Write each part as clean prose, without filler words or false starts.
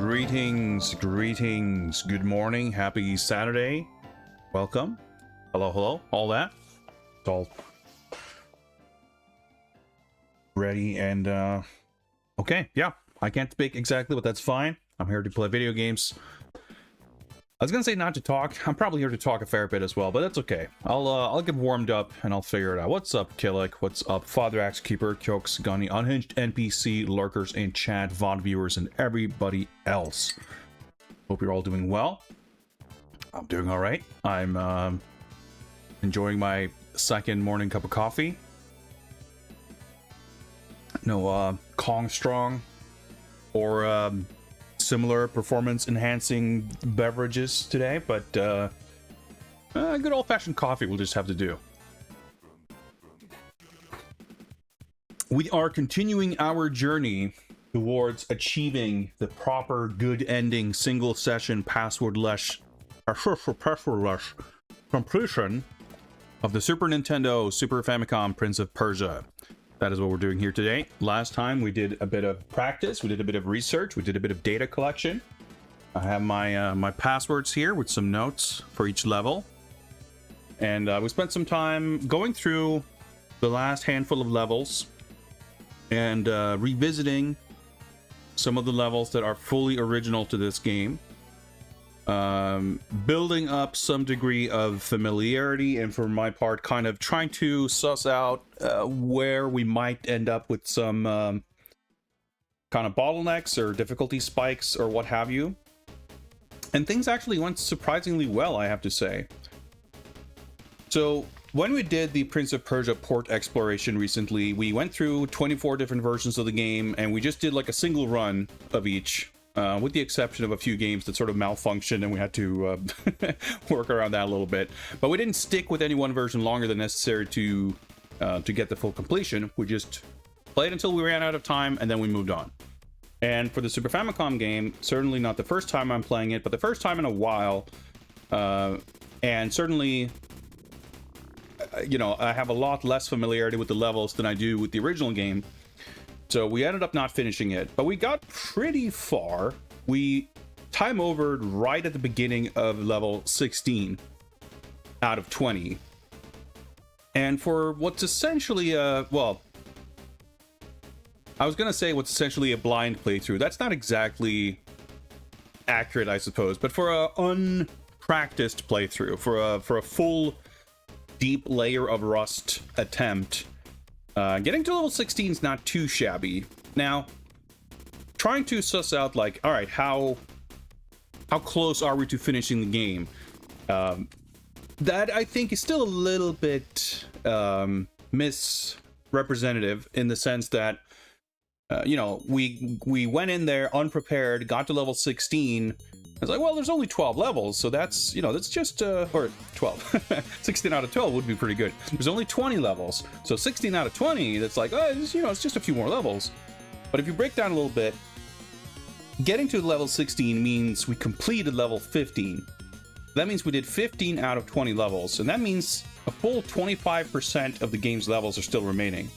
Greetings, good morning, happy Saturday, welcome, hello, all that. It's all ready and, okay, yeah, I can't speak exactly, but that's fine. I'm here to play video games. I was gonna say not to talk. I'm probably here to talk a fair bit as well, but that's okay. I'll get warmed up and I'll figure it out. What's up, Killick? What's up, Father Axe Keeper, Kyoks, Gunny, Unhinged NPC, lurkers in chat, VOD viewers, and everybody else? Hope you're all doing well. I'm doing all right. I'm enjoying my second morning cup of coffee. No Kong Strong or similar performance enhancing beverages today, but good old-fashioned coffee will just have to do. We are continuing our journey towards achieving the proper good ending single session passwordless completion of the Super Nintendo Super Famicom Prince of Persia. That is what we're doing here today. Last time we did a bit of practice, we did a bit of research, we did a bit of data collection. I have my my passwords here with some notes for each level. And we spent some time going through the last handful of levels and revisiting some of the levels that are fully original to this game. Building up some degree of familiarity, and for my part kind of trying to suss out where we might end up with some kind of bottlenecks or difficulty spikes or what have you. And things actually went surprisingly well, I have to say. So when we did the Prince of Persia port exploration recently, we went through 24 different versions of the game, and we just did like a single run of each. With the exception of a few games that sort of malfunctioned, and we had to work around that a little bit. But we didn't stick with any one version longer than necessary to get the full completion. We just played until we ran out of time, and then we moved on. And for the Super Famicom game, certainly not the first time I'm playing it, but the first time in a while. And certainly, you know, I have a lot less familiarity with the levels than I do with the original game. So we ended up not finishing it, but we got pretty far. We time overed right at the beginning of level 16 out of 20. And for what's essentially well, I was going to say what's essentially a blind playthrough. That's not exactly accurate, I suppose, but for a unpracticed playthrough, for a full deep layer of Rust attempt, getting to level 16 is not too shabby. Now, trying to suss out, like, all right, how close are we to finishing the game? That I think is still a little bit misrepresentative in the sense that, you know, we went in there unprepared, got to level 16. It's like, well, there's only 12 levels, so that's, you know, that's just, or 12. 16 out of 12 would be pretty good. There's only 20 levels, so 16 out of 20, that's like, oh, you know, it's just a few more levels. But if you break down a little bit, getting to level 16 means we completed level 15. That means we did 15 out of 20 levels, and that means a full 25% of the game's levels are still remaining.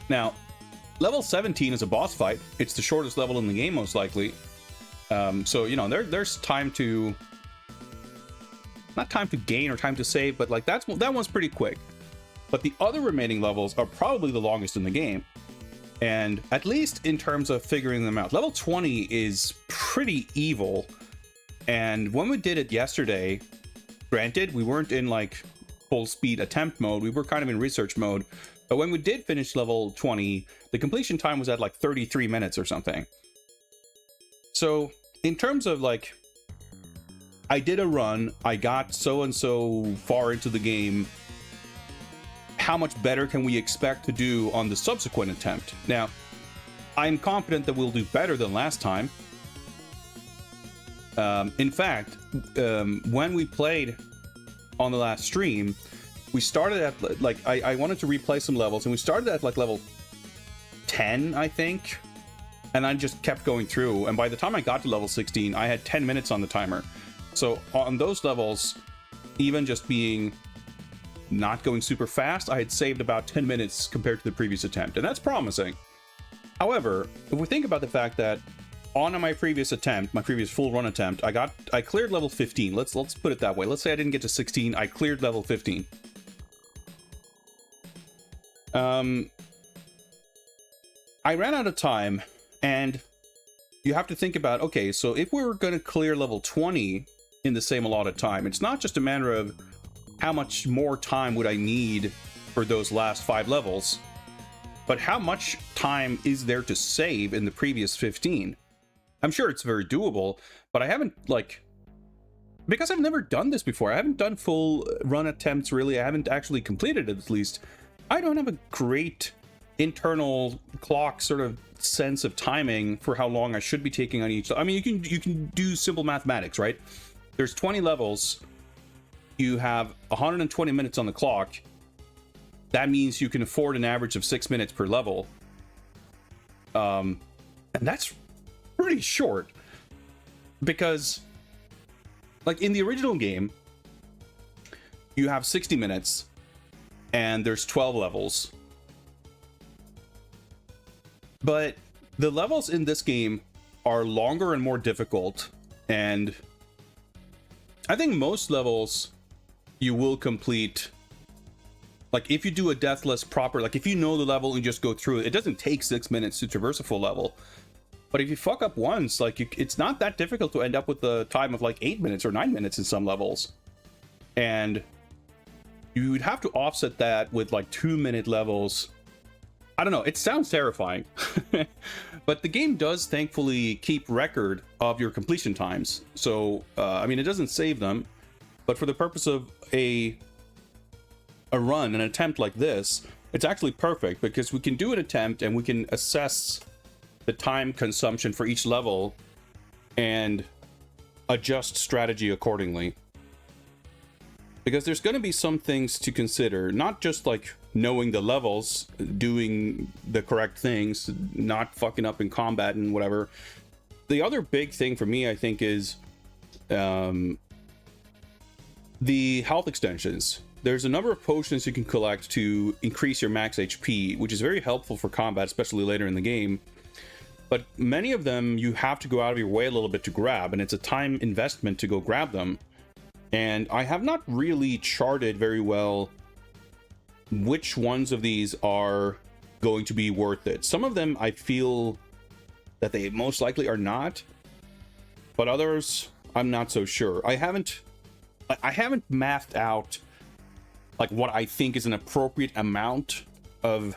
Now, level 17 is a boss fight. It's the shortest level in the game, most likely. So, you know, there's time to, not time to gain or time to save, but like that one's pretty quick. But the other remaining levels are probably the longest in the game. And at least in terms of figuring them out, level 20 is pretty evil. And when we did it yesterday, granted, we weren't in like full speed attempt mode. We were kind of in research mode. But when we did finish level 20, the completion time was at like 33 minutes or something. So in terms of like, I did a run, I got so and so far into the game, how much better can we expect to do on the subsequent attempt? Now, I'm confident that we'll do better than last time. In fact, when we played on the last stream, we started at like, I wanted to replay some levels, and we started at like level 10, I think. And I just kept going through, and by the time I got to level 16, I had 10 minutes on the timer. So on those levels, even just being not going super fast, I had saved about 10 minutes compared to the previous attempt, and that's promising. However, if we think about the fact that on my previous attempt, my previous full run attempt, I cleared level 15. Let's put it that way. Let's say I didn't get to 16. I cleared level 15. I ran out of time, and you have to think about, okay, so if we were going to clear level 20 in the same allotted time, it's not just a matter of how much more time would I need for those last 5 levels, but how much time is there to save in the previous 15? I'm sure it's very doable, but I haven't, like, because I've never done this before, I haven't done full run attempts, really. I haven't actually completed it, at least. I don't have a great internal clock sort of sense of timing for how long I should be taking on each. I mean, you can do simple mathematics, right? There's 20 levels. You have 120 minutes on the clock. That means you can afford an average of 6 minutes per level. And that's pretty short, because like in the original game, you have 60 minutes and there's 12 levels. But the levels in this game are longer and more difficult, and I think most levels you will complete. Like, if you do a deathless proper, like if you know the level and just go through it, it doesn't take 6 minutes to traverse a full level. But if you fuck up once, like, it's not that difficult to end up with a time of like 8 minutes or 9 minutes in some levels. And you would have to offset that with like 2-minute levels. I don't know, it sounds terrifying. But the game does thankfully keep record of your completion times. So, I mean, it doesn't save them, but for the purpose of a run, an attempt like this, it's actually perfect, because we can do an attempt and we can assess the time consumption for each level and adjust strategy accordingly. Because there's going to be some things to consider, not just like knowing the levels, doing the correct things, not fucking up in combat and whatever. The other big thing for me, I think, is the health extensions. There's a number of potions you can collect to increase your max HP, which is very helpful for combat, especially later in the game. But many of them you have to go out of your way a little bit to grab, and it's a time investment to go grab them. And I have not really charted very well which ones of these are going to be worth it. Some of them I feel that they most likely are not, but others I'm not so sure. I haven't mathed out like what I think is an appropriate amount of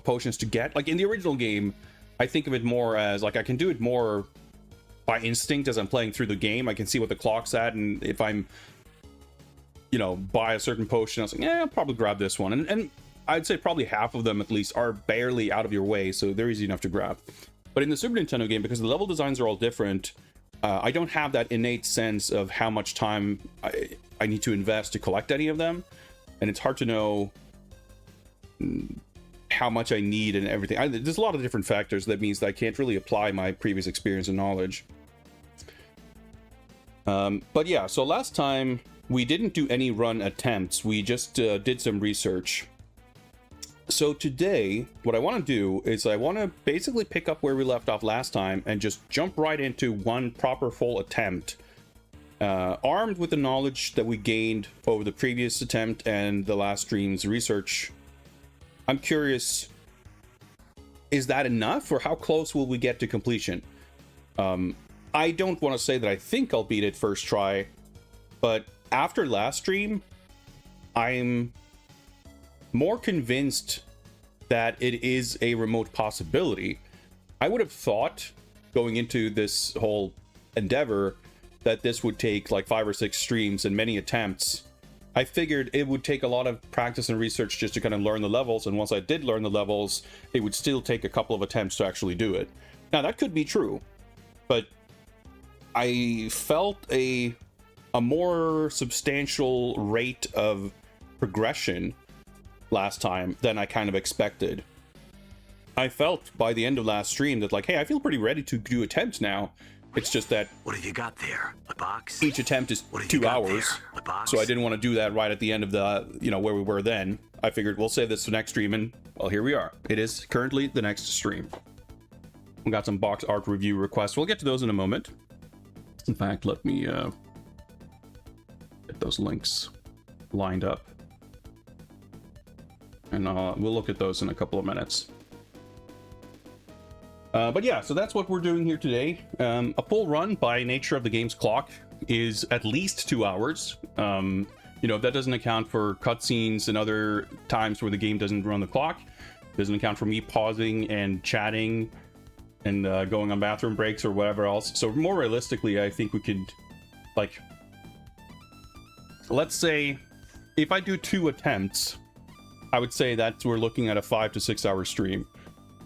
potions to get. Like in the original game, I think of it more as like I can do it more by instinct as I'm playing through the game. I can see what the clock's at, and if I'm, you know, buy a certain potion, I was like, yeah, I'll probably grab this one. And I'd say probably half of them at least are barely out of your way, so they're easy enough to grab. But in the Super Nintendo game, because the level designs are all different, I don't have that innate sense of how much time I need to invest to collect any of them. And it's hard to know how much I need and everything. There's a lot of different factors that means that I can't really apply my previous experience and knowledge. But yeah, so last time we didn't do any run attempts. We just did some research. So today, what I want to do is I want to basically pick up where we left off last time and just jump right into one proper full attempt. Armed with the knowledge that we gained over the previous attempt and the last stream's research, I'm curious, is that enough, or how close will we get to completion? I don't want to say that I think I'll beat it first try, but after last stream, I'm more convinced that it is a remote possibility. I would have thought, going into this whole endeavor, that this would take like 5 or 6 streams and many attempts. I figured it would take a lot of practice and research just to kind of learn the levels, and once I did learn the levels, it would still take a couple of attempts to actually do it. Now, that could be true, but I felt a more substantial rate of progression last time than I kind of expected. I felt by the end of last stream that, like, hey, I feel pretty ready to do attempts now. It's just that, what have you got there? A box? Each attempt is 2 hours, so I didn't want to do that right at the end of the, you know, where we were then. I figured we'll save this for next stream, and well, here we are. It is currently the next stream. We got some box art review requests. We'll get to those in a moment. In fact, let me get those links lined up. And we'll look at those in a couple of minutes. But yeah, so that's what we're doing here today. A full run, by nature of the game's clock, is at least 2 hours. You know, that doesn't account for cutscenes and other times where the game doesn't run the clock. Doesn't account for me pausing and chatting and going on bathroom breaks or whatever else. So more realistically, I think we could, like, let's say if I do 2 attempts, I would say that we're looking at a 5 to 6 hour stream.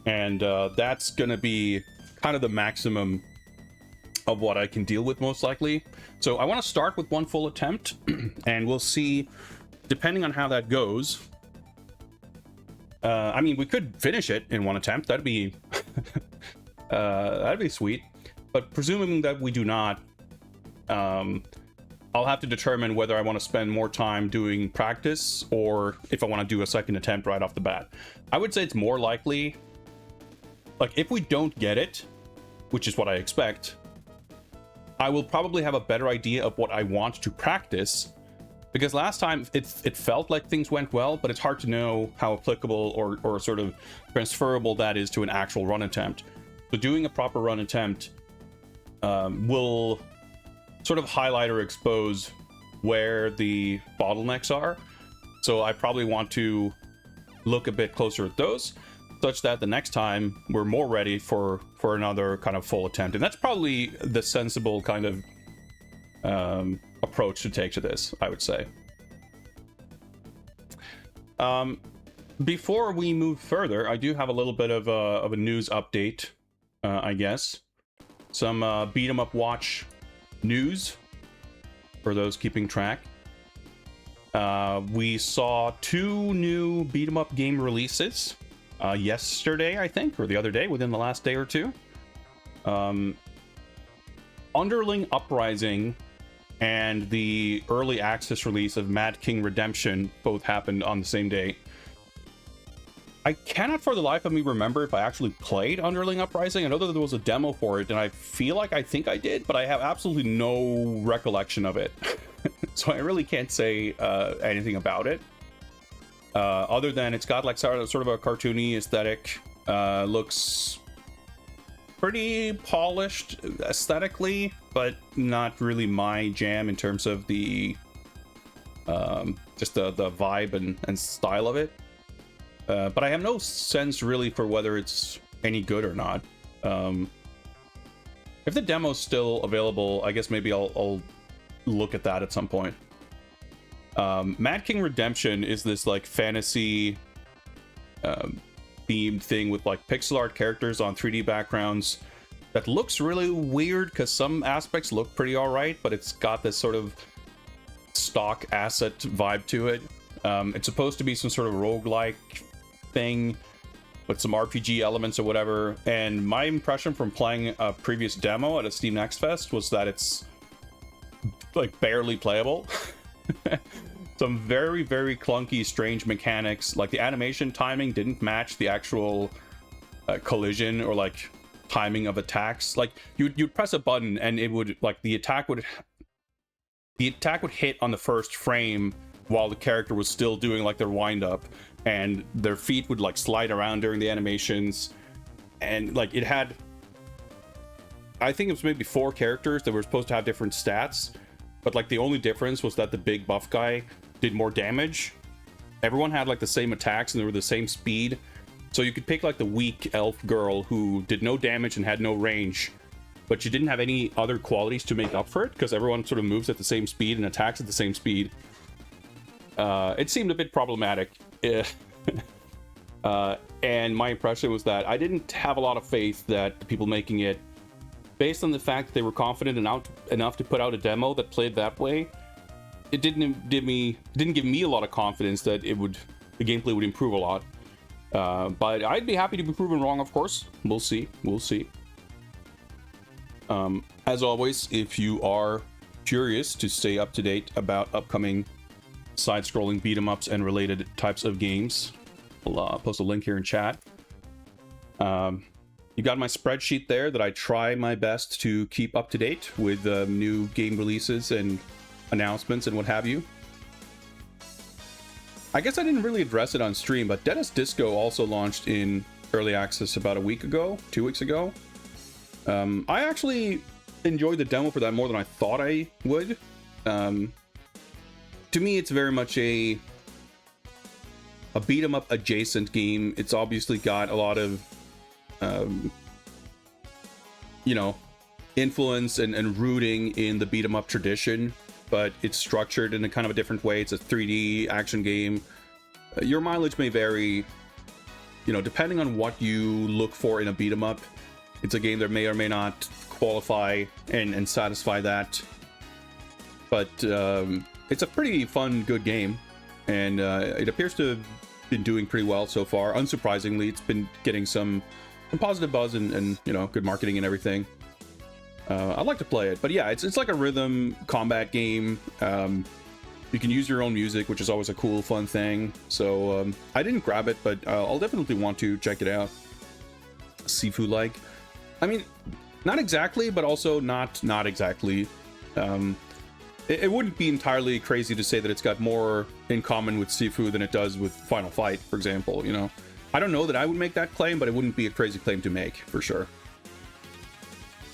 And that's going to be kind of the maximum of what I can deal with, most likely. So I want to start with 1 full attempt, and we'll see, depending on how that goes. I mean, we could finish it in 1 attempt. That'd be that'd be sweet. But presuming that we do not, I'll have to determine whether I want to spend more time doing practice or if I want to do a 2nd attempt right off the bat. I would say it's more likely, like, if we don't get it, which is what I expect, I will probably have a better idea of what I want to practice, because last time it felt like things went well, but it's hard to know how applicable or sort of transferable that is to an actual run attempt. So doing a proper run attempt will sort of highlight or expose where the bottlenecks are. So I probably want to look a bit closer at those, such that the next time we're more ready for another kind of full attempt. And that's probably the sensible kind of approach to take to this, I would say. Before we move further, I do have a little bit of a news update, I guess. Some Beat 'em Up Watch news for those keeping track. We saw 2 new Beat 'em Up game releases yesterday, I think, or the other day, within the last day or 2. Underling Uprising and the early access release of Mad King Redemption both happened on the same day. I cannot for the life of me remember if I actually played Underling Uprising. I know that there was a demo for it, and I feel like I think I did, but I have absolutely no recollection of it. So I really can't say anything about it. Other than it's got like sort of a cartoony aesthetic, looks pretty polished aesthetically, but not really my jam in terms of the just the vibe and style of it. But I have no sense really for whether it's any good or not. If the demo's still available, I guess maybe I'll look at that at some point. Mad King Redemption is this like fantasy themed thing with like pixel art characters on 3D backgrounds that looks really weird because some aspects look pretty alright, but it's got this sort of stock asset vibe to it. It's supposed to be some sort of roguelike thing with some RPG elements or whatever, and my impression from playing a previous demo at a Steam Next Fest was that it's like barely playable. Some very, very clunky, strange mechanics. Like the animation timing didn't match the actual collision or like timing of attacks. Like you'd press a button and it would like the attack would hit on the first frame while the character was still doing like their wind up, and their feet would like slide around during the animations. And like it had, I think it was maybe 4 characters that were supposed to have different stats, but like the only difference was that the big buff guy did more damage. Everyone had like the same attacks and they were the same speed. So you could pick like the weak elf girl who did no damage and had no range, but she didn't have any other qualities to make up for it because everyone sort of moves at the same speed and attacks at the same speed. It seemed a bit problematic. And my impression was that I didn't have a lot of faith that the people making it, based on the fact that they were confident enough to put out a demo that played that way, it didn't give me a lot of confidence that the gameplay would improve a lot. But I'd be happy to be proven wrong, of course. We'll see. As always, if you are curious to stay up to date about upcoming side-scrolling beat-em-ups and related types of games, I'll post a link here in chat. You got my spreadsheet there that I try my best to keep up to date with new game releases and announcements and what have you. I guess I didn't really address it on stream, but Dennis Disco also launched in early access about a week ago, 2 weeks ago. I actually enjoyed the demo for that more than I thought I would. To me, it's very much a beat 'em up adjacent game. It's obviously got a lot of influence and rooting in the beat 'em up tradition, but it's structured in a kind of a different way. It's a 3D action game. Your mileage may vary, depending on what you look for in a beat 'em up. It's a game that may or may not qualify and satisfy that, but it's a pretty fun, good game, and it appears to have been doing pretty well so far. Unsurprisingly, it's been getting some positive buzz and good marketing and everything. I'd like to play it, but yeah, it's like a rhythm combat game. You can use your own music, which is always a cool, fun thing. So I didn't grab it, but I'll definitely want to check it out. Sifu-like. I mean, not exactly, but also not exactly. It wouldn't be entirely crazy to say that it's got more in common with Sifu than it does with Final Fight, for example. I don't know that I would make that claim, but it wouldn't be a crazy claim to make, for sure.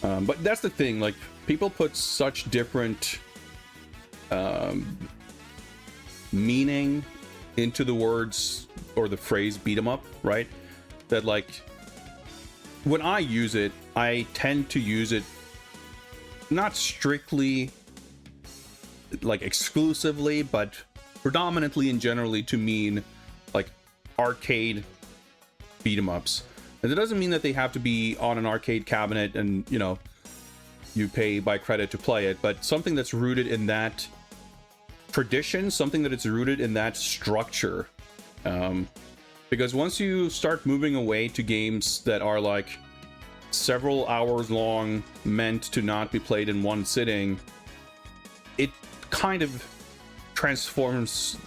But that's the thing, like, people put such different meaning into the words or the phrase beat 'em up, right? That, like, when I use it, I tend to use it not strictly, like, exclusively, but predominantly and generally to mean, like, arcade beat 'em ups. And it doesn't mean that they have to be on an arcade cabinet and, you pay by credit to play it, but something that's rooted in that tradition, something that it's rooted in that structure. Because once you start moving away to games that are like several hours long, meant to not be played in one sitting, it kind of transforms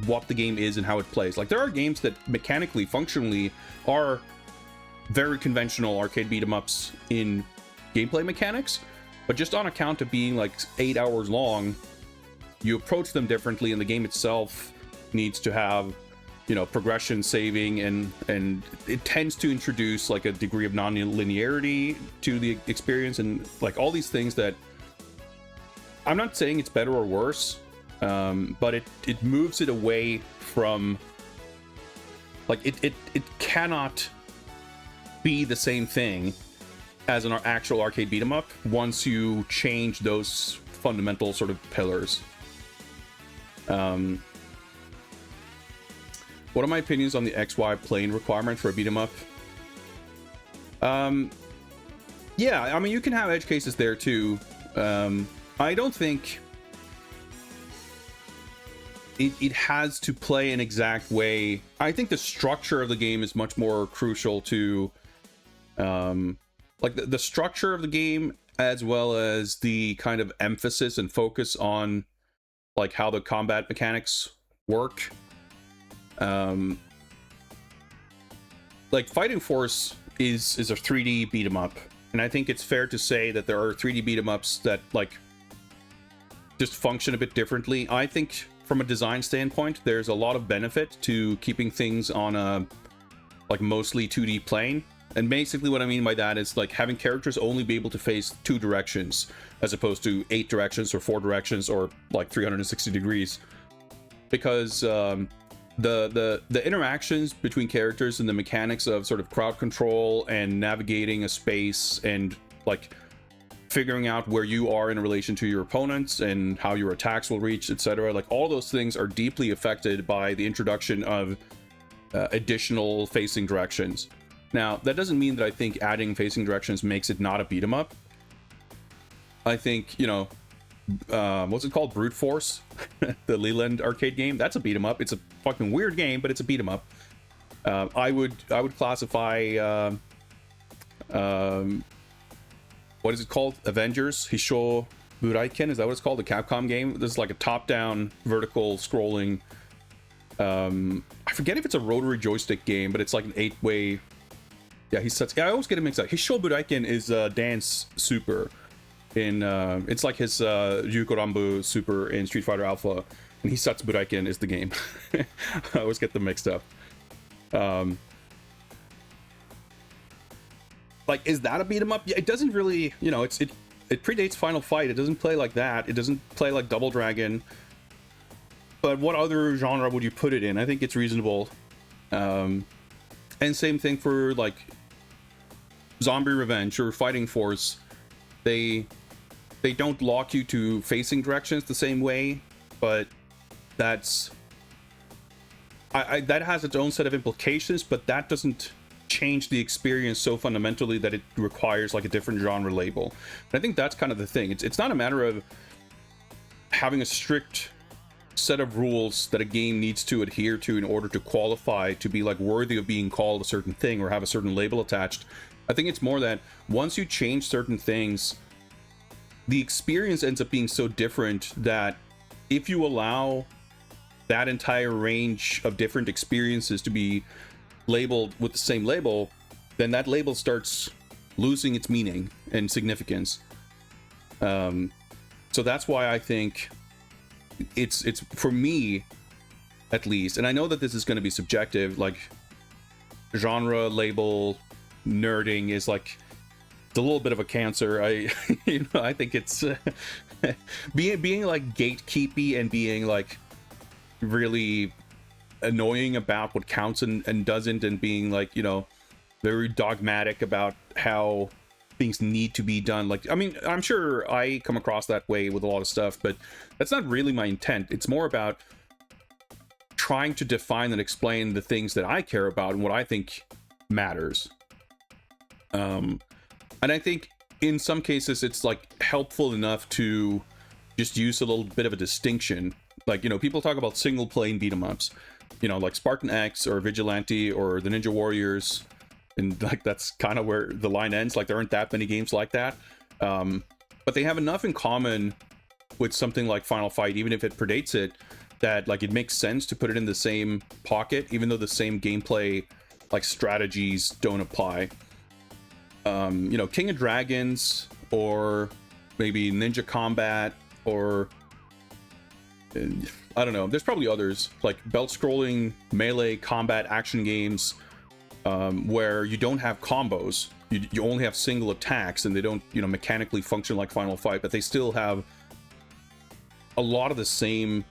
what the game is and how it plays. Like, there are games that mechanically, functionally are very conventional arcade beat 'em ups in gameplay mechanics, but just on account of being like 8 hours long, you approach them differently, and the game itself needs to have progression, saving, and it tends to introduce like a degree of non-linearity to the experience, and like all these things that I'm not saying it's better or worse, but it moves it away from, like, it cannot be the same thing as an actual arcade beat 'em up once you change those fundamental sort of pillars. What are my opinions on the XY plane requirement for a beat 'em up? Yeah, I mean, you can have edge cases there too. I don't think it has to play an exact way. I think the structure of the game is much more crucial to like the structure of the game, as well as the kind of emphasis and focus on like how the combat mechanics work. Like, Fighting Force is a 3D beat 'em up, and I think it's fair to say that there are 3D beat 'em ups that like just function a bit differently. I think from a design standpoint, there's a lot of benefit to keeping things on a like mostly 2D plane. And basically what I mean by that is like having characters only be able to face 2 directions as opposed to 8 directions or 4 directions or like 360 degrees. Because the interactions between characters and the mechanics of sort of crowd control and navigating a space and like figuring out where you are in relation to your opponents and how your attacks will reach, etc. Like, all those things are deeply affected by the introduction of additional facing directions. Now, that doesn't mean that I think adding facing directions makes it not a beat 'em up. I think, what's it called? Brute Force, the Leland arcade game. That's a beat 'em up. It's a fucking weird game, but it's a beat 'em up. I would classify what is it called? Avengers Hisho Buraiken, is that what it's called? The Capcom game. This is like a top-down vertical scrolling. I forget if it's a rotary joystick game, but it's like an 8-way Yeah, he's such. I always get him mixed up. His Shobudaiken is Dance Super in. It's like his Ryuko Super in Street Fighter Alpha, and Hisatsu Budaiken is the game. I always get them mixed up. Like, is that a beat 'em up? Yeah, it doesn't really. You know, it predates Final Fight. It doesn't play like that. It doesn't play like Double Dragon. But what other genre would you put it in? I think it's reasonable. And same thing for like Zombie Revenge or Fighting Force. They don't lock you to facing directions the same way, but that's that has its own set of implications, but that doesn't change the experience so fundamentally that it requires like a different genre label. And I think that's kind of the thing. It's not a matter of having a strict set of rules that a game needs to adhere to in order to qualify to be like worthy of being called a certain thing or have a certain label attached. I think it's more that once you change certain things, the experience ends up being so different that if you allow that entire range of different experiences to be labeled with the same label, then that label starts losing its meaning and significance. So that's why I think it's for me at least, and I know that this is going to be subjective, like genre label nerding is like it's a little bit of a cancer. I think it's being like gatekeepy and being like really annoying about what counts and doesn't, and being like, very dogmatic about how things need to be done. Like, I mean, I'm sure I come across that way with a lot of stuff, but that's not really my intent. It's more about trying to define and explain the things that I care about and what I think matters. And I think in some cases it's like helpful enough to just use a little bit of a distinction. Like, people talk about single plane beat 'em ups, like Spartan X or Vigilante or the Ninja Warriors, and like that's kind of where the line ends. Like, there aren't that many games like that, but they have enough in common with something like Final Fight, even if it predates it, that like it makes sense to put it in the same pocket, even though the same gameplay like strategies don't apply. King of Dragons, or maybe Ninja Combat, or I don't know, there's probably others like belt scrolling melee combat action games, where you don't have combos, you only have single attacks, and they don't mechanically function like Final Fight, but they still have a lot of the same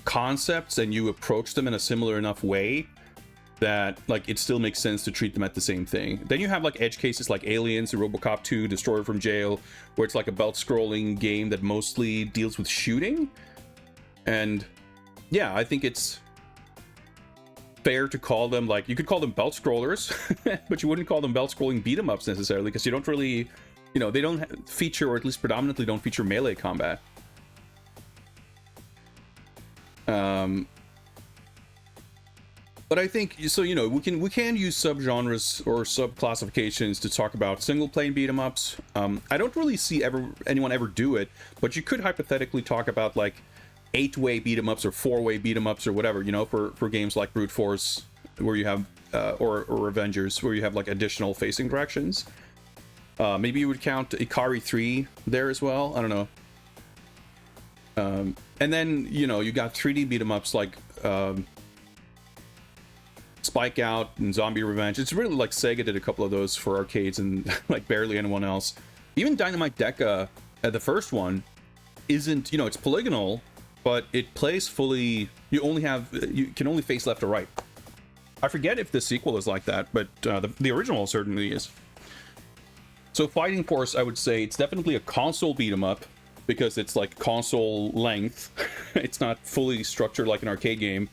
concepts, and you approach them in a similar enough way that like it still makes sense to treat them at the same thing. Then you have like edge cases like Aliens, RoboCop 2, Destroyer from Jail, where it's like a belt scrolling game that mostly deals with shooting. And yeah, I think it's fair to call them, like, you could call them belt scrollers, but you wouldn't call them belt scrolling beat 'em ups necessarily, because you don't really, they don't feature, or at least predominantly don't feature melee combat. But I think, so, we can use subgenres or sub-classifications to talk about single-plane beat-em-ups. I don't really see anyone ever do it, but you could hypothetically talk about, like, 8-way beat-em-ups or 4-way beat-em-ups or whatever, for games like Brute Force, where you have, or Avengers, where you have, like, additional facing directions. Maybe you would count Ikari 3 there as well, I don't know. And then, you got 3D beat-em-ups like Spike Out and Zombie Revenge. It's really like Sega did a couple of those for arcades, and like barely anyone else. Even Dynamite Deca, the first one, isn't, it's polygonal, but it plays fully. You can only face left or right. I forget if the sequel is like that, but the original certainly is. So Fighting Force, I would say it's definitely a console beat 'em up, because it's like console length. It's not fully structured like an arcade game.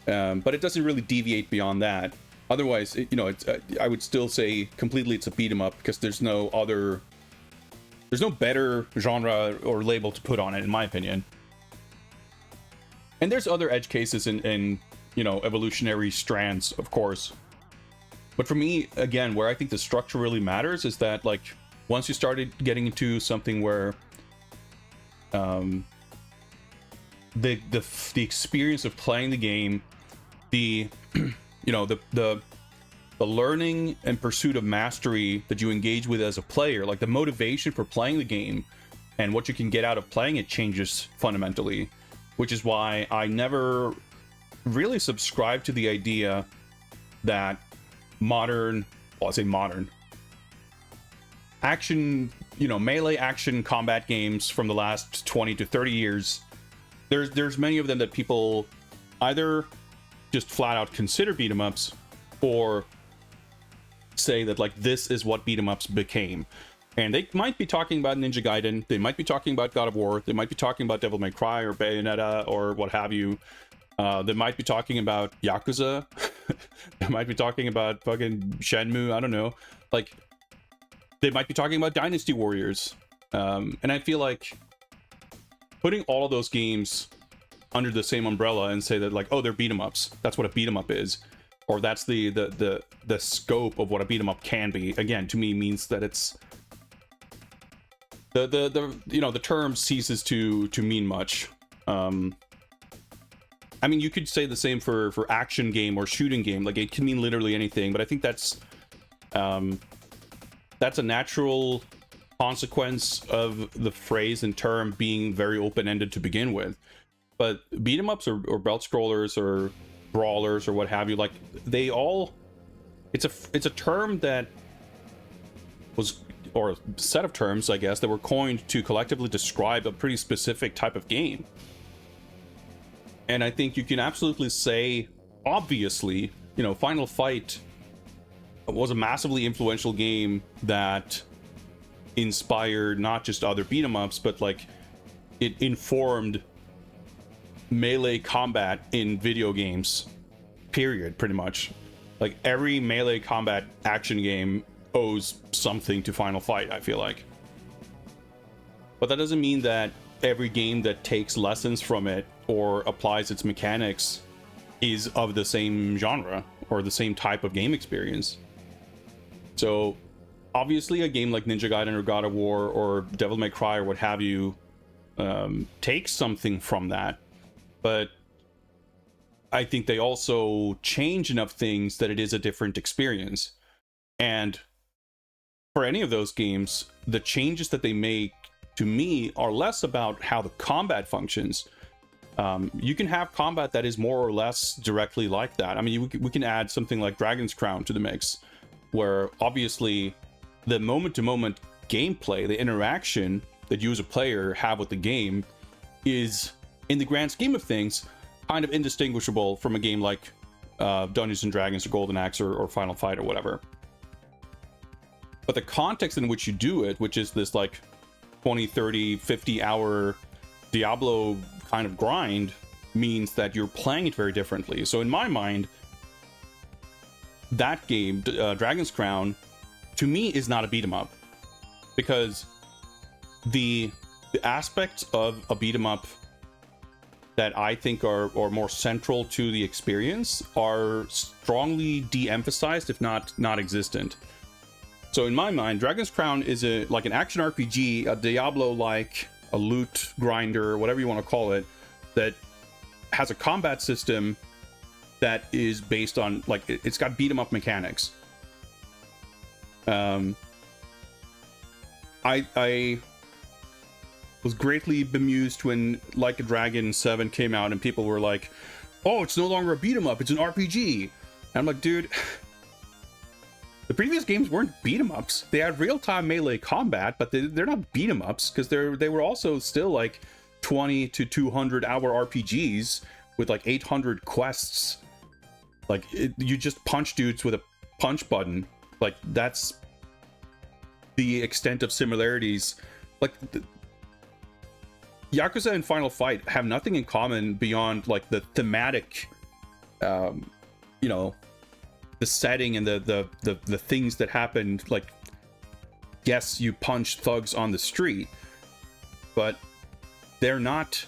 But it doesn't really deviate beyond that. Otherwise, I would still say completely it's a beat 'em up, because there's no better genre or label to put on it, in my opinion. And there's other edge cases in evolutionary strands, of course. But for me, again, where I think the structure really matters is that, like, once you started getting into something where the experience of playing the game, the the learning and pursuit of mastery that you engage with as a player, like the motivation for playing the game and what you can get out of playing it, changes fundamentally, which is why I never really subscribe to the idea that modern, well, I say modern action, melee action combat games from the last 20 to 30 years, there's many of them that people either just flat out consider beat 'em ups or say that like this is what beat 'em ups became. And they might be talking about Ninja Gaiden, they might be talking about God of War, they might be talking about Devil May Cry or Bayonetta or what have you. They might be talking about Yakuza. They might be talking about fucking Shenmue, I don't know. Like, they might be talking about Dynasty Warriors. And I feel like putting all of those games under the same umbrella and say that like, oh, they're beat 'em ups. That's what a beat 'em up is. Or that's the scope of what a beat 'em up can be. Again, to me means that it's the term ceases to mean much. I mean, you could say the same for action game or shooting game. Like, it can mean literally anything, but I think that's a natural consequence of the phrase and term being very open-ended to begin with. But beat 'em ups or belt scrollers or brawlers or what have you, like, they all, it's a term that was, or a set of terms, I guess, that were coined to collectively describe a pretty specific type of game. And I think you can absolutely say, obviously, Final Fight was a massively influential game that inspired not just other beat 'em ups, but like it informed melee combat in video games, period, pretty much. Like, every melee combat action game owes something to Final Fight, I feel like. But that doesn't mean that every game that takes lessons from it or applies its mechanics is of the same genre or the same type of game experience. So obviously a game like Ninja Gaiden or God of War or Devil May Cry or what have you takes something from that, but I think they also change enough things that it is a different experience. And for any of those games, the changes that they make, to me, are less about how the combat functions. You can have combat that is more or less directly like that. I mean, we can add something like Dragon's Crown to the mix, where obviously the moment-to-moment gameplay, the interaction that you as a player have with the game, is, in the grand scheme of things, kind of indistinguishable from a game like Dungeons and Dragons or Golden Axe or Final Fight or whatever. But the context in which you do it, which is this like 20, 30, 50 hour Diablo kind of grind, means that you're playing it very differently. So in my mind, that game, Dragon's Crown, to me is not a beat 'em up, because the aspects of a beat 'em up that I think are more central to the experience are strongly de-emphasized, if not non-existent. So in my mind, Dragon's Crown is like an action RPG, a Diablo-like, a loot grinder, whatever you want to call it, that has a combat system that is based on, like, it's got beat 'em up mechanics. I was greatly bemused when Like a Dragon 7 came out and people were like, oh, it's no longer a beat 'em up, it's an RPG. And I'm like, dude, the previous games weren't beat 'em ups. They had real-time melee combat, but they're not beat 'em ups, because they were also still like 20 to 200 hour RPGs with like 800 quests. Like, you just punch dudes with a punch button. Like, that's the extent of similarities. Like, Yakuza and Final Fight have nothing in common beyond like the thematic, the setting and the things that happened. Like, yes, you punch thugs on the street, but they're not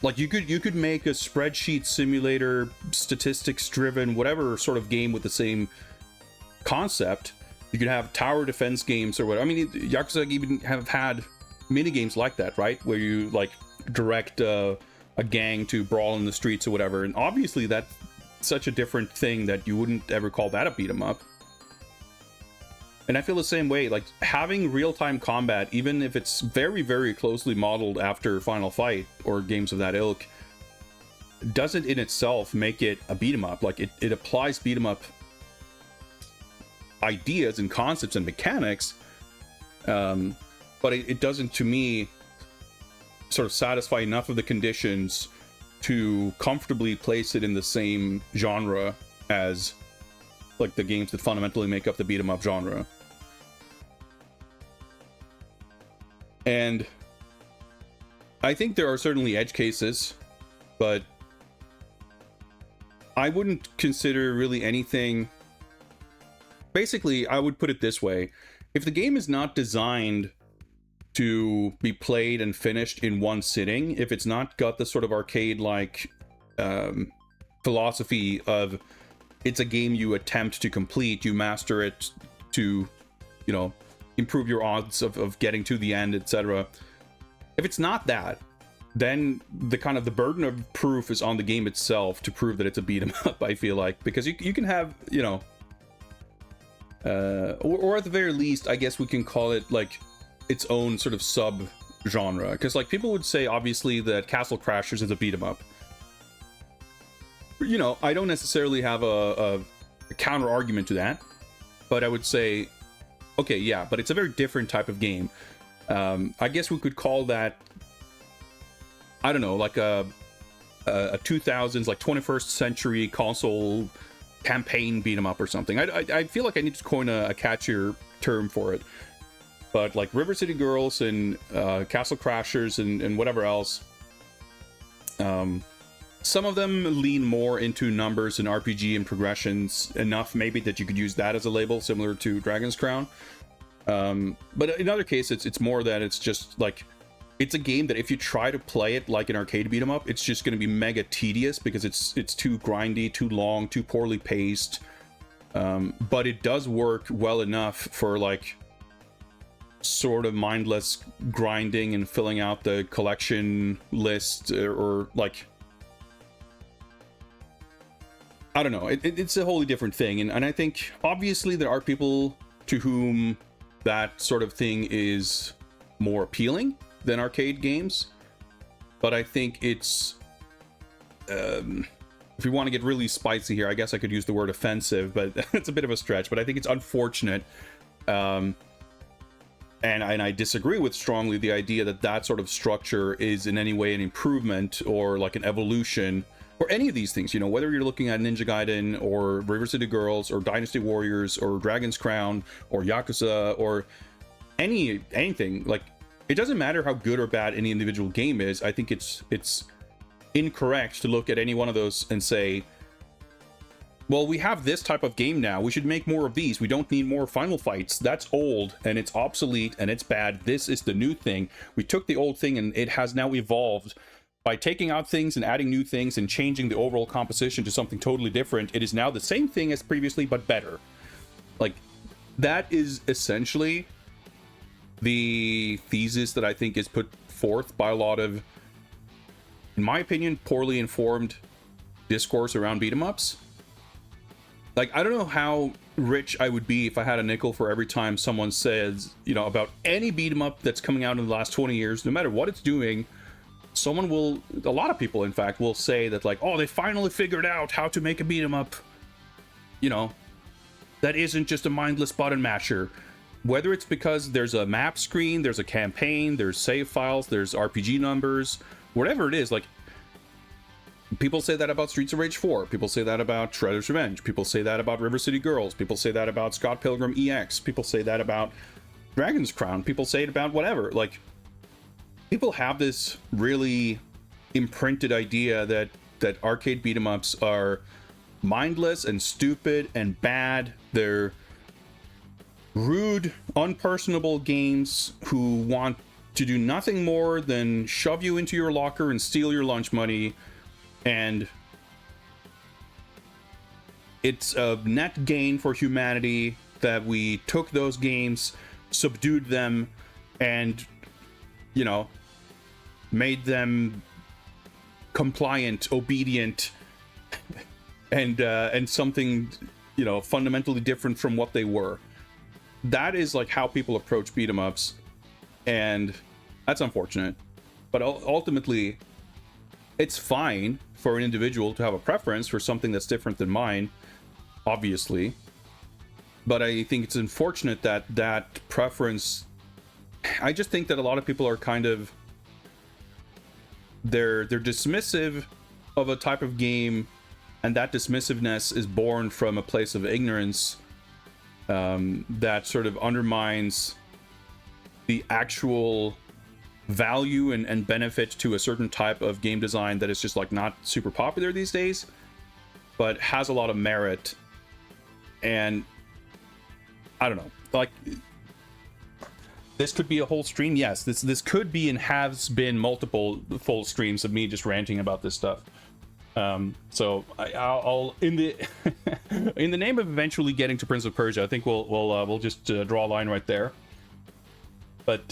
like, you could make a spreadsheet simulator, statistics driven, whatever sort of game with the same concept. You could have tower defense games or whatever. I mean, Yakuza even have had mini games like that, right, where you like direct a gang to brawl in the streets or whatever. And obviously that such a different thing that you wouldn't ever call that a beat 'em up. And I feel the same way, like having real-time combat, even if it's very, very closely modeled after Final Fight or games of that ilk, doesn't in itself make it a beat 'em up. Like it applies beat 'em up ideas and concepts and mechanics, but it doesn't, to me, sort of satisfy enough of the conditions to comfortably place it in the same genre as like the games that fundamentally make up the beat 'em up genre. And I think there are certainly edge cases, but I wouldn't consider really anything. Basically, I would put it this way: if the game is not designed to be played and finished in one sitting, if it's not got the sort of arcade-like philosophy of it's a game you attempt to complete, you master it to, you know, improve your odds of getting to the end, etc. If it's not that, then the kind of the burden of proof is on the game itself to prove that it's a beat 'em up, I feel like, because you can have, you know, or at the very least, I guess we can call it like its own sort of sub genre, because like people would say obviously that Castle Crashers is a beat 'em up. You know, I don't necessarily have a counter argument to that, but I would say, okay, yeah, but it's a very different type of game. I guess we could call that, I don't know, like a 2000s, like 21st century console campaign beat 'em up or something. I feel like I need to coin a catchier term for it. But like River City Girls and Castle Crashers and whatever else, some of them lean more into numbers and RPG and progressions enough maybe that you could use that as a label, similar to Dragon's Crown. But in other cases, it's more that it's just like, it's a game that if you try to play it like an arcade beat 'em up, it's just going to be mega tedious because it's too grindy, too long, too poorly paced. But it does work well enough for like sort of mindless grinding and filling out the collection list, or like, I don't know, it's a wholly different thing. And I think obviously there are people to whom that sort of thing is more appealing than arcade games, but I think it's if you want to get really spicy here, I guess I could use the word offensive, but it's a bit of a stretch. But I think it's unfortunate, and I disagree with strongly the idea that that sort of structure is in any way an improvement or like an evolution, or any of these things, you know, whether you're looking at Ninja Gaiden or River City Girls or Dynasty Warriors or Dragon's Crown or Yakuza or anything. Like, it doesn't matter how good or bad any individual game is. I think it's incorrect to look at any one of those and say, well, we have this type of game now, we should make more of these. We don't need more Final Fights. That's old and it's obsolete and it's bad. This is the new thing. We took the old thing and it has now evolved by taking out things and adding new things and changing the overall composition to something totally different. It is now the same thing as previously, but better. Like, that is essentially the thesis that I think is put forth by a lot of, in my opinion, poorly informed discourse around beat 'em ups. Like, I don't know how rich I would be if I had a nickel for every time someone says, you know, about any beat 'em up that's coming out in the last 20 years, no matter what it's doing, someone will, a lot of people in fact, will say that like, oh, they finally figured out how to make a beat 'em up, you know, that isn't just a mindless button masher. Whether it's because there's a map screen, there's a campaign, there's save files, there's RPG numbers, whatever it is, like, people say that about Streets of Rage 4, people say that about Shredder's Revenge, people say that about River City Girls, people say that about Scott Pilgrim EX, people say that about Dragon's Crown, people say it about whatever. Like, people have this really imprinted idea that arcade beat 'em ups are mindless and stupid and bad. They're rude, unpersonable games who want to do nothing more than shove you into your locker and steal your lunch money, and it's a net gain for humanity that we took those games, subdued them, and, you know, made them compliant, obedient, and something, you know, fundamentally different from what they were. That is like how people approach beat 'em ups, and that's unfortunate. But ultimately, it's fine for an individual to have a preference for something that's different than mine, obviously. But I think it's unfortunate that that preference, I just think that a lot of people are kind of, they're dismissive of a type of game, and that dismissiveness is born from a place of ignorance that sort of undermines the actual value and benefit to a certain type of game design that is just like not super popular these days, but has a lot of merit. And I don't know, like, this could be a whole stream. Yes, this could be and has been multiple full streams of me just ranting about this stuff. So I'll in the in the name of eventually getting to Prince of Persia, I think we'll just draw a line right there. But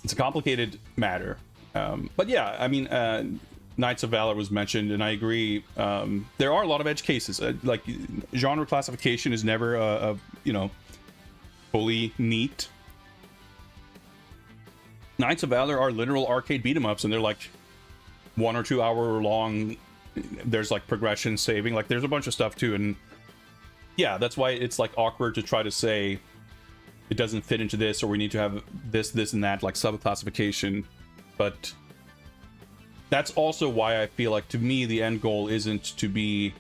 it's a complicated matter. But yeah, I mean, Knights of Valor was mentioned, and I agree. There are a lot of edge cases. Like, genre classification is never a you know, fully neat. Knights of Valor are literal arcade beat 'em ups, and they're like 1 or 2 hour long. There's like progression, saving, like there's a bunch of stuff too. And yeah, that's why it's like awkward to try to say it doesn't fit into this, or we need to have this and that, like sub-classification. But that's also why I feel like, to me, the end goal isn't to be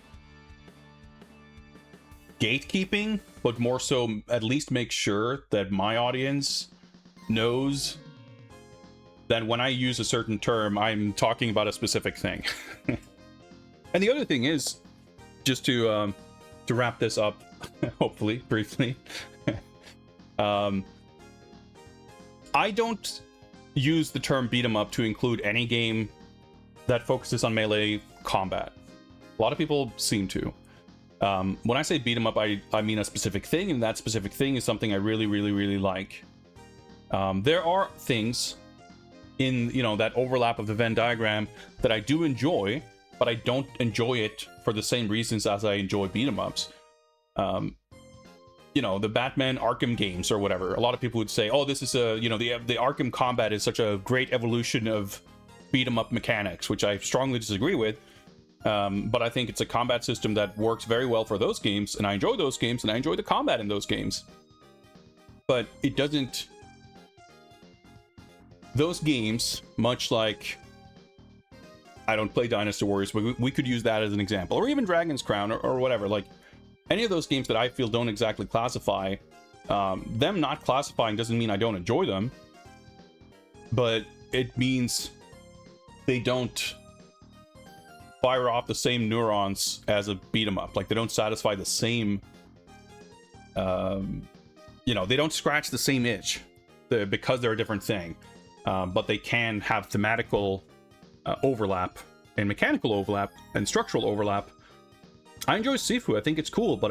gatekeeping, but more so at least make sure that my audience knows that when I use a certain term, I'm talking about a specific thing. And the other thing is, just to wrap this up, hopefully briefly, I don't use the term beat 'em up to include any game that focuses on melee combat. A lot of people seem to. When I say beat 'em up, I mean a specific thing, and that specific thing is something I really, really, really like. There are things in, you know, that overlap of the Venn diagram that I do enjoy, but I don't enjoy it for the same reasons as I enjoy beat 'em ups. You know, the Batman Arkham games or whatever. A lot of people would say, oh, this is a, you know, the Arkham combat is such a great evolution of beat 'em up mechanics, which I strongly disagree with. But I think it's a combat system that works very well for those games, and I enjoy those games, and I enjoy the combat in those games. But it doesn't... Those games, much like... I don't play Dynasty Warriors, but we could use that as an example. Or even Dragon's Crown, or whatever. Like, any of those games that I feel don't exactly classify, them not classifying doesn't mean I don't enjoy them. But it means they don't fire off the same neurons as a beat 'em up. Like, they don't satisfy the same, you know, they don't scratch the same itch because they're a different thing. But they can have thematical overlap and mechanical overlap and structural overlap. I enjoy Sifu. I think it's cool, but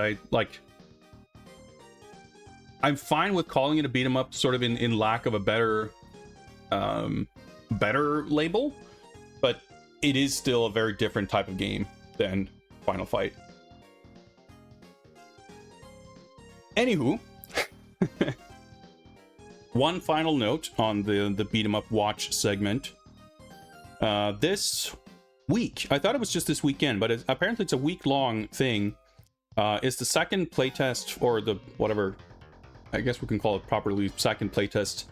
I'm fine with calling it a beat 'em up, sort of in lack of a better label. But it is still a very different type of game than Final Fight. Anywho, one final note on the beat 'em up watch segment. This week, I thought it was just this weekend, but apparently it's a week-long thing. It's the second playtest, or the whatever, I guess we can call it properly, second playtest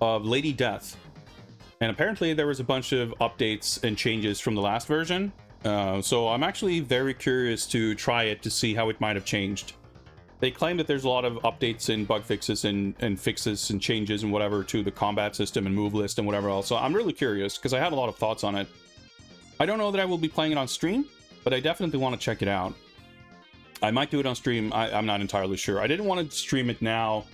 of Lady Death. And apparently there was a bunch of updates and changes from the last version. So I'm actually very curious to try it to see how it might have changed. They claim that there's a lot of updates and bug fixes and fixes and changes and whatever to the combat system and move list and whatever else. So I'm really curious because I have a lot of thoughts on it. I don't know that I will be playing it on stream, but I definitely want to check it out. I might do it on stream. I'm not entirely sure. I didn't want to stream it now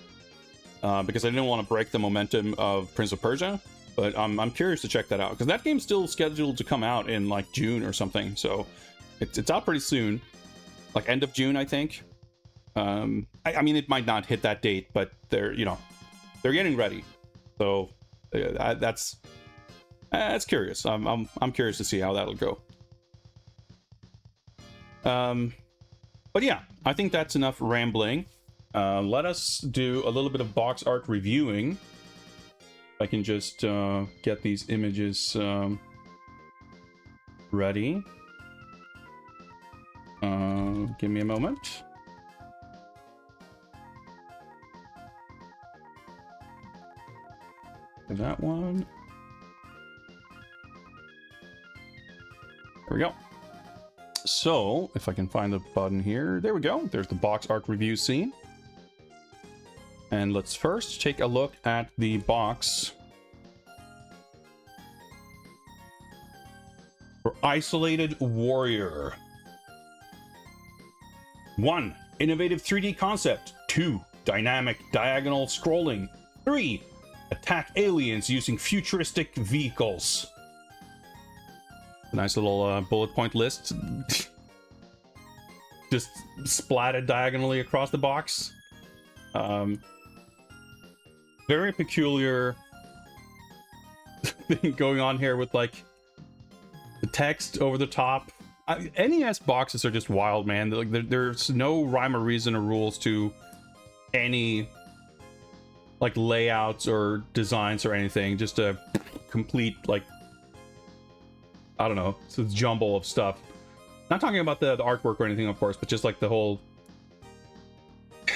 because I didn't want to break the momentum of Prince of Persia. But I'm curious to check that out because that game's still scheduled to come out in like June or something. So it's out pretty soon, like end of June, I think. I mean, it might not hit that date, but they're getting ready. So that's curious. I'm curious to see how that'll go. But yeah, I think that's enough rambling. Let us do a little bit of box art reviewing. I can just get these images ready. Give me a moment. That one. There we go. So, if I can find the button here, there we go. There's the box art review scene. And let's first take a look at the box for Isolated Warrior. 1. Innovative 3D concept. 2. Dynamic diagonal scrolling. 3. Attack aliens using futuristic vehicles. A nice little bullet point list. Just splatted diagonally across the box. Very peculiar thing going on here with like the text over the top. NES boxes are just wild, man. There's no rhyme or reason or rules to any like layouts or designs or anything. Just a complete like, I don't know, it's a jumble of stuff. Not talking about the artwork or anything, of course, but just like the whole,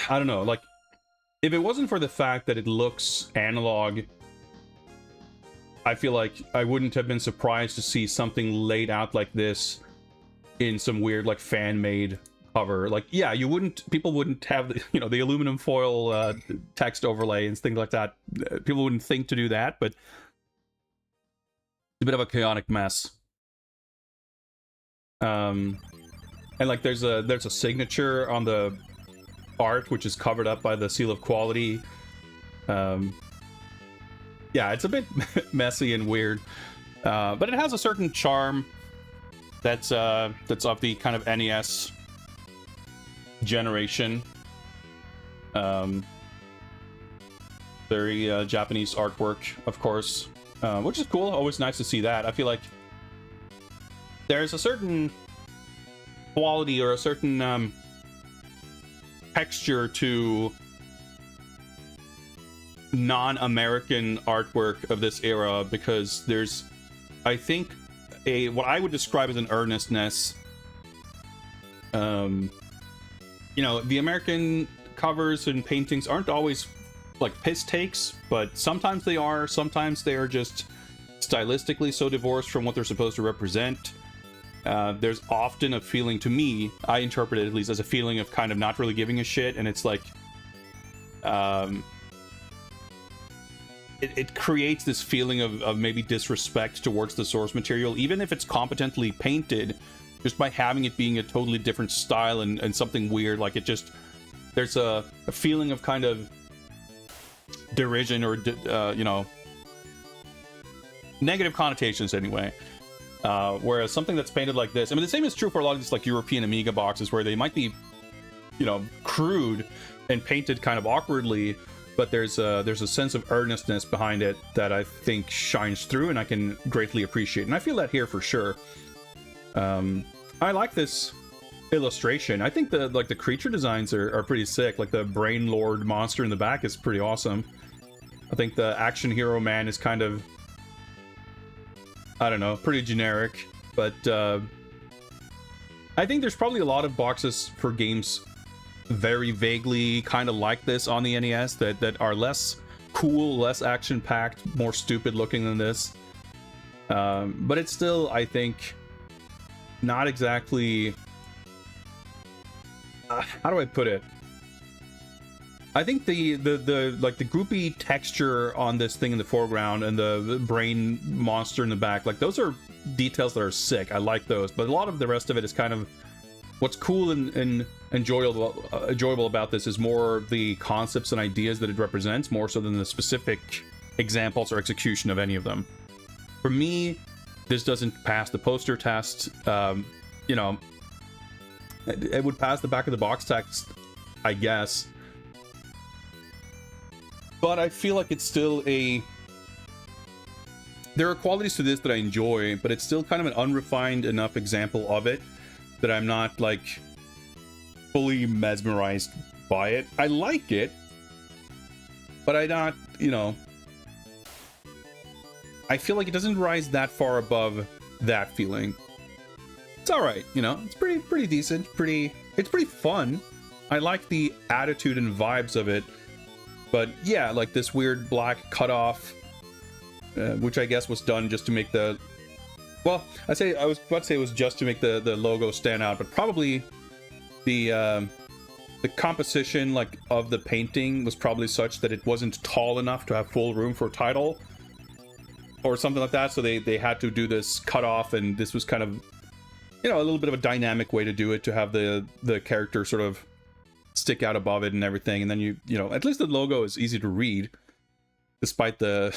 I don't know, like if it wasn't for the fact that it looks analog, I feel like I wouldn't have been surprised to see something laid out like this in some weird like fan-made cover. Like, yeah, people wouldn't have the, you know, the aluminum foil text overlay and things like that. People wouldn't think to do that, but it's a bit of a chaotic mess. And like there's a signature on the art which is covered up by the seal of quality. Yeah, it's a bit messy and weird, but it has a certain charm that's of the kind of NES generation. Very Japanese artwork, of course, which is cool. Always nice to see that. I feel like there's a certain quality or a certain texture to non-American artwork of this era, because there's, I think, what I would describe as an earnestness. You know, the American covers and paintings aren't always like piss takes, but sometimes they are. Sometimes they are just stylistically so divorced from what they're supposed to represent. There's often a feeling, to me, I interpret it at least as a feeling of kind of not really giving a shit, and it's like it creates this feeling of maybe disrespect towards the source material, even if it's competently painted, just by having it being a totally different style and something weird. Like, it just, there's a feeling of kind of derision or you know, negative connotations anyway. Whereas something that's painted like this, I mean, the same is true for a lot of these like European Amiga boxes, where they might be, you know, crude and painted kind of awkwardly, but there's a sense of earnestness behind it that I think shines through, and I can greatly appreciate. And I feel that here for sure. I like this illustration. I think the creature designs are pretty sick. Like the Brain Lord monster in the back is pretty awesome. I think the action hero man is kind of, I don't know, pretty generic, but I think there's probably a lot of boxes for games very vaguely kind of like this on the NES that are less cool, less action-packed, more stupid looking than this. But it's still, I think, not exactly... how do I put it? I think the like the groupy texture on this thing in the foreground and the brain monster in the back, like those are details that are sick. I like those, but a lot of the rest of it is kind of what's cool and enjoyable about this is more the concepts and ideas that it represents, more so than the specific examples or execution of any of them. For me, this doesn't pass the poster test. You know, it would pass the back of the box text, I guess. But I feel like it's still there are qualities to this that I enjoy, but it's still kind of an unrefined enough example of it that I'm not like fully mesmerized by it. I like it, but I not, you know, I feel like it doesn't rise that far above that feeling. It's all right, you know, it's pretty decent, it's pretty fun. I like the attitude and vibes of it, but yeah, like this weird black cutoff, which I guess was done just to make the, well, I was about to say it was just to make the logo stand out, but probably the composition like of the painting was probably such that it wasn't tall enough to have full room for a title or something like that, so they had to do this cutoff, and this was kind of, you know, a little bit of a dynamic way to do it, to have the character sort of stick out above it and everything, and then you know, at least the logo is easy to read despite the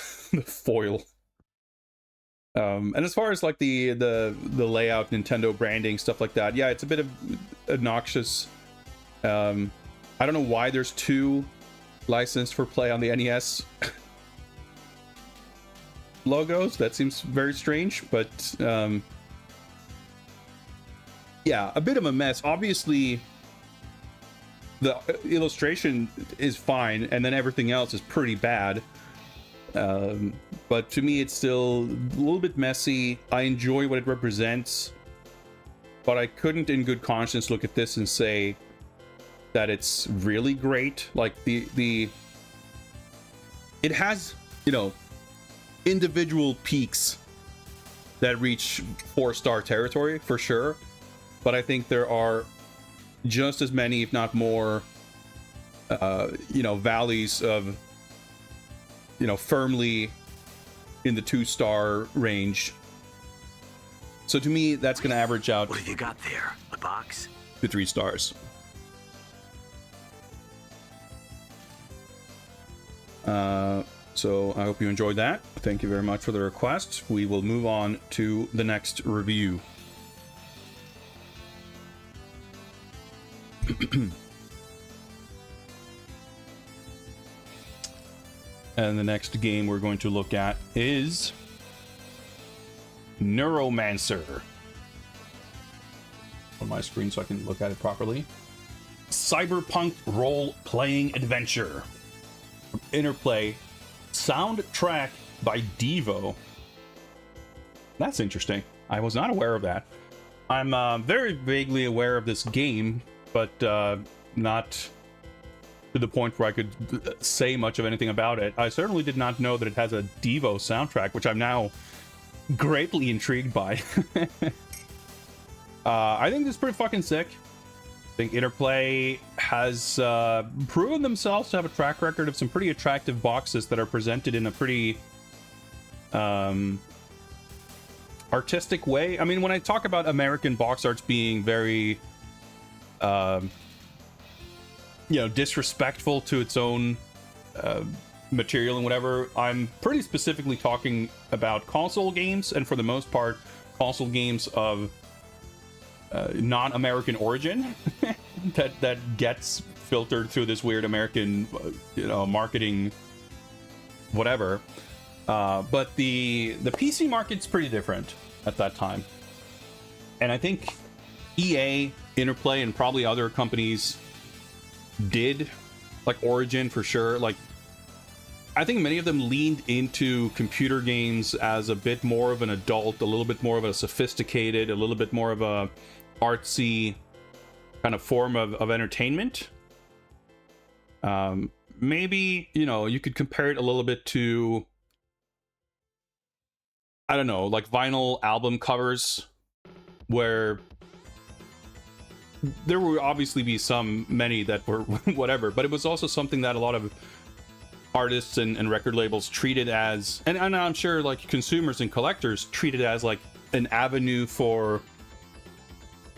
foil. And as far as like the layout, Nintendo branding, stuff like that, yeah, it's a bit of obnoxious. I don't know why there's 2 licensed for play on the NES logos. That seems very strange, but yeah, a bit of a mess. Obviously the illustration is fine, and then everything else is pretty bad. But to me, it's still a little bit messy. I enjoy what it represents, but I couldn't in good conscience look at this and say that it's really great. Like it has, you know, individual peaks that reach 4-star territory for sure, but I think there are just as many, if not more, you know, valleys of, you know, firmly in the 2-star range. So to me, that's going to average out. What have you got there? A box? To 3 stars. So I hope you enjoyed that. Thank you very much for the request. We will move on to the next review. And the next game we're going to look at is Neuromancer. On my screen so I can look at it properly. Cyberpunk role-playing adventure. Interplay. Soundtrack by Devo. That's interesting. I was not aware of that. I'm very vaguely aware of this game, but not to the point where I could say much of anything about it. I certainly did not know that it has a Devo soundtrack, which I'm now greatly intrigued by. I think this is pretty fucking sick. I think Interplay has proven themselves to have a track record of some pretty attractive boxes that are presented in a pretty artistic way. I mean, when I talk about American box arts being very you know, disrespectful to its own material and whatever, I'm pretty specifically talking about console games, and for the most part console games of non-American origin that gets filtered through this weird American you know, marketing whatever. But the PC market's pretty different at that time, and I think EA, Interplay, and probably other companies did, like Origin for sure, like I think many of them leaned into computer games as a bit more of an adult, a little bit more of a sophisticated, a little bit more of a artsy kind of form of entertainment. Maybe, you know, you could compare it a little bit to, I don't know, like vinyl album covers, where there will obviously be many that were whatever, but it was also something that a lot of artists and record labels treated as, and I'm sure like consumers and collectors treated as like an avenue for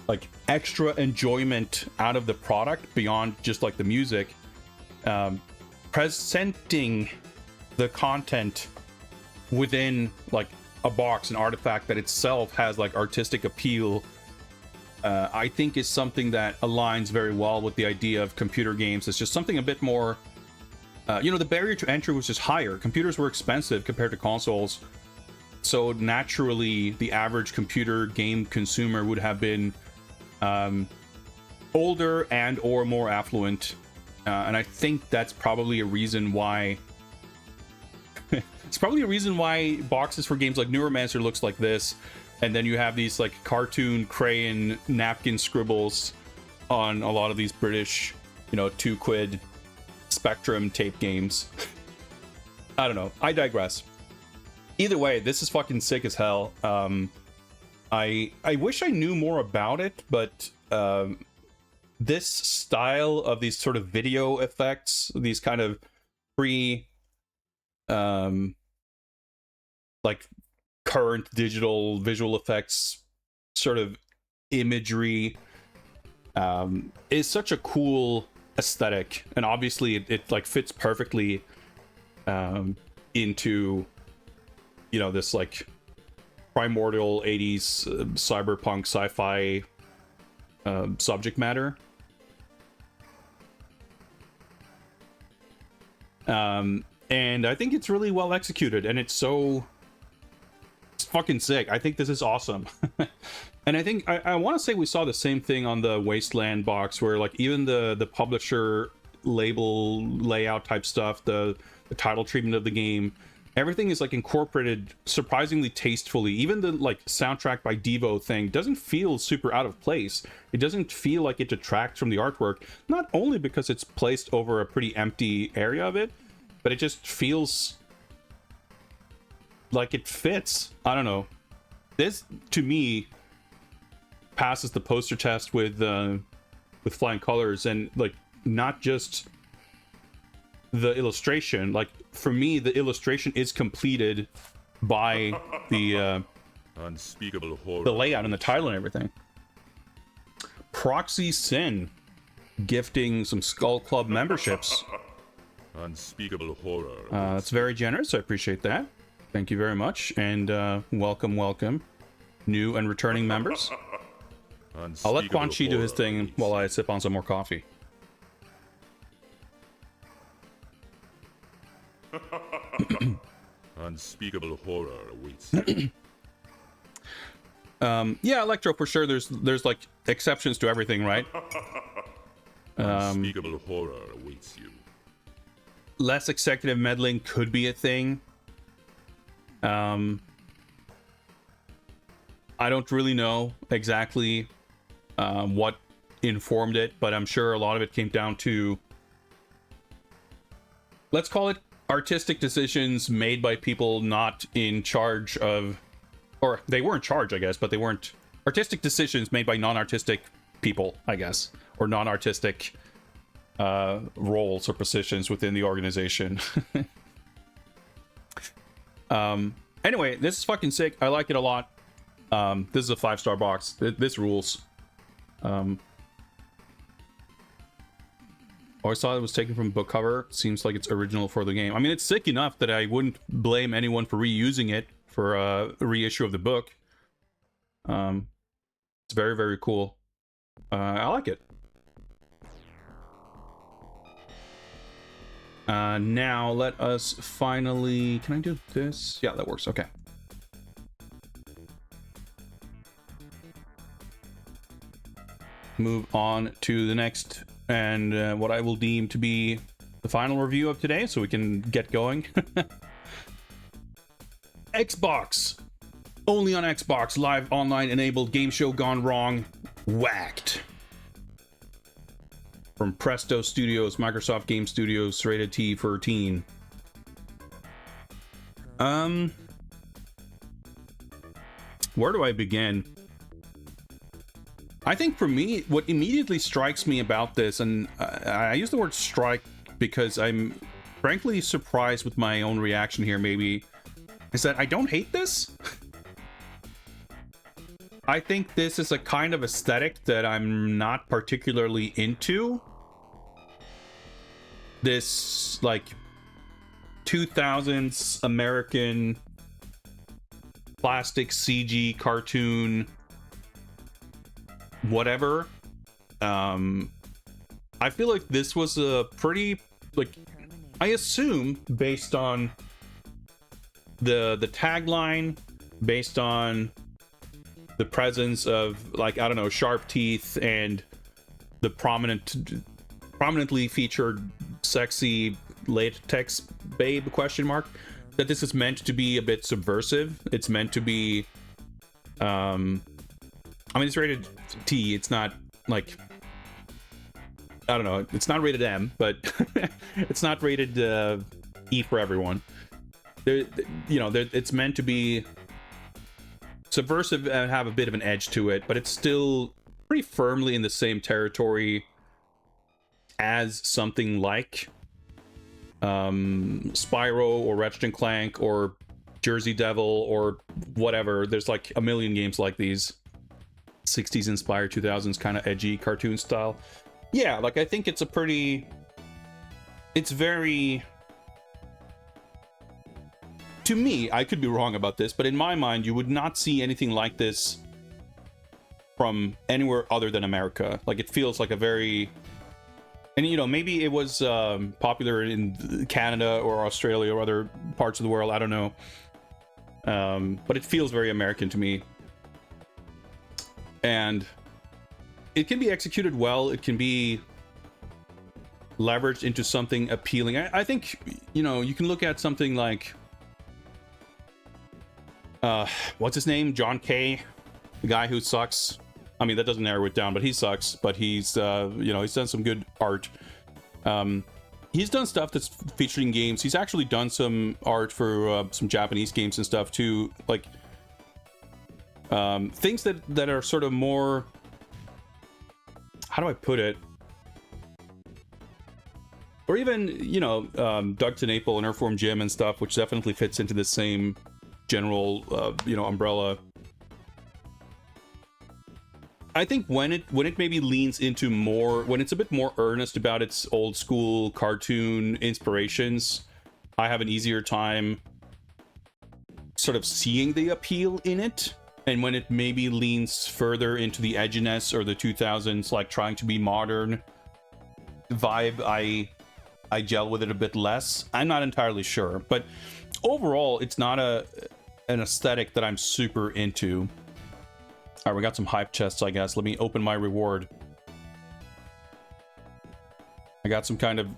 like extra enjoyment out of the product beyond just like the music, presenting the content within like a box, an artifact that itself has like artistic appeal. I think is something that aligns very well with the idea of computer games. It's just something a bit more, you know, the barrier to entry was just higher. Computers were expensive compared to consoles, so naturally the average computer game consumer would have been older and or more affluent, and I think that's probably a reason why. It's probably a reason why boxes for games like Neuromancer looks like this, and then you have these like cartoon crayon napkin scribbles on a lot of these British, you know, £2 Spectrum tape games. I don't know. I digress. Either way, this is fucking sick as hell. I wish I knew more about it, but this style of these sort of video effects, these kind of pre like current digital visual effects sort of imagery, is such a cool aesthetic, and obviously it like fits perfectly into, you know, this like primordial 80s cyberpunk sci-fi subject matter. And I think it's really well executed, and it's fucking sick. I think this is awesome. And I think I want to say we saw the same thing on the Wasteland box, where like even the publisher label layout type stuff, the title treatment of the game, everything is like incorporated surprisingly tastefully. Even the like soundtrack by Devo thing doesn't feel super out of place. It doesn't feel like it detracts from the artwork, not only because it's placed over a pretty empty area of it, but it just feels like it fits. I don't know. This to me passes the poster test with flying colors, and like not just the illustration. Like for me, the illustration is completed by the unspeakable horror, the layout and the title and everything. Proxy Sin gifting some Skull Club memberships. Unspeakable horror. That's very generous. I appreciate that. Thank you very much, and welcome, new and returning members. I'll let Quan Chi do his thing while I sip on some more coffee. Unspeakable horror awaits you. Yeah, Electro, for sure. There's like exceptions to everything, right? Unspeakable horror awaits you. Less executive meddling could be a thing. I don't really know exactly what informed it, but I'm sure a lot of it came down to, let's call it artistic decisions made by people not in charge of, or they were in charge, I guess, but they weren't artistic decisions made by non-artistic people, I guess, or non-artistic roles or positions within the organization. Anyway, this is fucking sick. I like it a lot. This is a 5-star box. This rules. Always thought it was taken from book cover. Seems like it's original for the game. I mean, it's sick enough that I wouldn't blame anyone for reusing it for a reissue of the book. It's very, very cool. I like it. Now let us finally, can I do this? Yeah, that works. Okay. Move on to the next, and what I will deem to be the final review of today, so we can get going. Xbox. Only on Xbox Live Online enabled game show gone wrong. Whacked. From Presto Studios, Microsoft Game Studios, rated T for teen. Where do I begin? I think for me, what immediately strikes me about this, and I use the word strike because I'm frankly surprised with my own reaction here, maybe, is that I don't hate this. I think this is a kind of aesthetic that I'm not particularly into. This, like, 2000s American plastic CG cartoon whatever. I feel like this was a pretty, like, I assume based on the tagline, based on the presence of, like, I don't know, sharp teeth and the prominently featured sexy latex babe question mark, that this is meant to be a bit subversive. It's meant to be I mean, it's rated T. It's not like, I don't know, it's not rated M, but it's not rated E for everyone. It's meant to be subversive and have a bit of an edge to it, but it's still pretty firmly in the same territory as something like Spyro or Ratchet and Clank or Jersey Devil or whatever. There's like a million games like these 60s inspired 2000s kind of edgy cartoon style. Yeah, like I think it's very, to me, I could be wrong about this, but in my mind you would not see anything like this from anywhere other than America. Like, it feels like a very, and maybe it was popular in Canada or Australia or other parts of the world, I don't know, but it feels very American to me. And it can be executed well. It can be leveraged into something appealing. I think, you can look at something like, what's his name? John Kay, the guy who sucks. I mean, that doesn't narrow it down, but he sucks. But he's, he's done some good art. He's done stuff that's featured in games. He's actually done some art for some Japanese games and stuff too. Like, things that are sort of more, how do I put it? Or even, Doug TenNapel and Earthworm Jim and stuff, which definitely fits into the same general, umbrella. I think when it maybe leans into more, when it's a bit more earnest about its old school cartoon inspirations, I have an easier time sort of seeing the appeal in it. And when it maybe leans further into the edginess or the 2000s, like trying to be modern vibe, I gel with it a bit less. I'm not entirely sure, but overall, it's not an aesthetic that I'm super into. All right, we got some hype chests, I guess. Let me open my reward. I got some kind of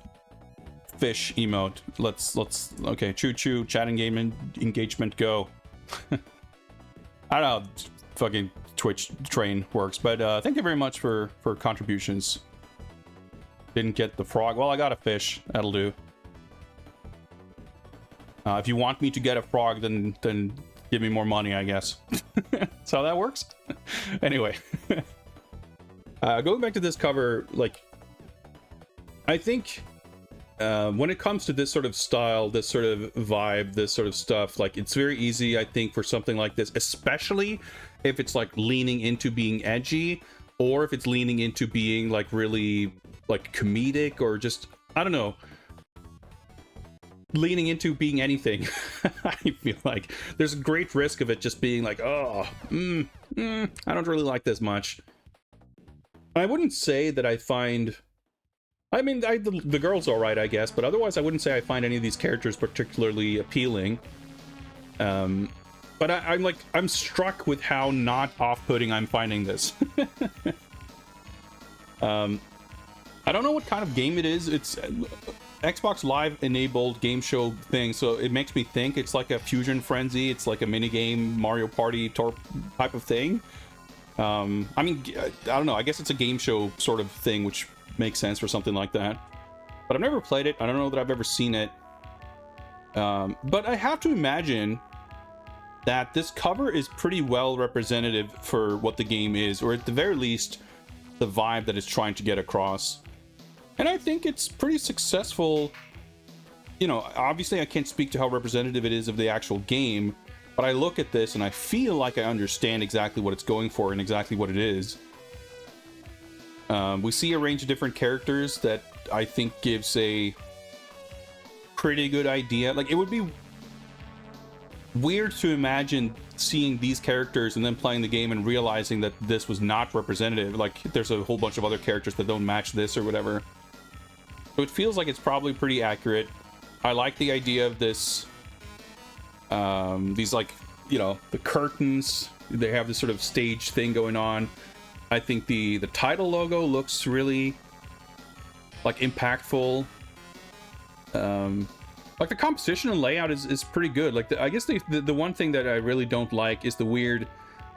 fish emote. Let's okay, choo-choo, chat engagement, go. I don't know how fucking Twitch train works, but thank you very much for contributions. Didn't get the frog. Well, I got a fish. That'll do. If you want me to get a frog, then give me more money, I guess. That's how that works. Anyway, going back to this cover, like, I think when it comes to this sort of style, this sort of vibe, this sort of stuff, like, it's very easy, I think, for something like this, especially if it's like leaning into being edgy, or if it's leaning into being like really like comedic, or just, I don't know, leaning into being anything. I feel like there's a great risk of it just being like, oh, I don't really like this much. I wouldn't say that I find, I mean, the girl's all right, I guess, but otherwise I wouldn't say I find any of these characters particularly appealing. But I'm struck with how not off-putting I'm finding this. I don't know what kind of game it is. It's Xbox Live enabled game show thing, so it makes me think it's like a Fusion Frenzy. It's like a minigame Mario Party type of thing. I mean, I don't know. I guess it's a game show sort of thing, which makes sense for something like that. But I've never played it. I don't know that I've ever seen it. But I have to imagine that this cover is pretty well representative for what the game is, or at the very least, the vibe that it's trying to get across. And I think it's pretty successful. Obviously I can't speak to how representative it is of the actual game, but I look at this and I feel like I understand exactly what it's going for and exactly what it is. We see a range of different characters that I think gives a pretty good idea. Like, it would be weird to imagine seeing these characters and then playing the game and realizing that this was not representative. Like, there's a whole bunch of other characters that don't match this or whatever. So it feels like it's probably pretty accurate. I like the idea of this, these, like, the curtains they have this sort of stage thing going on. I think the title logo looks really like impactful. Like the composition and layout is pretty good. Like I guess the one thing that I really don't like is the weird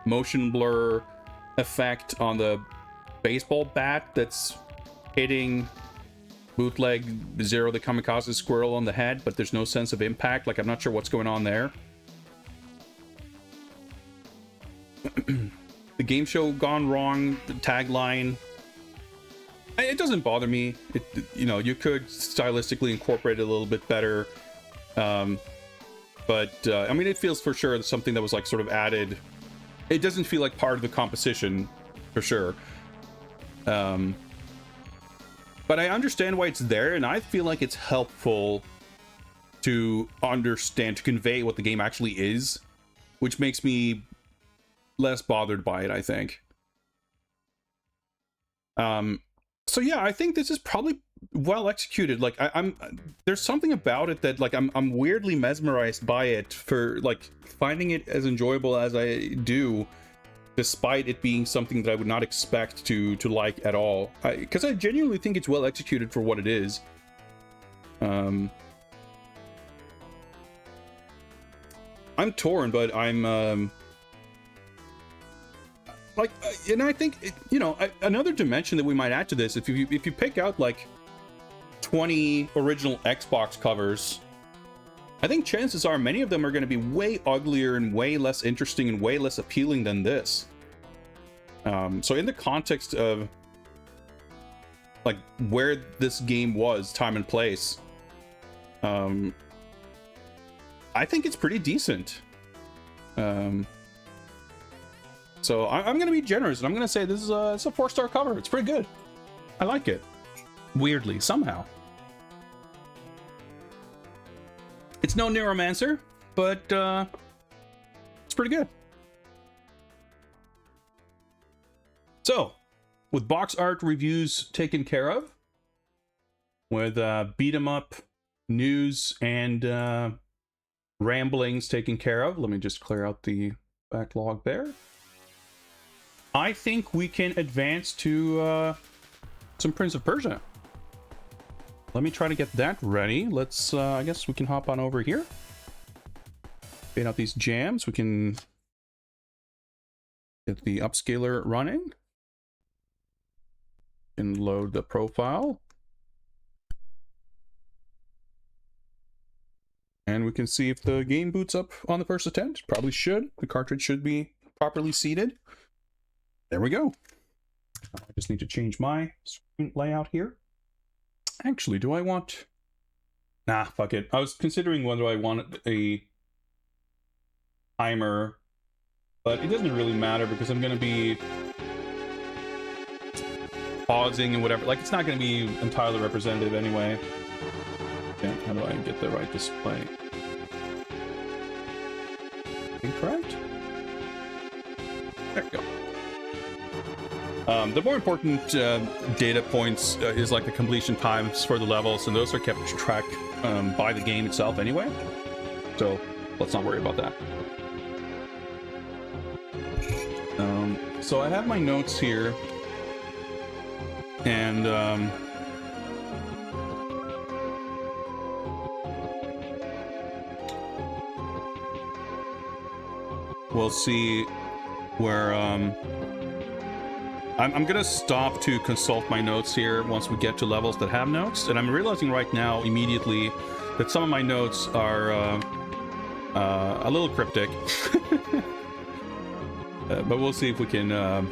motion blur effect on the baseball bat that's hitting bootleg Zero the Kamikaze Squirrel on the head, but there's no sense of impact. Like I'm not sure what's going on there. The game show gone wrong, the tagline, it doesn't bother me. You know, you could stylistically incorporate it a little bit better. I mean, it feels for sure something that was like sort of added. It doesn't feel like part of the composition for sure. But I understand why it's there, and I feel like it's helpful to understand, to convey what the game actually is, which makes me less bothered by it, I think. So yeah, I think this is probably well executed. Like I'm there's something about it that like I'm weirdly mesmerized by it, for like finding it as enjoyable as I do, despite it being something that I would not expect to like at all. Because I genuinely think it's well executed for what it is. I'm torn, but I'm like, and I think you know, another dimension that we might add to this, if you pick out like 20 original Xbox covers, I think chances are many of them are going to be way uglier and way less interesting and way less appealing than this. So in the context of like where this game was, time and place, I think it's pretty decent. So I'm going to be generous, and I'm going to say this is it's a 4-star cover. It's pretty good. I like it. Weirdly, somehow. It's no Neuromancer, but it's pretty good. So, with box art reviews taken care of, with beat 'em up news and ramblings taken care of, let me just clear out the backlog there. I think we can advance to some Prince of Persia. Let me try to get that ready. Let's, I guess we can hop on over here. Fade out these jams. We can get the upscaler running. And load the profile. And we can see if the game boots up on the first attempt. Probably should. The cartridge should be properly seated. There we go. I just need to change my screen layout here. Actually, do I want... Nah, fuck it. I was considering whether I wanted a timer, but it doesn't really matter because I'm going to be pausing and whatever. Like, it's not going to be entirely representative anyway. Okay, how do I get the right display? Incorrect? There we go. The more important data points is like the completion times for the levels, and those are kept track by the game itself anyway. So let's not worry about that. So I have my notes here, and we'll see where I'm gonna stop to consult my notes here once we get to levels that have notes, and I'm realizing right now immediately that some of my notes are a little cryptic. But we'll see if we can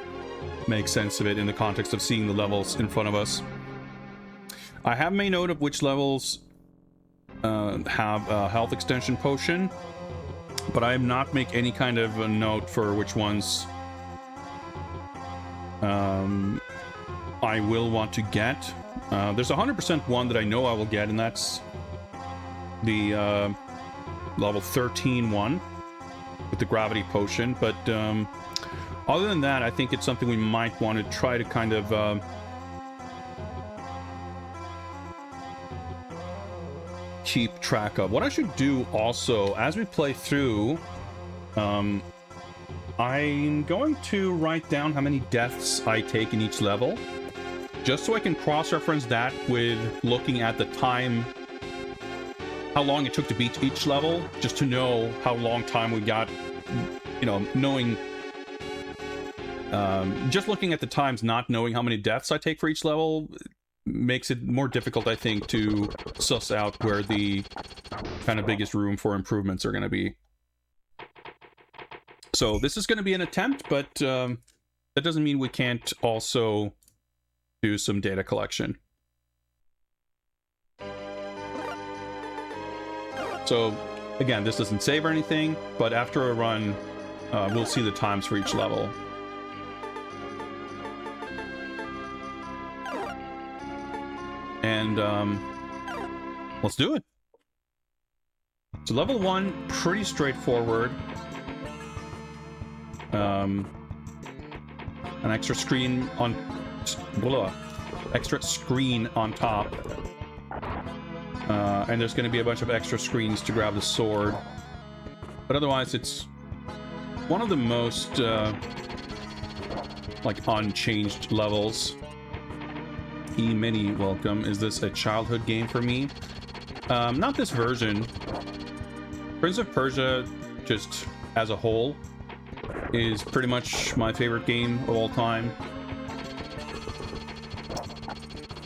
make sense of it in the context of seeing the levels in front of us. I have made note of which levels have a health extension potion, but I have not make any kind of a note for which ones I will want to get. There's 100% one that I know I will get, and that's the level 13 one with the gravity potion. But other than that, I think it's something we might want to try to kind of keep track of. What I should do also, as we play through, I'm going to write down how many deaths I take in each level, just so I can cross-reference that with looking at the time, how long it took to beat each level, just to know how long time we got, you know, knowing, just looking at the times, not knowing how many deaths I take for each level, makes it more difficult, I think, to suss out where the kind of biggest room for improvements are going to be. So this is going to be an attempt, but that doesn't mean we can't also do some data collection. So again, this doesn't save or anything, but after a run, we'll see the times for each level. And let's do it. So level 1, pretty straightforward. An extra screen on top. And there's going to be a bunch of extra screens to grab the sword. But otherwise, it's one of the most like unchanged levels. E-Mini, welcome. Is this a childhood game for me? Not this version. Prince of Persia, just as a whole, is pretty much my favorite game of all time.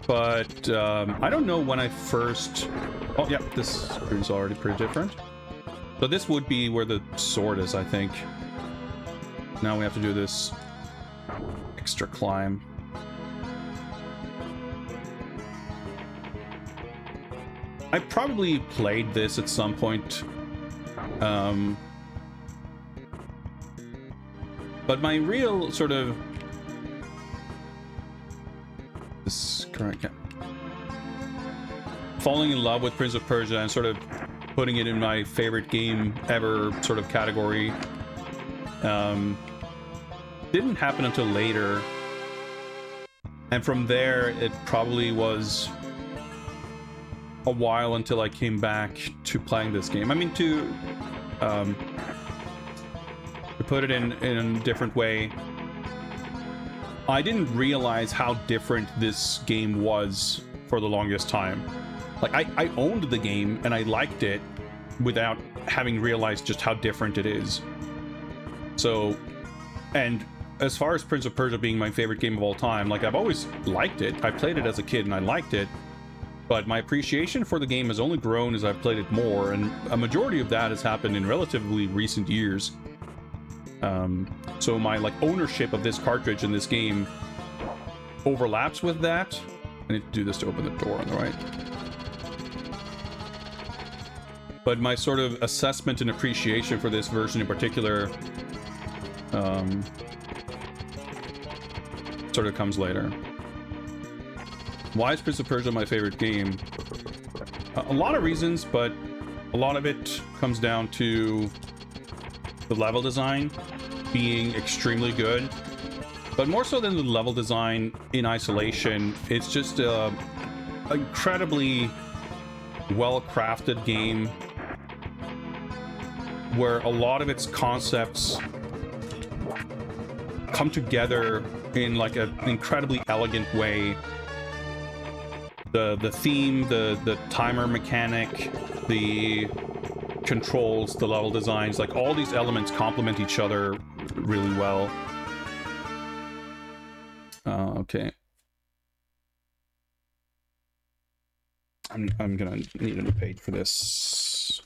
But I don't know when I first... Oh, yeah, this screen's already pretty different. So this would be where the sword is, I think. Now we have to do this extra climb. I probably played this at some point. But my real sort of... This current... Yeah. Falling in love with Prince of Persia and sort of putting it in my favorite game ever sort of category. Didn't happen until later. And from there, it probably was a while until I came back to playing this game. I mean, to put it in a different way, I didn't realize how different this game was for the longest time. Like, I owned the game and I liked it without having realized just how different it is. So, and as far as Prince of Persia being my favorite game of all time, like, I've always liked it. I played it as a kid and I liked it. But my appreciation for the game has only grown as I've played it more, and a majority of that has happened in relatively recent years. So my ownership of this cartridge in this game overlaps with that. I need to do this to open the door on the right. But my sort of assessment and appreciation for this version in particular sort of comes later. Why is Prince of Persia my favorite game? A lot of reasons, but a lot of it comes down to the level design being extremely good. But more so than the level design in isolation, it's just an incredibly well-crafted game where a lot of its concepts come together in like an incredibly elegant way. The theme, the timer mechanic, the controls, the level designs, like all these elements complement each other really well. Okay. I'm gonna need a new page for this.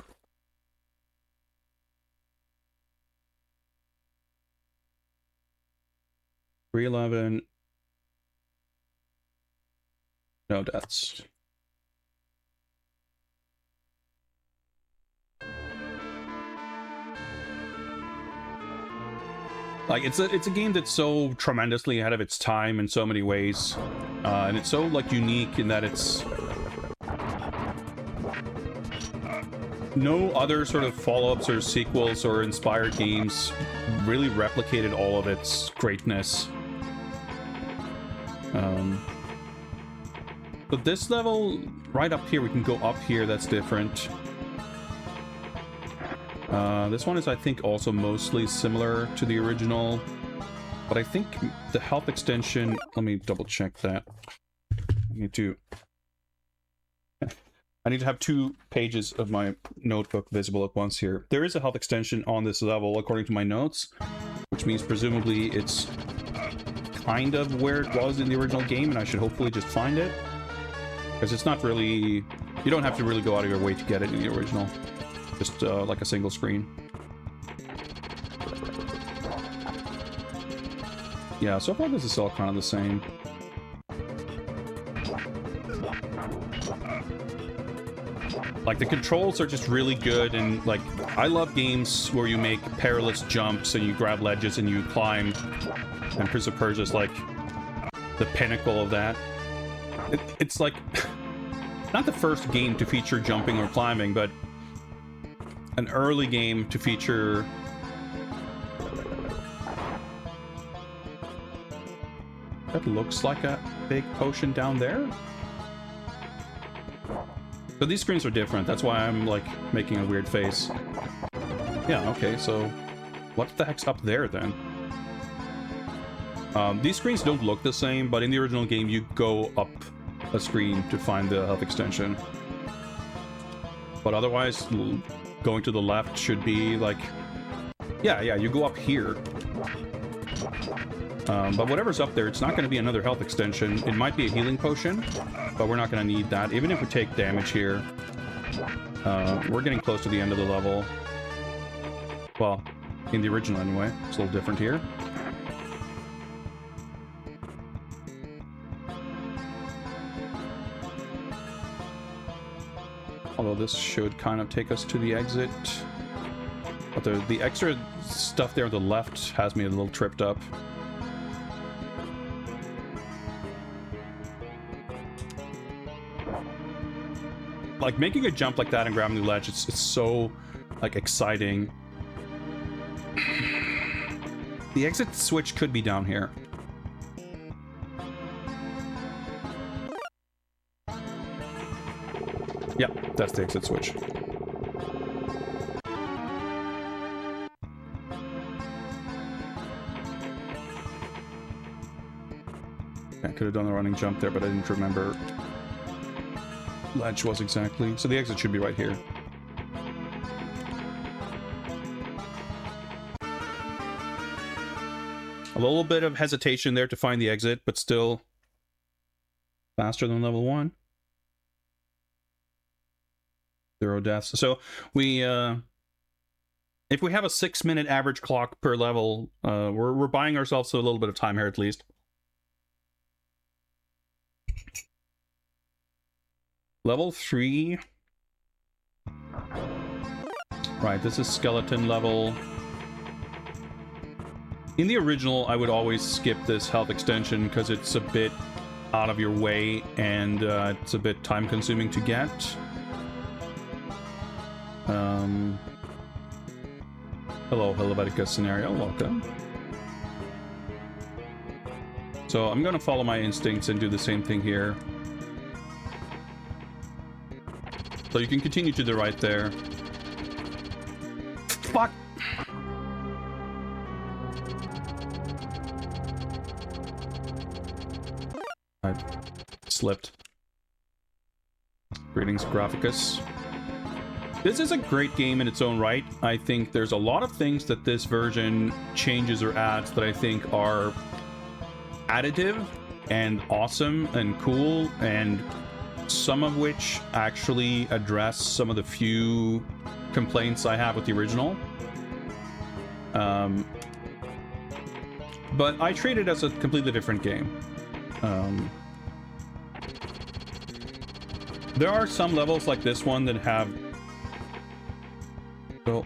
$311. No deaths. Like, it's a game that's so tremendously ahead of its time in so many ways, and it's so unique in that it's no other sort of follow-ups or sequels or inspired games really replicated all of its greatness. But this level, right up here, we can go up here, that's different. This one is, I think, also mostly similar to the original, but I think the health extension, let me double check that. I need to have 2 pages of my notebook visible at once here. There is a health extension on this level, according to my notes, which means presumably it's kind of where it was in the original game, and I should hopefully just find it. Because it's not really... You don't have to really go out of your way to get it in the original. Just like a single screen. Yeah, so far this is all kind of the same. Like, the controls are just really good, and, like, I love games where you make perilous jumps and you grab ledges and you climb, and Prince of Persia is, like, the pinnacle of that. It's, like, not the first game to feature jumping or climbing, but an early game to feature... That looks like a big potion down there? So these screens are different, that's why I'm, like, making a weird face. Yeah, okay, so... What the heck's up there, then? These screens don't look the same, but in the original game, you go up a screen to find the health extension. But otherwise, going to the left should be, like... Yeah, you go up here. But whatever's up there, it's not going to be another health extension. It might be a healing potion, but we're not going to need that. Even if we take damage here, we're getting close to the end of the level. Well, in the original anyway. It's a little different here. Although this should kind of take us to the exit. But the extra stuff there on the left has me a little tripped up. Like, making a jump like that and grabbing the ledge, it's so, like, exciting. The exit switch could be down here. Yeah, that's the exit switch. I could have done a running jump there, but I didn't remember ledge was exactly. So the exit should be right here. A little bit of hesitation there to find the exit, but still faster than level 1. 0 deaths. So we, if we have a 6-minute average clock per level, we're buying ourselves a little bit of time here at least. Level 3. Right, this is skeleton level. In the original, I would always skip this health extension because it's a bit out of your way and it's a bit time consuming to get. Hello, Helvetica Scenario, welcome. So I'm gonna follow my instincts and do the same thing here. So you can continue to the right there. Fuck! I slipped. Greetings, Graphicus. This is a great game in its own right. I think there's a lot of things that this version changes or adds that I think are additive and awesome and cool, and some of which actually address some of the few complaints I have with the original. But I treat it as a completely different game. There are some levels like this one that have... Well...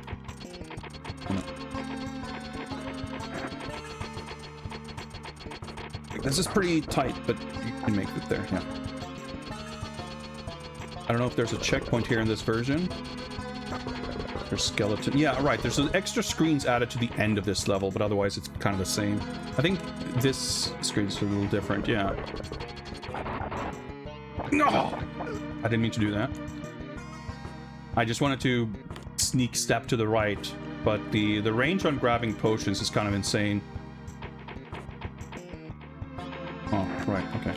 This is pretty tight, but you can make it there, yeah. I don't know if there's a checkpoint here in this version. There's skeleton. Yeah, right. There's some extra screens added to the end of this level, but otherwise it's kind of the same. I think this screen's a little different, yeah. No! I didn't mean to do that. I just wanted to sneak step to the right, but the range on grabbing potions is kind of insane. Oh, right, okay.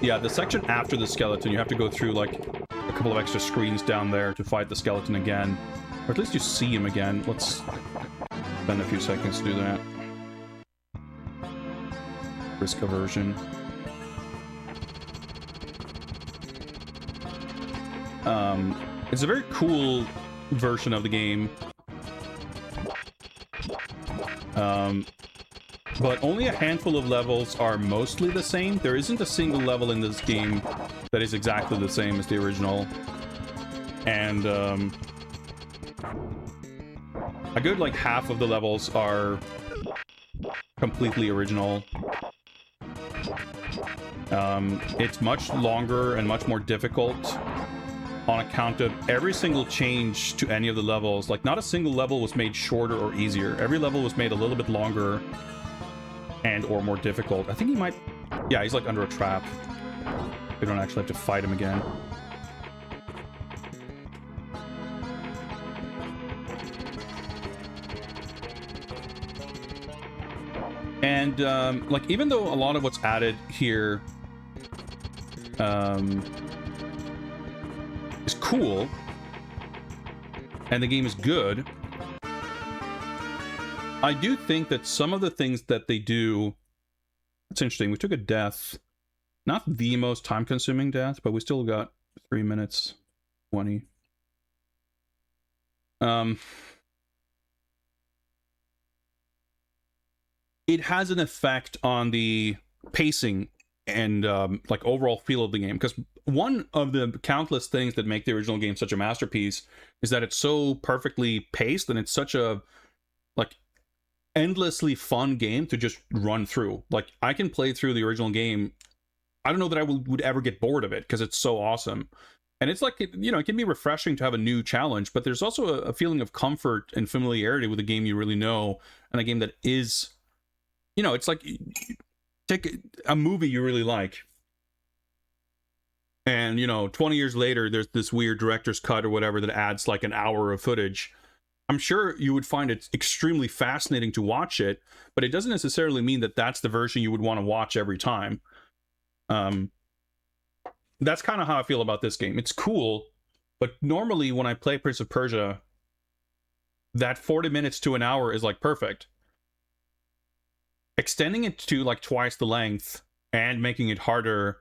Yeah, the section after the skeleton, you have to go through like a couple of extra screens down there to fight the skeleton again. Or at least you see him again. Let's spend a few seconds to do that. Risk aversion. It's a very cool version of the game. But only a handful of levels are mostly the same. There isn't a single level in this game that is exactly the same as the original. And a good like half of the levels are completely original. It's much longer and much more difficult on account of every single change to any of the levels. Like, not a single level was made shorter or easier. Every level was made a little bit longer and or more difficult. I think he might... Yeah, he's like under a trap. We don't actually have to fight him again. And, like, even though a lot of what's added here is cool, and the game is good, I do think that some of the things that they do... It's interesting. We took a death. Not the most time-consuming death, but we still got 3 minutes 20. It has an effect on the pacing and like overall feel of the game, because one of the countless things that make the original game such a masterpiece is that it's so perfectly paced, and it's such a like endlessly fun game to just run through. Like, I can play through the original game. I don't know that I would ever get bored of it, because it's so awesome. And it's like, you know, it can be refreshing to have a new challenge, but there's also a feeling of comfort and familiarity with a game you really know, and a game that is, you know, it's like take a movie you really like, and, you know, 20 years later, there's this weird director's cut or whatever that adds like an hour of footage. I'm sure you would find it extremely fascinating to watch it, but it doesn't necessarily mean that that's the version you would want to watch every time. That's kind of how I feel about this game. It's cool, but normally when I play Prince of Persia, that 40 minutes to an hour is like perfect. Extending it to like twice the length and making it harder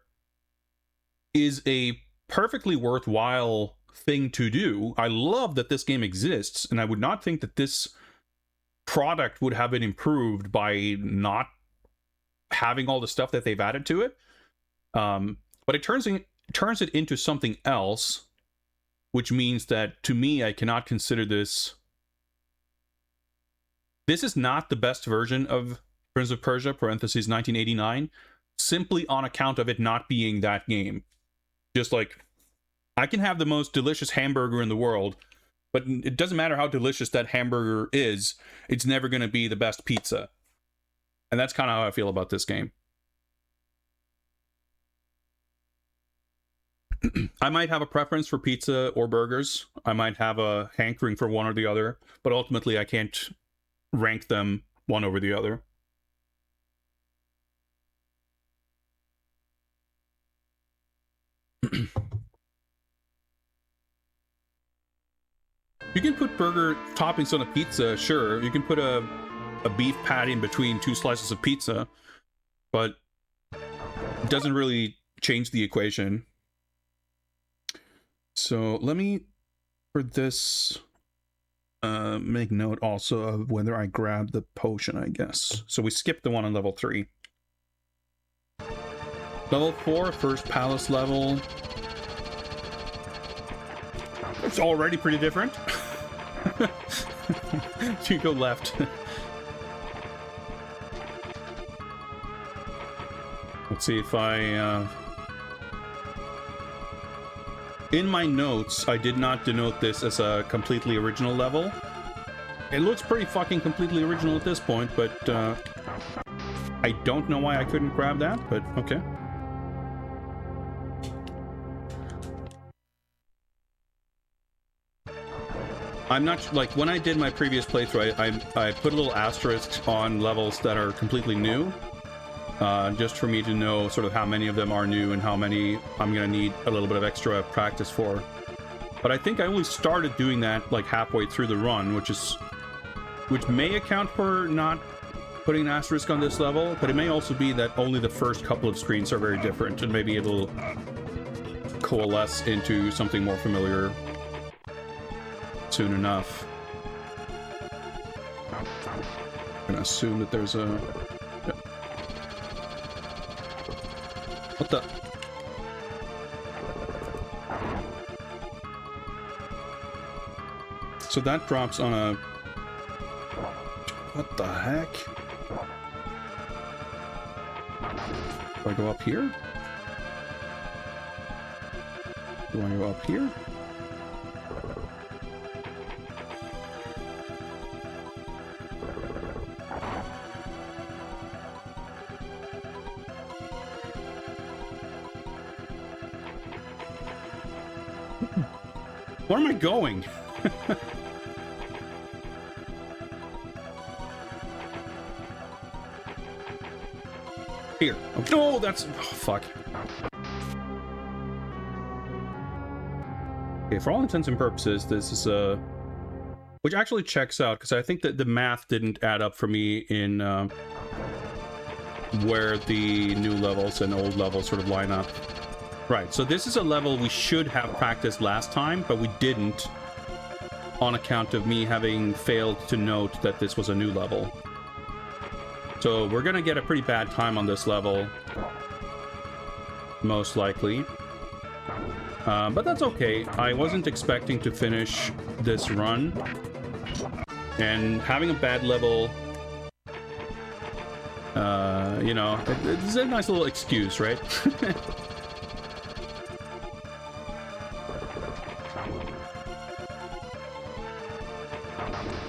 is a perfectly worthwhile thing to do. I love that this game exists, and I would not think that this product would have been improved by not having all the stuff that they've added to it. But it turns it into something else, which means that, to me, I cannot consider this... This is not the best version of Prince of Persia, parentheses 1989, simply on account of it not being that game. Just like, I can have the most delicious hamburger in the world, but it doesn't matter how delicious that hamburger is, it's never going to be the best pizza. And that's kind of how I feel about this game. I might have a preference for pizza or burgers. I might have a hankering for one or the other, but ultimately I can't rank them one over the other. You can put burger toppings on a pizza, sure. You can put a beef patty in between two slices of pizza, but it doesn't really change the equation. So let me, for this, make note also of whether I grab the potion, I guess. So we skipped the one on level 3. Level 4, first palace level. It's already pretty different. You go left. Let's see if I... In my notes, I did not denote this as a completely original level. It looks pretty fucking completely original at this point, but I don't know why I couldn't grab that, but okay. I'm not like when I did my previous playthrough, I put a little asterisk on levels that are completely new, just for me to know sort of how many of them are new and how many I'm gonna need a little bit of extra practice for. But I think I only started doing that like halfway through the run, which may account for not putting an asterisk on this level, but it may also be that only the first couple of screens are very different and maybe it'll coalesce into something more familiar soon enough. I'm gonna assume that there's a... Yeah. What the... So that drops on a... What the heck? Do I go up here? Do I go up here? Where am I going? Here. Oh, no, that's... Oh, fuck. Okay, for all intents and purposes, this is a... Which actually checks out, because I think that the math didn't add up for me in where the new levels and old levels sort of line up. Right, so this is a level we should have practiced last time, but we didn't on account of me having failed to note that this was a new level. So we're gonna get a pretty bad time on this level, most likely. But that's okay. I wasn't expecting to finish this run, and having a bad level, you know, it's a nice little excuse, right?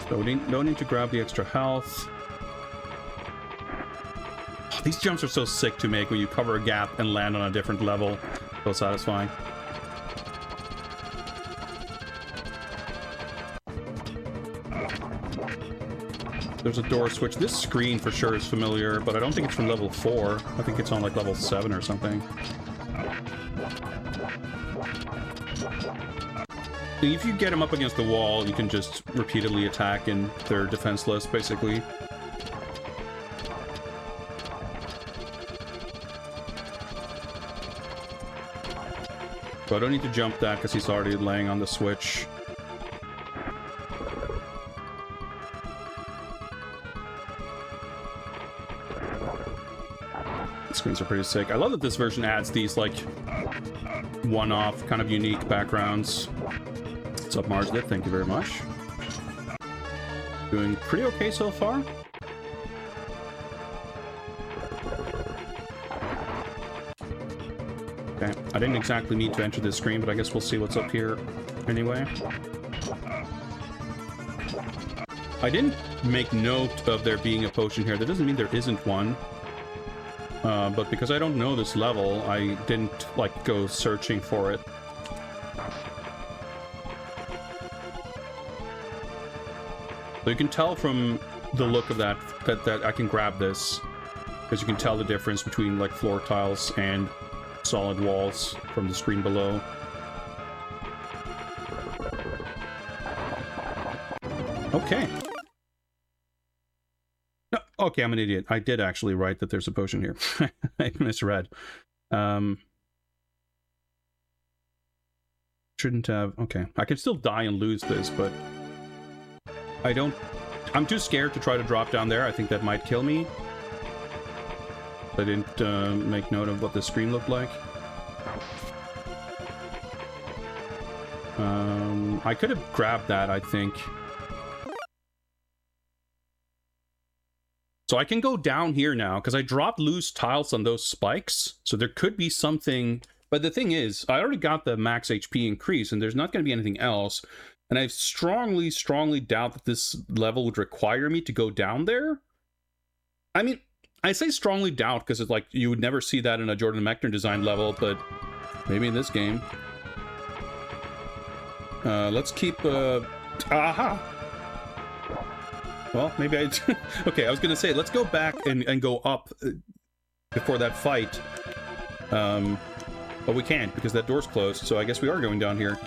So we don't need to grab the extra health. Oh, these jumps are so sick to make when you cover a gap and land on a different level. So satisfying. There's a door switch. This screen for sure is familiar, but I don't think it's from level 4. I think it's on like level 7 or something. If you get them up against the wall, you can just repeatedly attack and they're defenseless, basically. So I don't need to jump that because he's already laying on the switch. The screens are pretty sick. I love that this version adds these like one-off kind of unique backgrounds. What's up, Marslit? Thank you very much. Doing pretty okay so far. Okay, I didn't exactly need to enter this screen, but I guess we'll see what's up here anyway. I didn't make note of there being a potion here. That doesn't mean there isn't one. But because I don't know this level, I didn't like go searching for it. So you can tell from the look of that I can grab this, because you can tell the difference between like floor tiles and solid walls from the screen below. Okay. No, okay, I'm an idiot. I did actually write that there's a potion here. I misread. Shouldn't have. Okay, I could still die and lose this, but I'm too scared to try to drop down there. I think that might kill me. I didn't make note of what the screen looked like. I could have grabbed that, I think. So I can go down here now, because I dropped loose tiles on those spikes. So there could be something... But the thing is, I already got the max HP increase, and there's not going to be anything else. And I strongly, strongly doubt that this level would require me to go down there. I mean, I say strongly doubt because it's like you would never see that in a Jordan Mechner design level, but maybe in this game. Let's keep Aha! Well, maybe I... Okay, I was gonna say, let's go back and go up before that fight. But we can't, because that door's closed, so I guess we are going down here.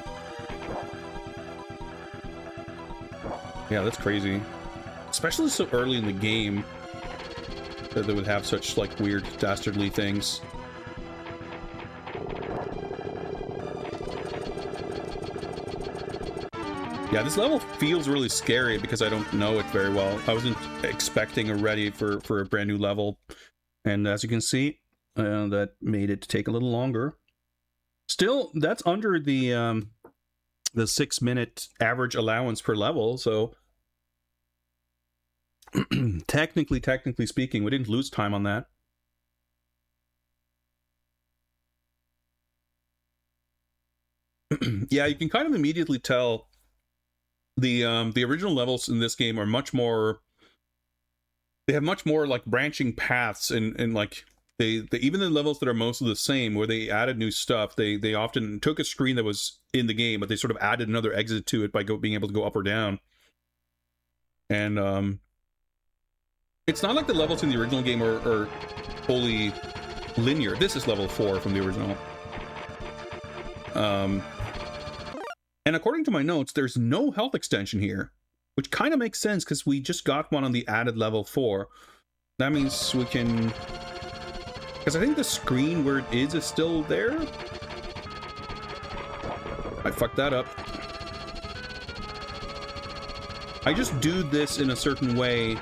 Yeah, that's crazy. Especially so early in the game, that they would have such, like, weird, dastardly things. Yeah, this level feels really scary because I don't know it very well. I wasn't expecting or ready for a brand new level. And as you can see, that made it take a little longer. Still, that's under the 6-minute average allowance per level, so technically speaking, we didn't lose time on that. Yeah, you can kind of immediately tell the original levels in this game are much more... They have much more, like, branching paths, and like, they even the levels that are mostly the same, where they added new stuff, they often took a screen that was in the game, but they sort of added another exit to it by being able to go up or down. And, it's not like the levels in the original game are wholly linear. This is level 4 from the original. And according to my notes, there's no health extension here, which kind of makes sense because we just got one on the added level 4. That means we can... Because I think the screen where it is still there. I fucked that up. I just do this in a certain way.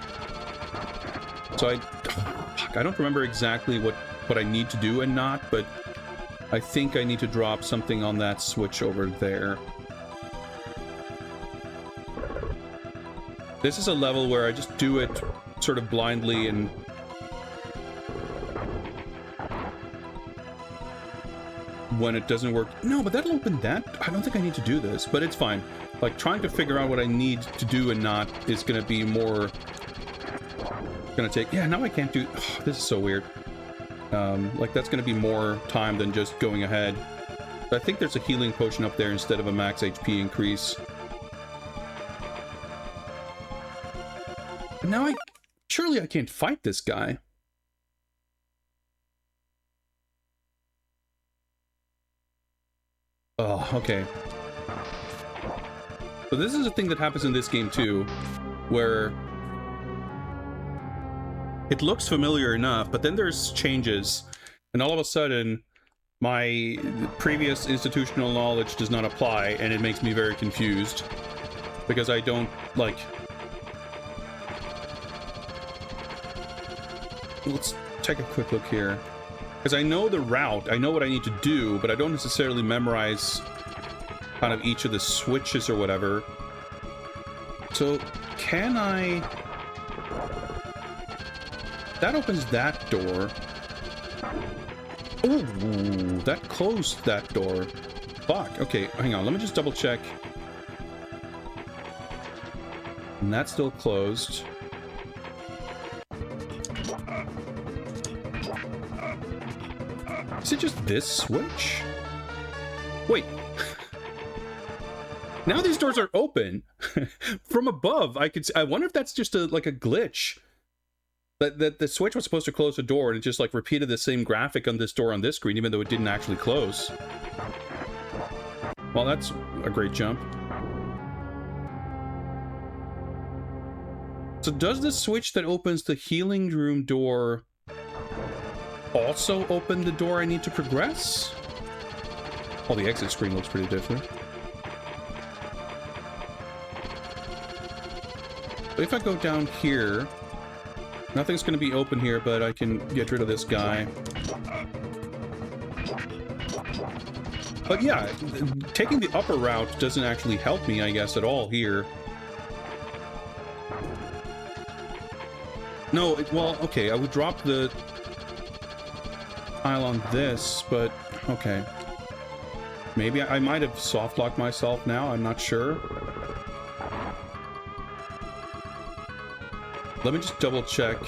So I don't remember exactly what I need to do and not, but I think I need to drop something on that switch over there. This is a level where I just do it sort of blindly and... when it doesn't work... No, but that'll open that... I don't think I need to do this, but it's fine. Like, trying to figure out what I need to do and not is going to be more... Gonna take... Yeah, now I can't do... Oh, this is so weird. Like, that's going to be more time than just going ahead. But I think there's a healing potion up there instead of a max HP increase. But now surely I can't fight this guy. Oh, okay. So this is a thing that happens in this game too, where it looks familiar enough, but then there's changes, and all of a sudden my previous institutional knowledge does not apply, and it makes me very confused because I don't, like... Let's take a quick look here. Because I know the route, I know what I need to do, but I don't necessarily memorize kind of each of the switches or whatever. So, can I... That opens that door. Ooh, that closed that door. Fuck, okay, hang on, let me just double check. And that's still closed. Is it just this switch? Wait. Now these doors are open. From above, I wonder if that's just like a glitch. That the switch was supposed to close the door, and it just like repeated the same graphic on this door on this screen, even though it didn't actually close. Well, that's a great jump. So does the switch that opens the healing room door also open the door I need to progress? Oh, the exit screen looks pretty different. But if I go down here, nothing's going to be open here, but I can get rid of this guy. But yeah, taking the upper route doesn't actually help me, I guess, at all here. No, well, okay, I would drop the tile on this, but okay. Maybe I might have soft-locked myself now, I'm not sure. Let me just double-check.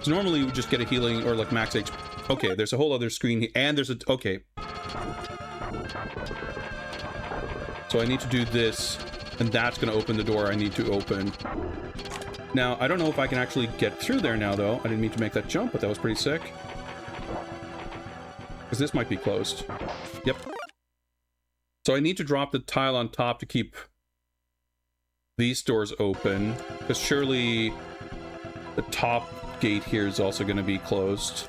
So normally you would just get a healing or like max HP. Okay, there's a whole other screen here, and there's a... Okay. So I need to do this And that's going to open the door I need to open. Now, I don't know if I can actually get through there now, though. I didn't mean to make that jump, but that was pretty sick. Because this might be closed. Yep. So I need to drop the tile on top to keep these doors open. Because surely the top gate here is also going to be closed.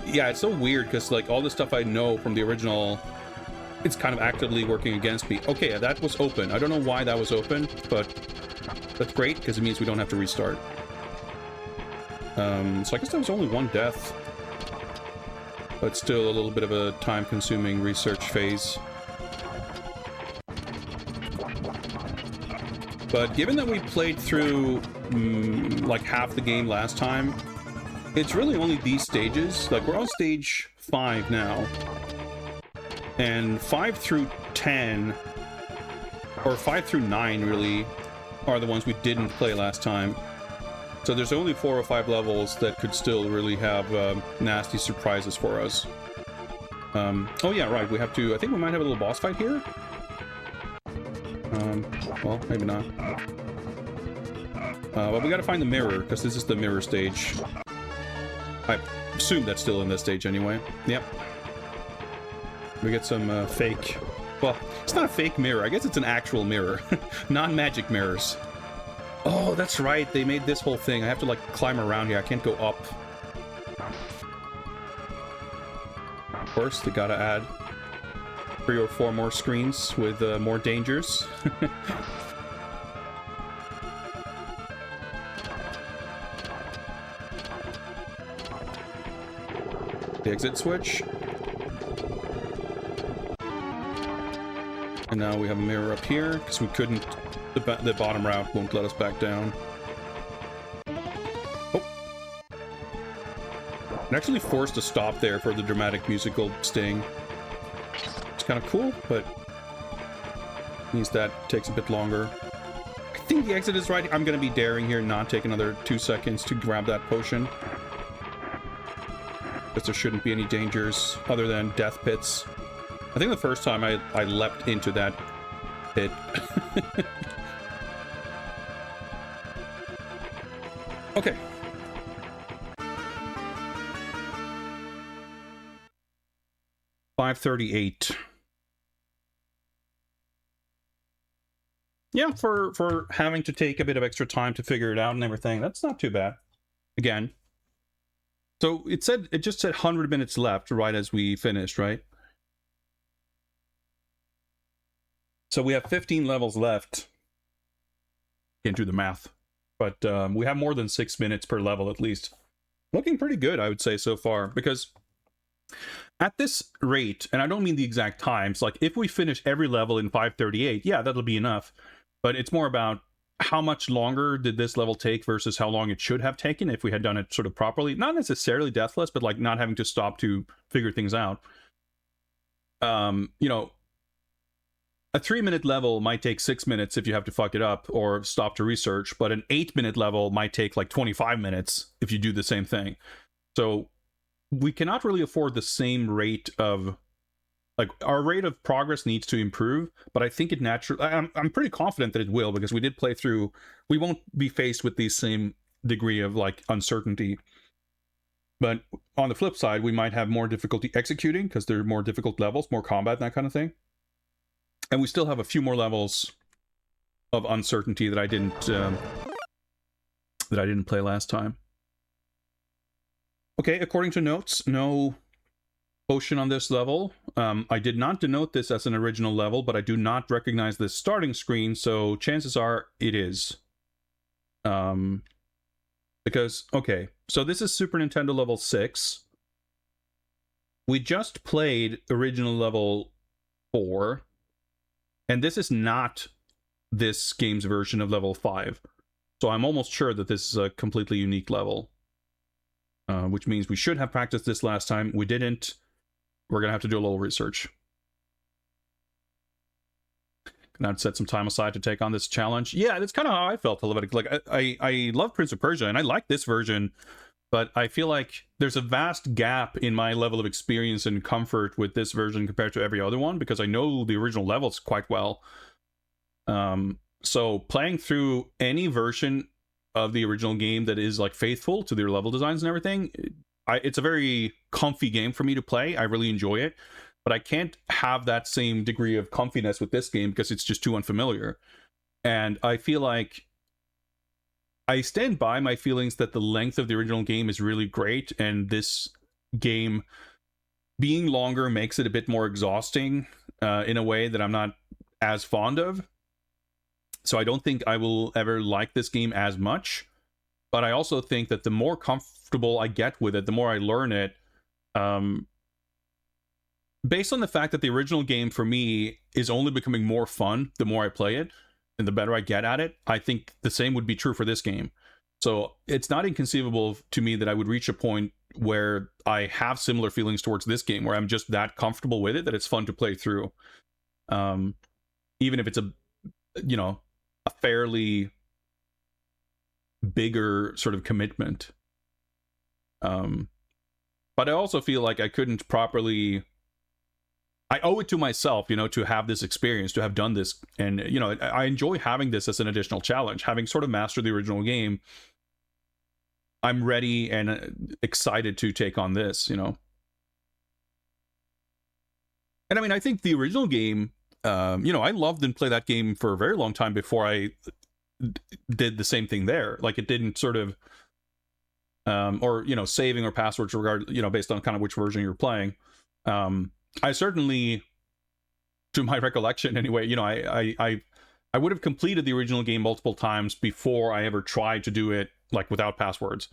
Yeah, it's so weird because, like, all the stuff I know from the original, it's kind of actively working against me. Okay, that was open. I don't know why that was open, but that's great because it means we don't have to restart. So I guess there was only one death. But still a little bit of a time-consuming research phase. But given that we played through like half the game last time, it's really only these stages. Like, we're on stage 5 now. And 5 through 10, or 5 through 9 really, are the ones we didn't play last time. So there's only 4 or 5 levels that could still really have nasty surprises for us. Oh yeah, right, we have to... I think we might have a little boss fight here? Well, maybe not. But we gotta find the mirror, because this is the mirror stage. I assume that's still in this stage anyway. Yep. We get some fake... Well, it's not a fake mirror. I guess it's an actual mirror. Non-magic mirrors. Oh, that's right. They made this whole thing. I have to, like, climb around here. I can't go up. Of course, they gotta add 3 or 4 more screens with more dangers. The exit switch. And now we have a mirror up here, because we couldn't... The bottom route won't let us back down. Oh. I'm actually forced to stop there for the dramatic musical sting. It's kind of cool, but... means that takes a bit longer. I think the exit is right. I'm going to be daring here, not take another 2 seconds to grab that potion. Because there shouldn't be any dangers other than death pits. I think the first time I leapt into that pit. Okay. $538. Yeah, for having to take a bit of extra time to figure it out and everything, that's not too bad. Again. So it just said 100 minutes left right as we finished, right? So we have 15 levels left. Can't do the math. But we have more than 6 minutes per level at least. Looking pretty good, I would say, so far. Because at this rate, and I don't mean the exact times, like if we finish every level in 5:38, yeah, that'll be enough. But it's more about how much longer did this level take versus how long it should have taken if we had done it sort of properly. Not necessarily deathless, but like not having to stop to figure things out. You know, a 3-minute level might take 6 minutes if you have to fuck it up or stop to research, but an 8-minute level might take like 25 minutes if you do the same thing. So we cannot really afford the same rate of... Like, our rate of progress needs to improve, but I think it naturally... I'm pretty confident that it will, because we did play through... We won't be faced with the same degree of, like, uncertainty. But on the flip side, we might have more difficulty executing, because there are more difficult levels, more combat, and that kind of thing. And we still have a few more levels of uncertainty that I didn't play last time. Okay, according to notes, no potion on this level. I did not denote this as an original level, but I do not recognize this starting screen, so chances are it is. Because, okay, so this is Super Nintendo level 6. We just played original level 4. And this is not this game's version of level 5. So I'm almost sure that this is a completely unique level. Which means we should have practiced this last time. We didn't. We're going to have to do a little research. Gonna have to set some time aside to take on this challenge. Yeah, that's kind of how I felt a little bit. Like, I love Prince of Persia, and I like this version. But I feel like there's a vast gap in my level of experience and comfort with this version compared to every other one, because I know the original levels quite well. So playing through any version of the original game that is like faithful to their level designs and everything, it's a very comfy game for me to play. I really enjoy it, but I can't have that same degree of comfiness with this game because it's just too unfamiliar. And I feel like I stand by my feelings that the length of the original game is really great, and this game being longer makes it a bit more exhausting in a way that I'm not as fond of. So I don't think I will ever like this game as much, but I also think that the more comfortable I get with it, the more I learn it, based on the fact that the original game for me is only becoming more fun the more I play it and the better I get at it, I think the same would be true for this game. So it's not inconceivable to me that I would reach a point where I have similar feelings towards this game, where I'm just that comfortable with it that it's fun to play through. Even if it's a fairly bigger sort of commitment. But I also feel like I couldn't properly... I owe it to myself, to have this experience, to have done this. And, I enjoy having this as an additional challenge. Having sort of mastered the original game, I'm ready and excited to take on this, And I mean, I think the original game, I loved and played that game for a very long time before I did the same thing there. Like, it didn't sort of, saving or passwords based on kind of which version you're playing. I certainly, to my recollection anyway, I would have completed the original game multiple times before I ever tried to do it like without passwords.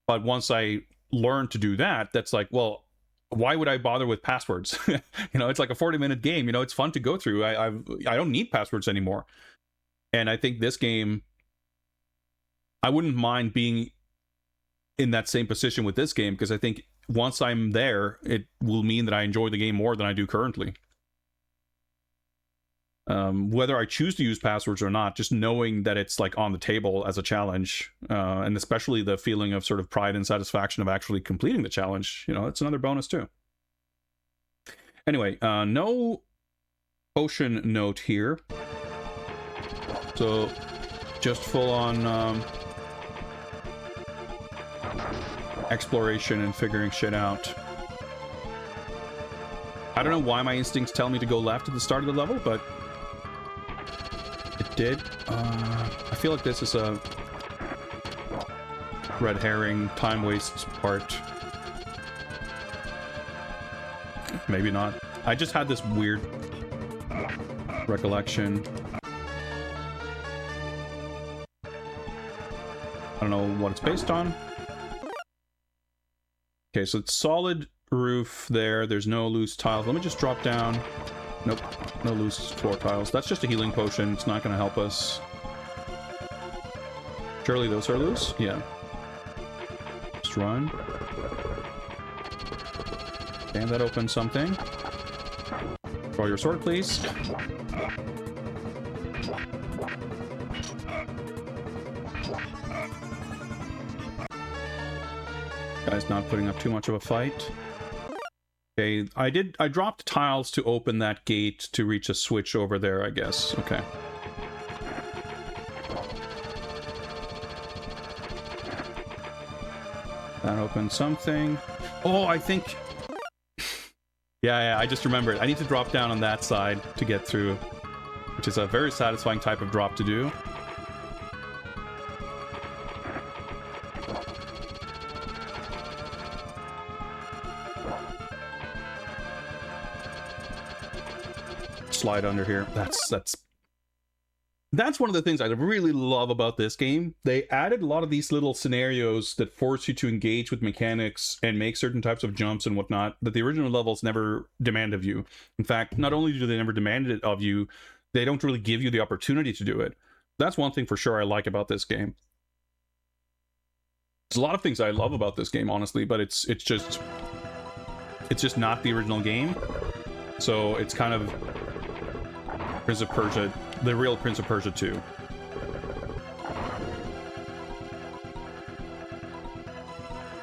But once I learned to do that, that's like, well, why would I bother with passwords? It's like a 40-minute game. It's fun to go through. I don't need passwords anymore. And I think this game, I wouldn't mind being in that same position with this game, because I think once I'm there, it will mean that I enjoy the game more than I do currently. Whether I choose to use passwords or not, just knowing that it's like on the table as a challenge, and especially the feeling of sort of pride and satisfaction of actually completing the challenge, it's another bonus too. Anyway, no potion note here. So just full on exploration and figuring shit out. I don't know why my instincts tell me to go left at the start of the level, but it did. I feel like this is a red herring, time waste part. Maybe not. I just had this weird recollection. I don't know what it's based on. Okay, so it's solid roof there. There's no loose tiles. Let me just drop down. Nope, no loose floor tiles. That's just a healing potion. It's not going to help us. Surely those are loose? Yeah. Just run. And that opens something. Draw your sword, please. Guy's not putting up too much of a fight. Okay, I dropped tiles to open that gate to reach a switch over there, I guess. Okay. That opens something. Oh, I think... yeah, I just remembered. I need to drop down on that side to get through, which is a very satisfying type of drop to do. Slide under here. That's one of the things I really love about this game. They added a lot of these little scenarios that force you to engage with mechanics and make certain types of jumps and whatnot that the original levels never demand of you. In fact, not only do they never demand it of you, they don't really give you the opportunity to do it. That's one thing for sure I like about this game. There's a lot of things I love about this game, honestly, but it's just not the original game. So it's kind of Prince of Persia, the real Prince of Persia 2.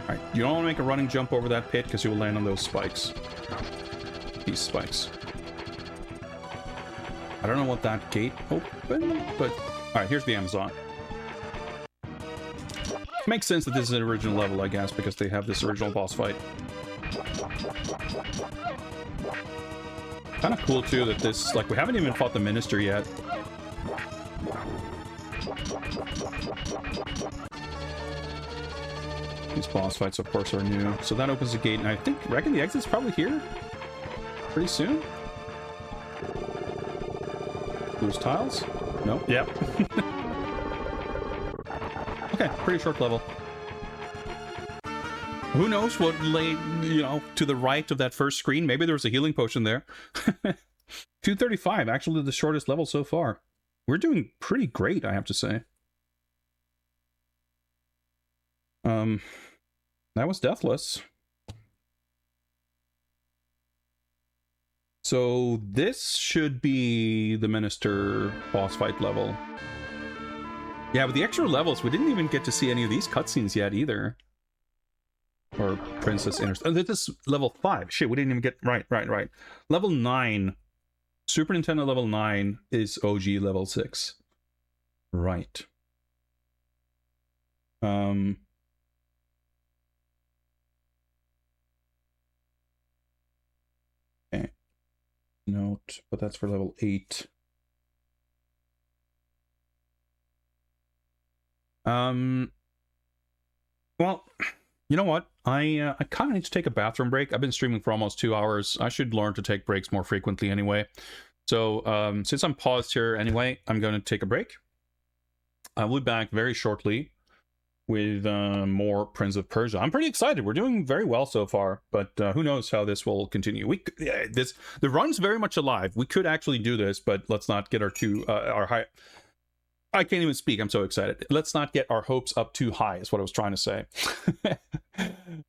Alright, you don't want to make a running jump over that pit because you will land on those spikes. These spikes. I don't know what that gate opened, but all right, here's the Amazon. Makes sense that this is an original level, I guess, because they have this original boss fight. Kind of cool too that this, like, we haven't even fought the Minister yet. These boss fights, of course, are new. So that opens the gate, and I reckon the exit's probably here pretty soon. Those tiles? Nope. Yep. Okay, pretty short level. Who knows what lay, you know, to the right of that first screen? Maybe there was a healing potion there. 235, actually the shortest level so far. We're doing pretty great, I have to say. That was Deathless. So this should be the Minister boss fight level. Yeah, with the extra levels, we didn't even get to see any of these cutscenes yet either. Or Princess Interest. Oh, this is level 5. Shit, we didn't even get... Right. Level 9. Super Nintendo level 9 is OG level 6. Right. Okay. Note, but that's for level 8. Well, you know what? I kind of need to take a bathroom break. I've been streaming for almost 2 hours. I should learn to take breaks more frequently anyway. So since I'm paused here anyway, I'm going to take a break. I will be back very shortly with more Prince of Persia. I'm pretty excited. We're doing very well so far, but who knows how this will continue. The run's very much alive. We could actually do this, but let's not get our high... I can't even speak. I'm so excited. Let's not get our hopes up too high is what I was trying to say.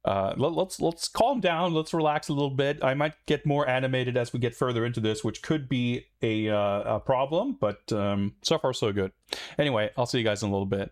Let's calm down. Let's relax a little bit. I might get more animated as we get further into this, which could be a problem, but so far so good. Anyway, I'll see you guys in a little bit.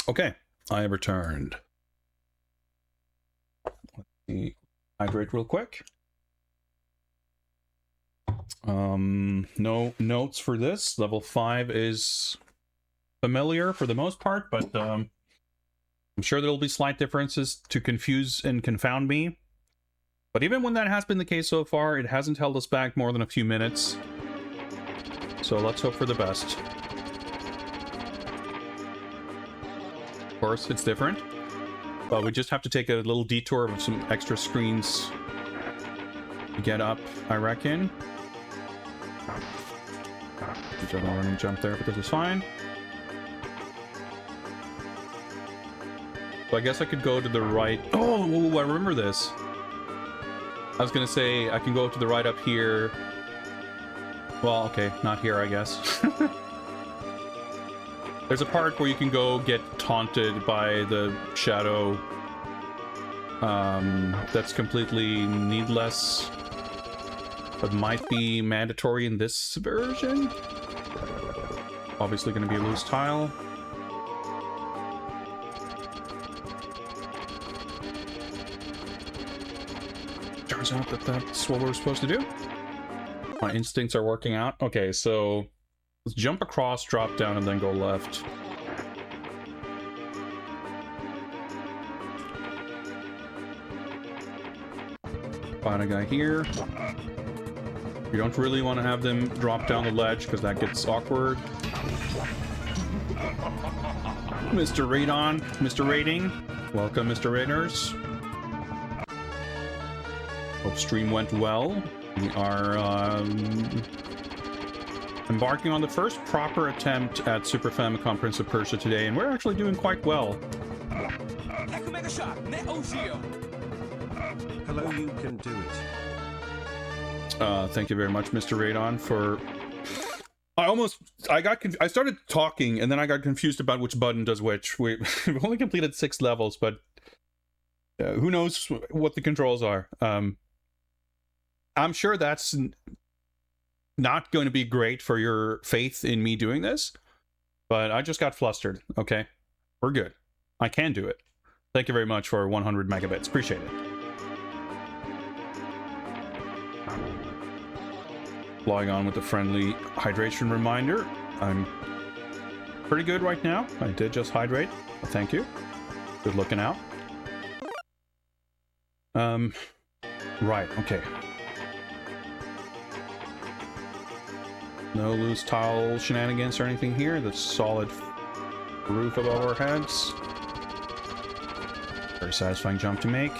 Okay, I have returned. Let me hydrate real quick. No notes for this. Level 5 is familiar for the most part, but I'm sure there'll be slight differences to confuse and confound me. But even when that has been the case so far, it hasn't held us back more than a few minutes. So let's hope for the best. Of course, it's different. But we just have to take a little detour with some extra screens to get up, I reckon. There's a running jump there, but this is fine. So I guess I could go to the right. Oh, I remember this. I was gonna say I can go to the right up here. Well, okay, not here, I guess. There's a part where you can go get taunted by the shadow. That's completely needless, but might be mandatory in this version. Obviously going to be a loose tile. Turns out that that's what we're supposed to do. My instincts are working out. Okay, so let's jump across, drop down, and then go left. Find a guy here. You don't really want to have them drop down the ledge because that gets awkward. Mr. Radon, Mr. Rating. Welcome, Mr. Raiders. Hope stream went well. We are embarking on the first proper attempt at Super Famicom Prince of Persia today, and we're actually doing quite well. Hello, you can do it. Thank you very much, Mr. Radon, for... I started talking, and then I got confused about which button does which. We've only completed 6 levels, but who knows what the controls are. I'm sure that's not going to be great for your faith in me doing this, but I just got flustered. Okay, we're good. I can do it. Thank you very much for 100 megabits. Appreciate it. Logging on with a friendly hydration reminder. I'm pretty good right now. I did just hydrate. Thank you. Good looking out. Right, okay. No loose tile shenanigans or anything here. The solid roof above our heads. Very satisfying jump to make.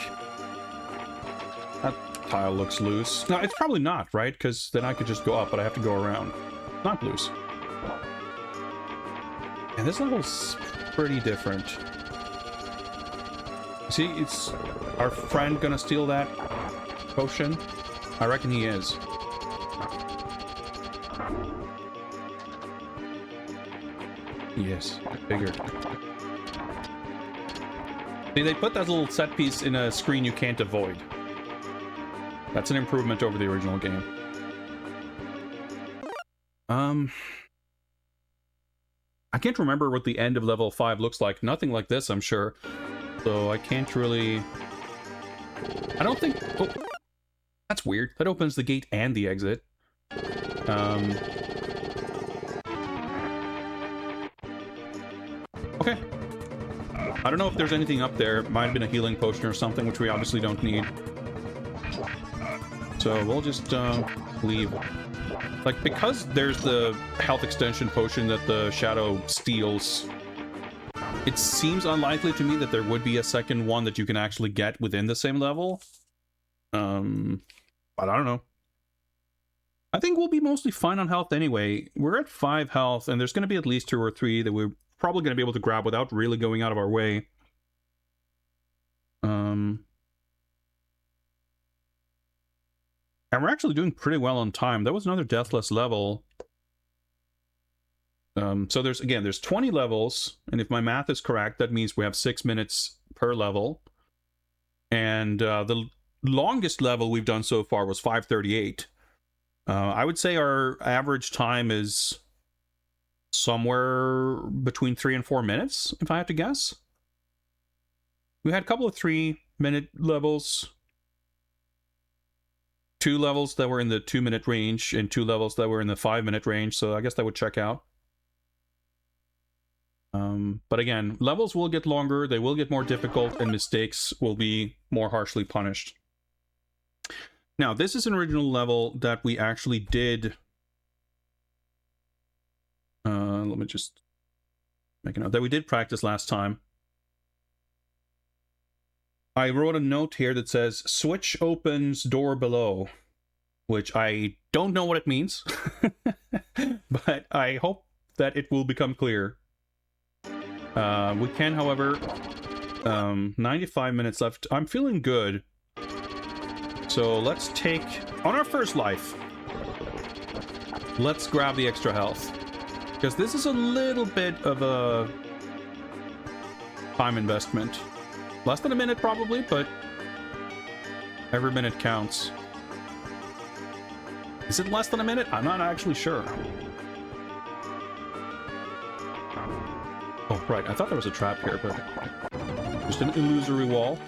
That tile looks loose. No, it's probably not, right? Because then I could just go up, but I have to go around. Not loose. And this level's pretty different. See, it's our friend gonna steal that potion? I reckon he is. Yes, bigger. See, they put that little set piece in a screen you can't avoid. That's an improvement over the original game. I can't remember what the end of level 5 looks like. Nothing like this, I'm sure. So I can't really... I don't think... Oh, that's weird. That opens the gate and the exit. Okay. I don't know if there's anything up there. Might have been a healing potion or something, which we obviously don't need. So we'll just leave. Like, because there's the health extension potion that the shadow steals, it seems unlikely to me that there would be a second one that you can actually get within the same level. But I don't know. I think we'll be mostly fine on health anyway. We're at 5 health, and there's going to be at least 2 or 3 that we're probably going to be able to grab without really going out of our way. And we're actually doing pretty well on time. That was another deathless level. So there's 20 levels, and if my math is correct, that means we have 6 minutes per level. And the longest level we've done so far was 5:38. I would say our average time is somewhere between 3 and 4 minutes, if I had to guess. We had a couple of 3-minute levels, 2 levels that were in the 2-minute range, and 2 levels that were in the 5-minute range, so I guess that would check out. But again, levels will get longer, they will get more difficult, and mistakes will be more harshly punished. Now, this is an original level that we actually did. Let me just make a note that we did practice last time. I wrote a note here that says, switch opens door below, which I don't know what it means, but I hope that it will become clear. We can, however, 95 minutes left. I'm feeling good. So let's take, on our first life, let's grab the extra health. Because this is a little bit of a time investment. Less than a minute probably, but every minute counts. Is it less than a minute? I'm not actually sure. Oh, right. I thought there was a trap here, but just an illusory wall.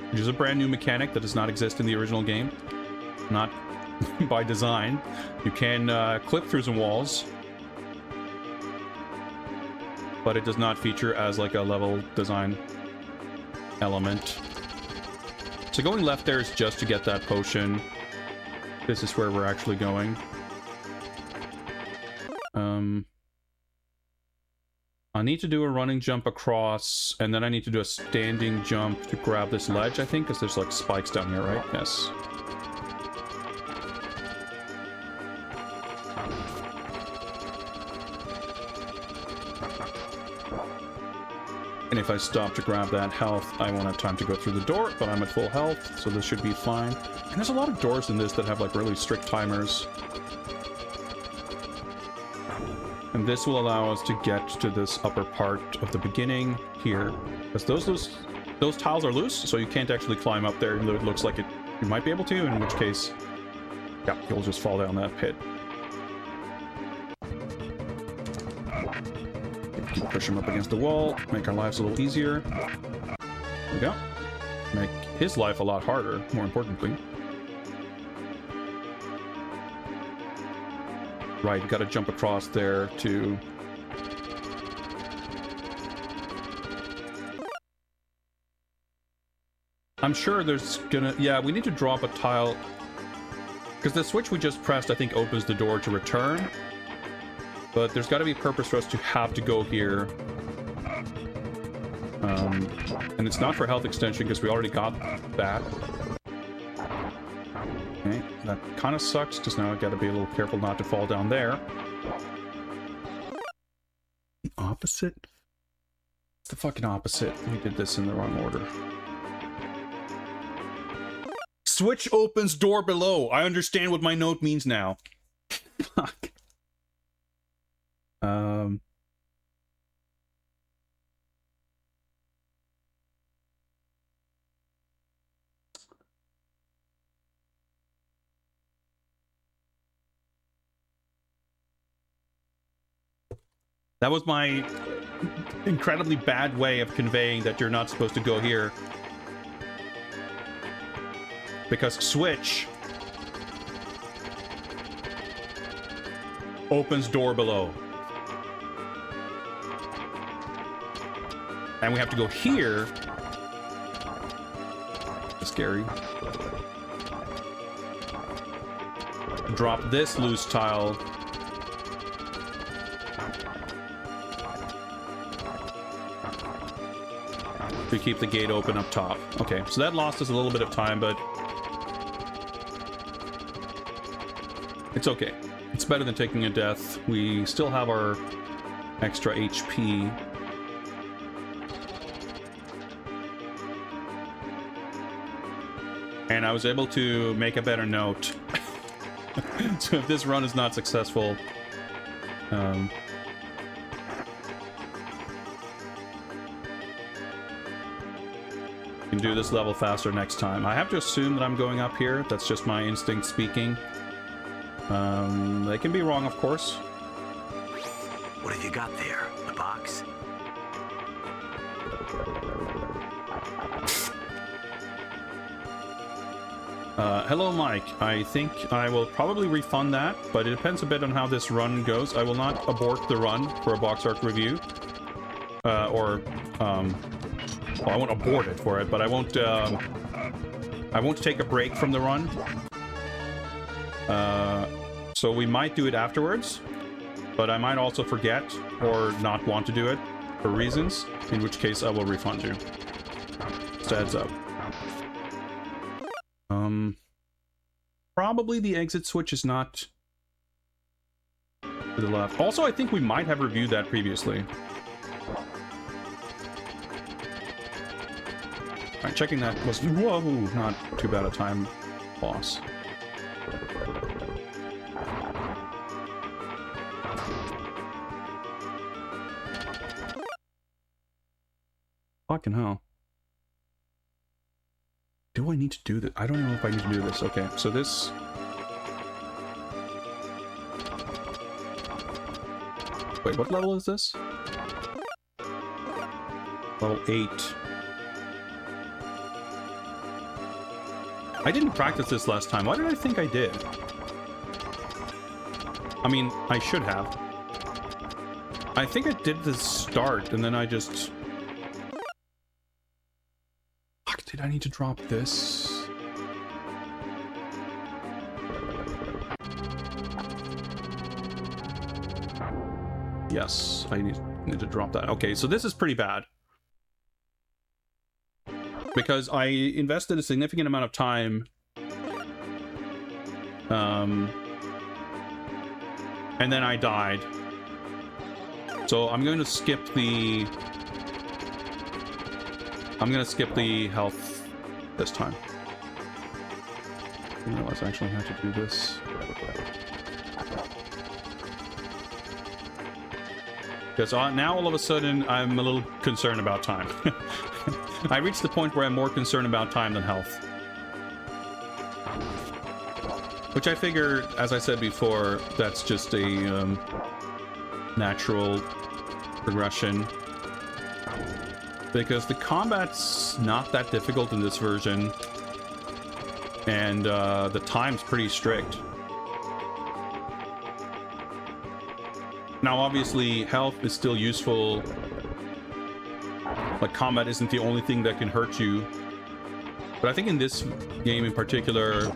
Which is a brand new mechanic that does not exist in the original game. Not by design. You can clip through some walls, but it does not feature as like a level design element. So going left there is just to get that potion. This is where we're actually going. I need to do a running jump across, and then I need to do a standing jump to grab this ledge, I think, because there's like spikes down here, right? Yes. And if I stop to grab that health, I won't have time to go through the door, but I'm at full health, so this should be fine. And there's a lot of doors in this that have like really strict timers. And this will allow us to get to this upper part of the beginning here. Because those tiles are loose, so you can't actually climb up there, even though it looks like you might be able to, in which case, yeah, you'll just fall down that pit. Keep pushing him up against the wall, make our lives a little easier. There we go. Make his life a lot harder, more importantly. Right, gotta jump across there to... I'm sure there's gonna... Yeah, we need to drop a tile. Because the switch we just pressed, I think, opens the door to return. But there's gotta be a purpose for us to have to go here. And it's not for health extension, because we already got that. Okay, that kind of sucks, because now I gotta be a little careful not to fall down there. The opposite? It's the fucking opposite. We did this in the wrong order. Switch opens door below. I understand what my note means now. Fuck. That was my incredibly bad way of conveying that you're not supposed to go here. Because switch opens door below. And we have to go here. That's scary. Drop this loose tile. To keep the gate open up top. Okay, so that lost us a little bit of time, but it's okay. It's better than taking a death. We still have our extra HP. And I was able to make a better note. So if this run is not successful, can do this level faster next time. I have to assume that I'm going up here. That's just my instinct speaking. They can be wrong, of course. What have you got there? A box? Hello, Mike. I think I will probably refund that, but it depends a bit on how this run goes. I will not abort the run for a box art review. Well, I won't abort it for it, but I won't take a break from the run. So we might do it afterwards, but I might also forget or not want to do it for reasons, in which case I will refund you. Just a heads up. Probably the exit switch is not to the left. Also, I think we might have reviewed that previously. Alright, checking that was, whoa, not too bad a time loss. Fucking hell. Do I need to do this? I don't know if I need to do this. Okay, so this... Wait, what level is this? Level 8. I didn't practice this last time. Why did I think I did? I mean, I should have. I think I did the start, and then I just... Fuck, did I need to drop this? Yes, I need to drop that. Okay, so this is pretty bad. Because I invested a significant amount of time and then I died. So I'm going to skip the health this time. I didn't realize I actually had to do this. Because now all of a sudden I'm a little concerned about time. I reached the point where I'm more concerned about time than health. Which I figure, as I said before, that's just a natural progression. Because the combat's not that difficult in this version. And the time's pretty strict. Now, obviously, health is still useful. Like, combat isn't the only thing that can hurt you. But I think in this game in particular,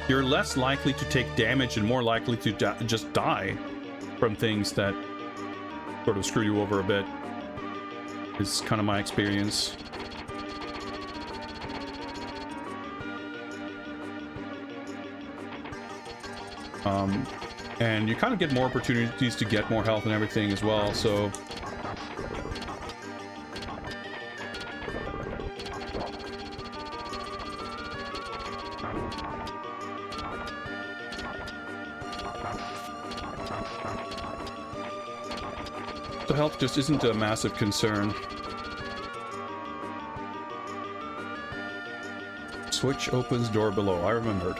you're less likely to take damage and more likely to just die from things that sort of screw you over a bit. Is kind of my experience. And you kind of get more opportunities to get more health and everything as well, so... The health just isn't a massive concern. Switch opens door below. I remembered.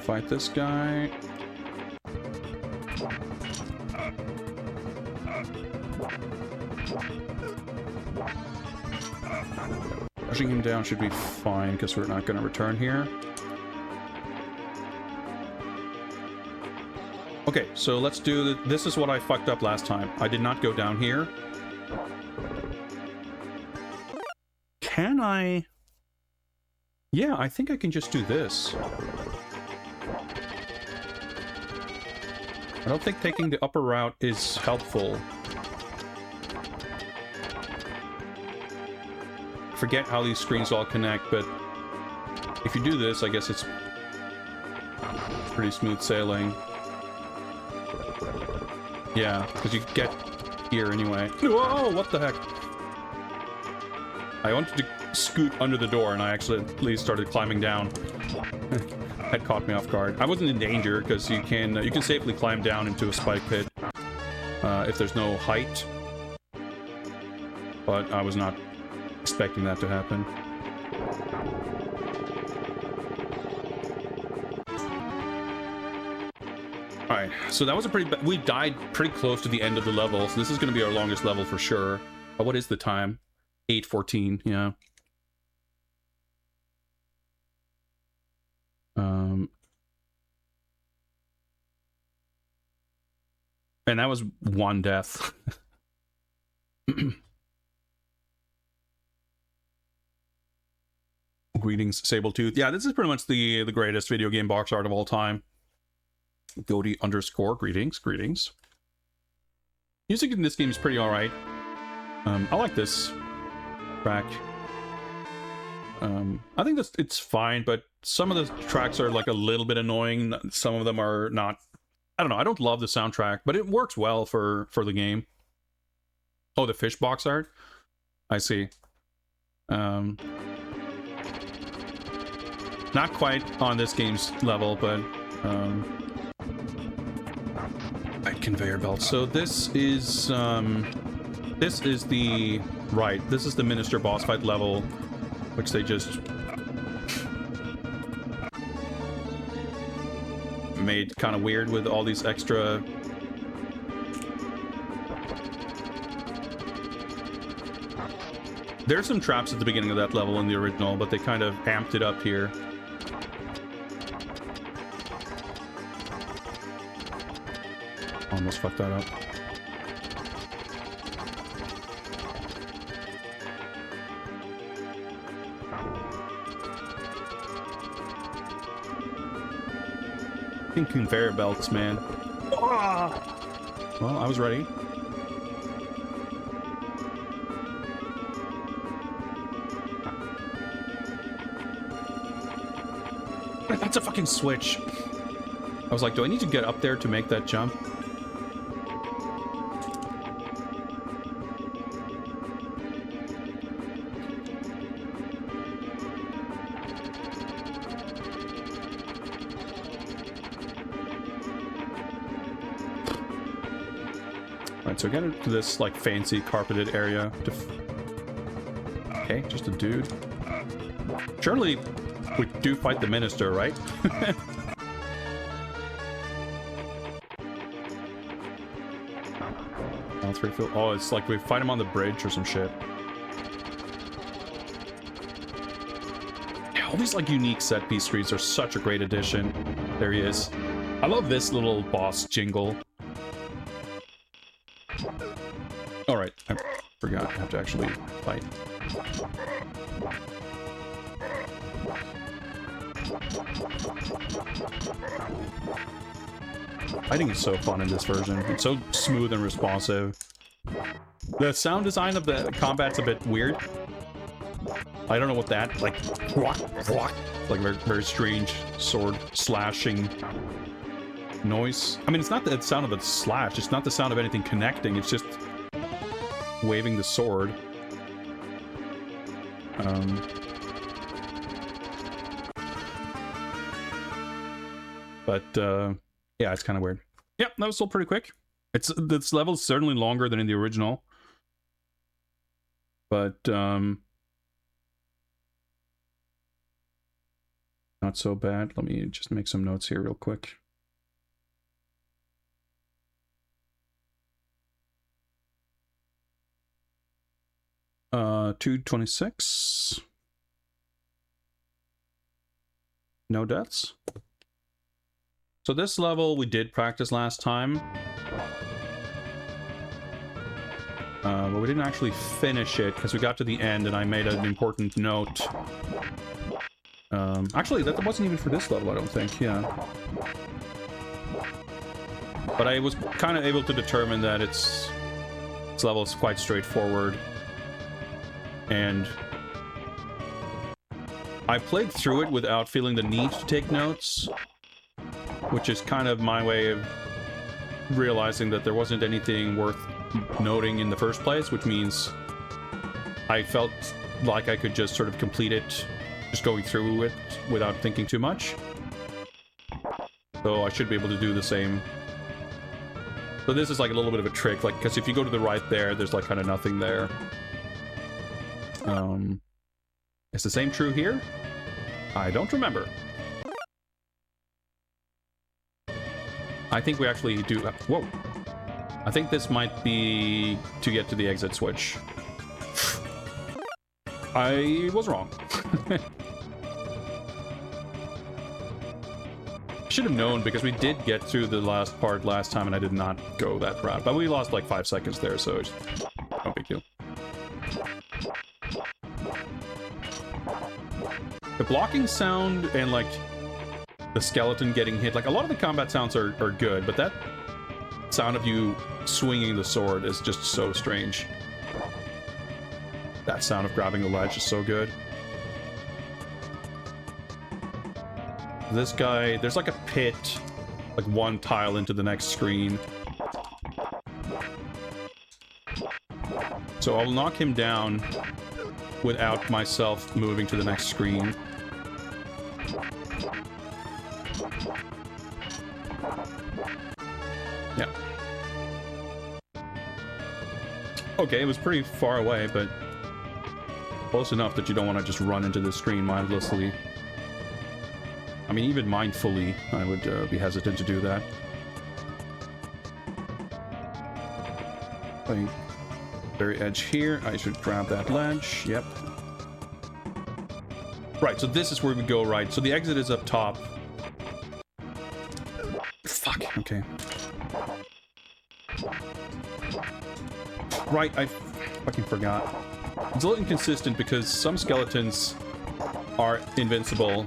Fight this guy. Pushing him down should be fine because we're not going to return here. Okay, so let's do this is what I fucked up last time. I did not go down here. Can I? Yeah, I think I can just do this. I don't think taking the upper route is helpful. Forget how these screens all connect, but if you do this, I guess it's pretty smooth sailing. Yeah, because you get here anyway. Whoa, what the heck? I wanted to scoot under the door and I actually started climbing down. That caught me off guard. I wasn't in danger because you can safely climb down into a spike pit if there's no height but I was not expecting that to happen. Alright, so that was a pretty we died pretty close to the end of the level, so this is going to be our longest level for sure. But what is the time? 8:14, yeah. And that was one death. Greetings, Sabletooth. Yeah, this is pretty much the greatest video game box art of all time. Goaty _ greetings. Music in this game is pretty alright. I like this track. I think it's fine, but some of the tracks are like a little bit annoying. Some of them are not. I don't know. I don't love the soundtrack, but it works well for the game. Oh, the fish box art? I see. Not quite on this game's level, but right, conveyor belt. So this is the this is the Minister boss fight level, which they just made kind of weird with all these extra there's some traps at the beginning of that level in the original, but they kind of amped it up here. Almost fucked that up. Conveyor belts, man. Well, I was ready. That's a fucking switch. I was like, do I need to get up there to make that jump? So get into this like fancy carpeted area. Okay, just a dude. Surely we do fight the Minister, right? Oh, it's like we fight him on the bridge or some shit. Yeah, all these like unique set piece streets are such a great addition. There he is. I love this little boss jingle. Alright, I forgot I have to actually fight. Fighting is so fun in this version. It's so smooth and responsive. The sound design of the combat's a bit weird. I don't know what that, like very, very strange sword slashing noise. I mean, it's not the sound of a slash, it's not the sound of anything connecting, it's just waving the sword. Yeah, it's kind of weird. Yep, that was still pretty quick. This level is certainly longer than in the original, but not so bad. Let me just make some notes here real quick. Uh, 226. No deaths. So this level we did practice last time. But we didn't actually finish it because we got to the end and I made an important note. Actually, that wasn't even for this level, I don't think, yeah. But I was kind of able to determine that this level is quite straightforward. And I played through it without feeling the need to take notes, which is kind of my way of realizing that there wasn't anything worth noting in the first place, which means I felt like I could just sort of complete it, just going through it without thinking too much. So I should be able to do the same. So this is like a little bit of a trick, like, because if you go to the right there, there's like kind of nothing there. Is the same true here? I don't remember. I think we actually do... Whoa. I think this might be to get to the exit switch. I was wrong. Should have known, because we did get through the last part last time and I did not go that route. But we lost like 5 seconds there, so it's no big deal. The blocking sound and like the skeleton getting hit, like a lot of the combat sounds are good, but that sound of you swinging the sword is just so strange. That sound of grabbing the ledge is so good. This guy, there's like a pit, like one tile into the next screen. So I'll knock him down without myself moving to the next screen. Yeah. Okay, it was pretty far away, but close enough that you don't want to just run into the screen mindlessly. I mean, even mindfully, I would be hesitant to do that. Like, very edge here. I should grab that ledge. Yep. Right, so this is where we go, right? So the exit is up top. Fuck, okay. Right, I fucking forgot. It's a little inconsistent because some skeletons are invincible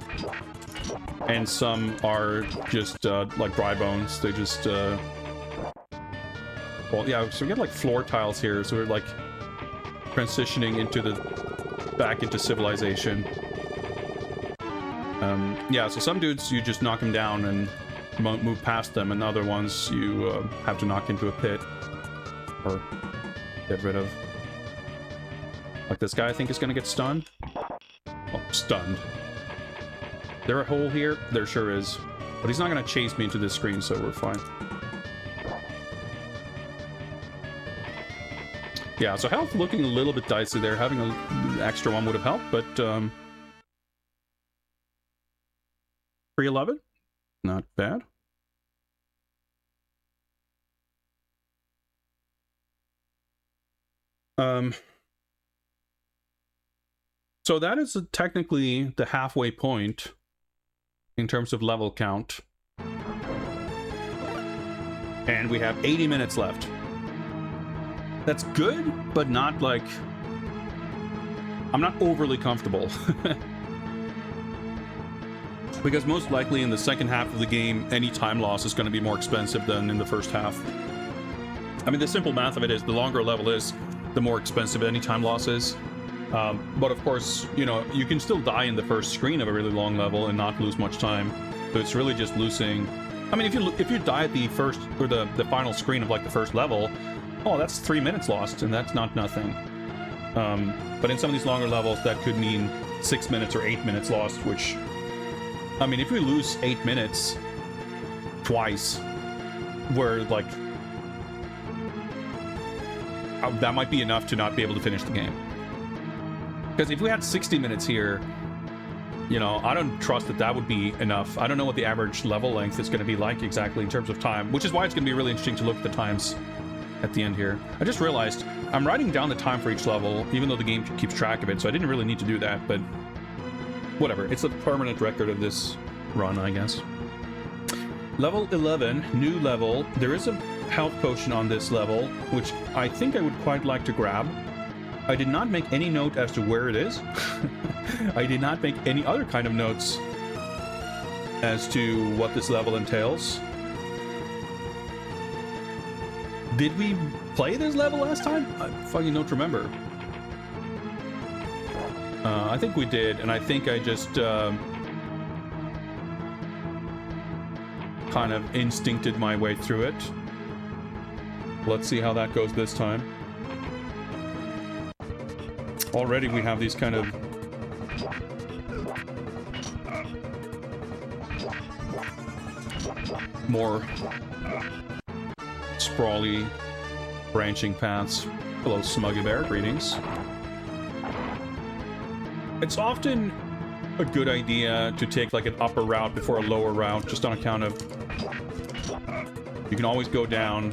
and some are just like dry bones. They just well, yeah, so we get like floor tiles here, so we're like transitioning into the back into civilization. Yeah, so some dudes you just knock them down and move past them, and other ones you have to knock into a pit or get rid of. Like this guy, I think, is gonna get stunned. Oh, stunned. There a hole here? There sure is. But he's not gonna chase me into this screen, so we're fine. Yeah, so health looking a little bit dicey there. Having an extra one would have helped, but 311? Not bad. So that is technically the halfway point in terms of level count. And we have 80 minutes left. That's good, but not like... I'm not overly comfortable. Because most likely in the second half of the game, any time loss is going to be more expensive than in the first half. I mean, the simple math of it is, the longer a level is, the more expensive any time loss is. But of course, you know, you can still die in the first screen of a really long level and not lose much time. So it's really just losing... I mean, if you die at the first, or the final screen of like the first level, oh, that's 3 minutes lost, and that's not nothing. But in some of these longer levels, that could mean 6 minutes or 8 minutes lost, which... I mean, if we lose 8 minutes twice, we're like... that might be enough to not be able to finish the game. Because if we had 60 minutes here, you know, I don't trust that that would be enough. I don't know what the average level length is going to be like exactly in terms of time, which is why it's going to be really interesting to look at the times at the end here. I just realized I'm writing down the time for each level, even though the game keeps track of it, so I didn't really need to do that, but whatever. It's a permanent record of this run, I guess. Level 11, new level. There is a health potion on this level, which I think I would quite like to grab. I did not make any note as to where it is. I did not make any other kind of notes as to what this level entails. Did we play this level last time? I fucking don't remember. I think we did, and I think I just kind of instincted my way through it. Let's see how that goes this time. Already we have these kind of more sprawly branching paths. Hello, Smuggy Bear, greetings. It's often a good idea to take like an upper route before a lower route, just on account of you can always go down.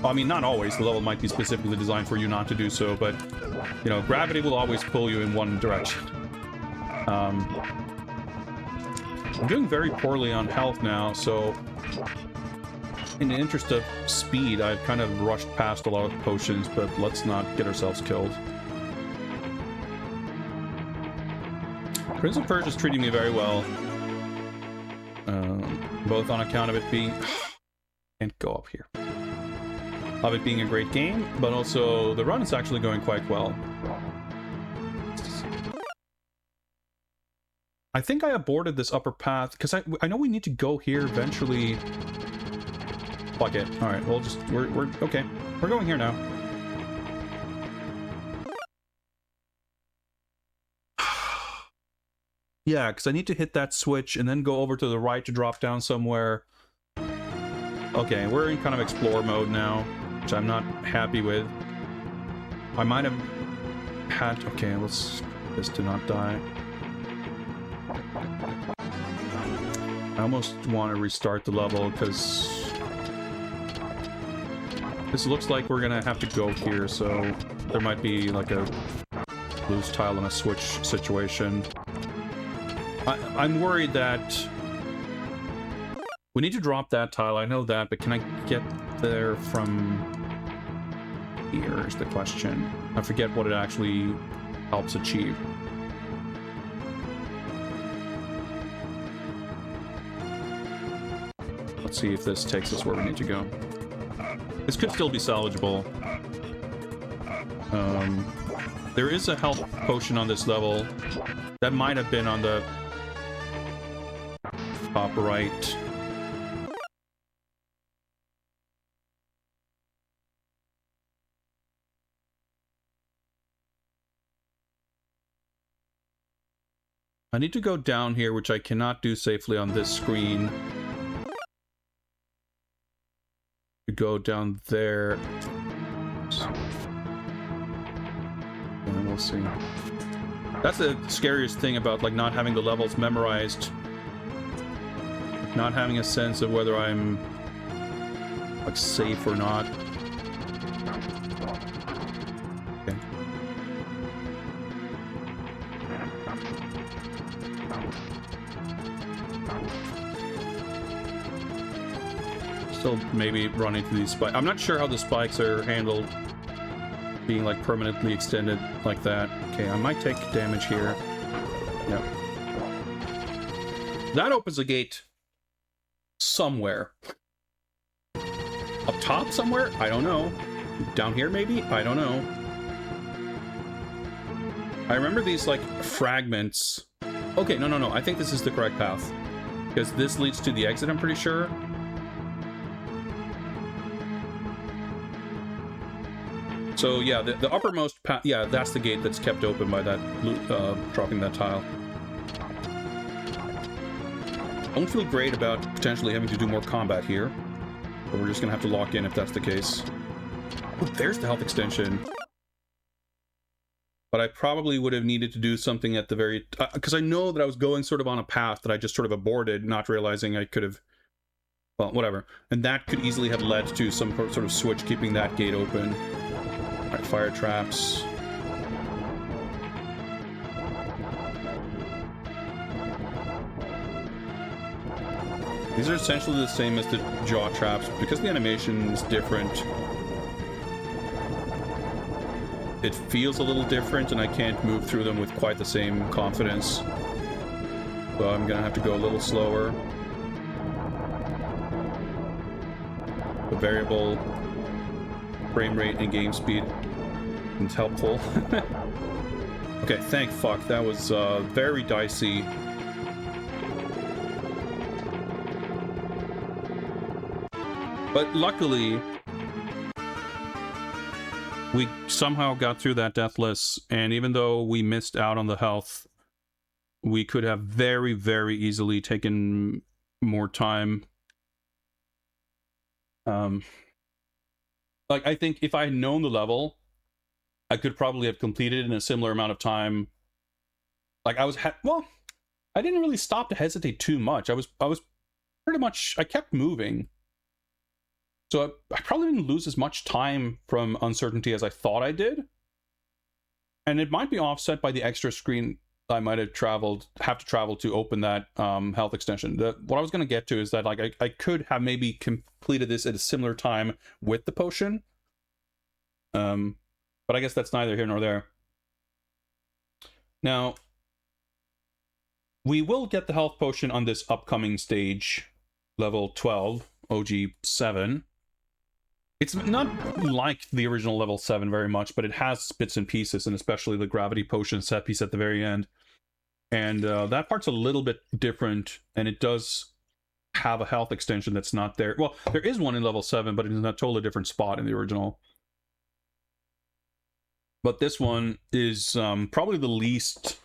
Well, I mean, not always. The level might be specifically designed for you not to do so, but you know, gravity will always pull you in one direction. I'm doing very poorly on health now, so in the interest of speed, I've kind of rushed past a lot of potions, but let's not get ourselves killed. Prince of Persia is treating me very well, both on account of it being... can't go up here. Of it being a great game, but also the run is actually going quite well. I think I aborted this upper path, because I know we need to go here eventually. Fuck it. Alright, we'll just... We're... Okay. We're going here now. Yeah, because I need to hit that switch and then go over to the right to drop down somewhere. Okay, we're in kind of explore mode now, which I'm not happy with. I might have had... Okay, let's... this to not die. I almost want to restart the level, because... this looks like we're gonna have to go here, so there might be like a loose tile and a switch situation. I'm worried that we need to drop that tile, I know that, but can I get there from here is the question. I forget what it actually helps achieve. Let's see if this takes us where we need to go. This could still be salvageable. There is a health potion on this level that might have been on the top right. I need to go down here, which I cannot do safely on this screen. To go down there. And we'll see. That's the scariest thing about like not having the levels memorized. Not having a sense of whether I'm like safe or not. Okay. Still maybe run into these spikes. I'm not sure how the spikes are handled, being like permanently extended like that. Okay, I might take damage here. Yep. That opens a gate somewhere. Up top somewhere? I don't know. Down here maybe? I don't know. I remember these like fragments. Okay, no. I think this is the correct path. Because this leads to the exit, I'm pretty sure. So yeah, the uppermost path, yeah, that's the gate that's kept open by that dropping that tile. I don't feel great about potentially having to do more combat here, but we're just gonna have to lock in if that's the case. Oh, there's the health extension. But I probably would have needed to do something at the very... because I know that I was going sort of on a path that I just sort of aborted, not realizing I could have... well, whatever. And that could easily have led to some sort of switch keeping that gate open. Alright, fire traps. These are essentially the same as the jaw traps. Because the animation is different, it feels a little different, and I can't move through them with quite the same confidence. So I'm gonna have to go a little slower. The variable frame rate and game speed is helpful. Okay, thank fuck. That was very dicey. But luckily, we somehow got through that deathless, and even though we missed out on the health, we could have very, very easily taken more time. Like, I think if I had known the level, I could probably have completed it in a similar amount of time like I was well, I didn't really stop to hesitate too much. I was pretty much, I kept moving. So I probably didn't lose as much time from uncertainty as I thought I did. And it might be offset by the extra screen I might have to travel to open that health extension. What I was going to get to is that like I could have maybe completed this at a similar time with the potion. But I guess that's neither here nor there. Now, we will get the health potion on this upcoming stage, level 12, OG7. It's not like the original level 7 very much, but it has bits and pieces, and especially the gravity potion set piece at the very end. And that part's a little bit different, and it does have a health extension that's not there. Well, there is one in level 7, but it is in a totally different spot in the original. But this one is probably the least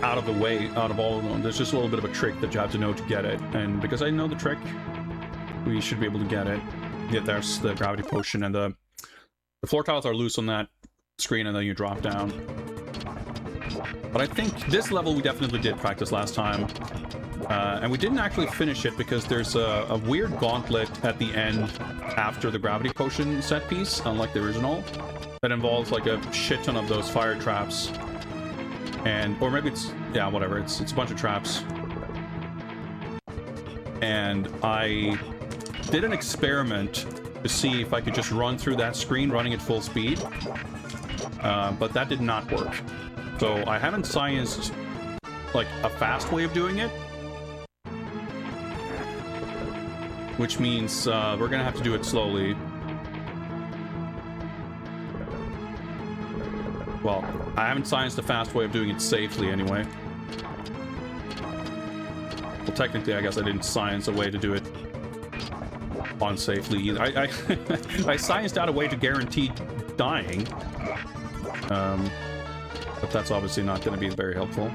out of the way out of all of them. There's just a little bit of a trick that you have to know to get it, and because I know the trick, we should be able to get it. Yeah, there's the gravity potion, and the floor tiles are loose on that screen, and then you drop down. But I think this level we definitely did practice last time, and we didn't actually finish it because there's a weird gauntlet at the end after the gravity potion set piece, unlike the original, that involves like a shit ton of those fire traps. And, or maybe it's, yeah, whatever, it's a bunch of traps. And I did an experiment to see if I could just run through that screen running at full speed, but that did not work. So I haven't scienced like a fast way of doing it, which means we're gonna have to do it slowly. Well, I haven't scienced a fast way of doing it safely anyway. Well, technically, I guess I didn't science a way to do it unsafely either. I scienced out a way to guarantee dying. But that's obviously not going to be very helpful.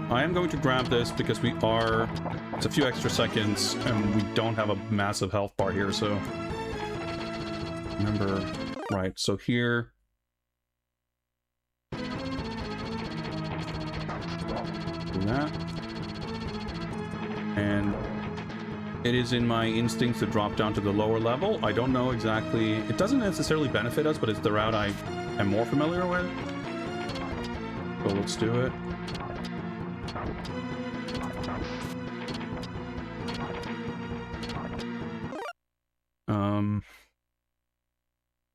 I am going to grab this because it's a few extra seconds and we don't have a massive health bar here, so remember, right, so here, do that, and it is in my instinct to drop down to the lower level. I don't know exactly, it doesn't necessarily benefit us, but it's the route I am more familiar with, so let's do it.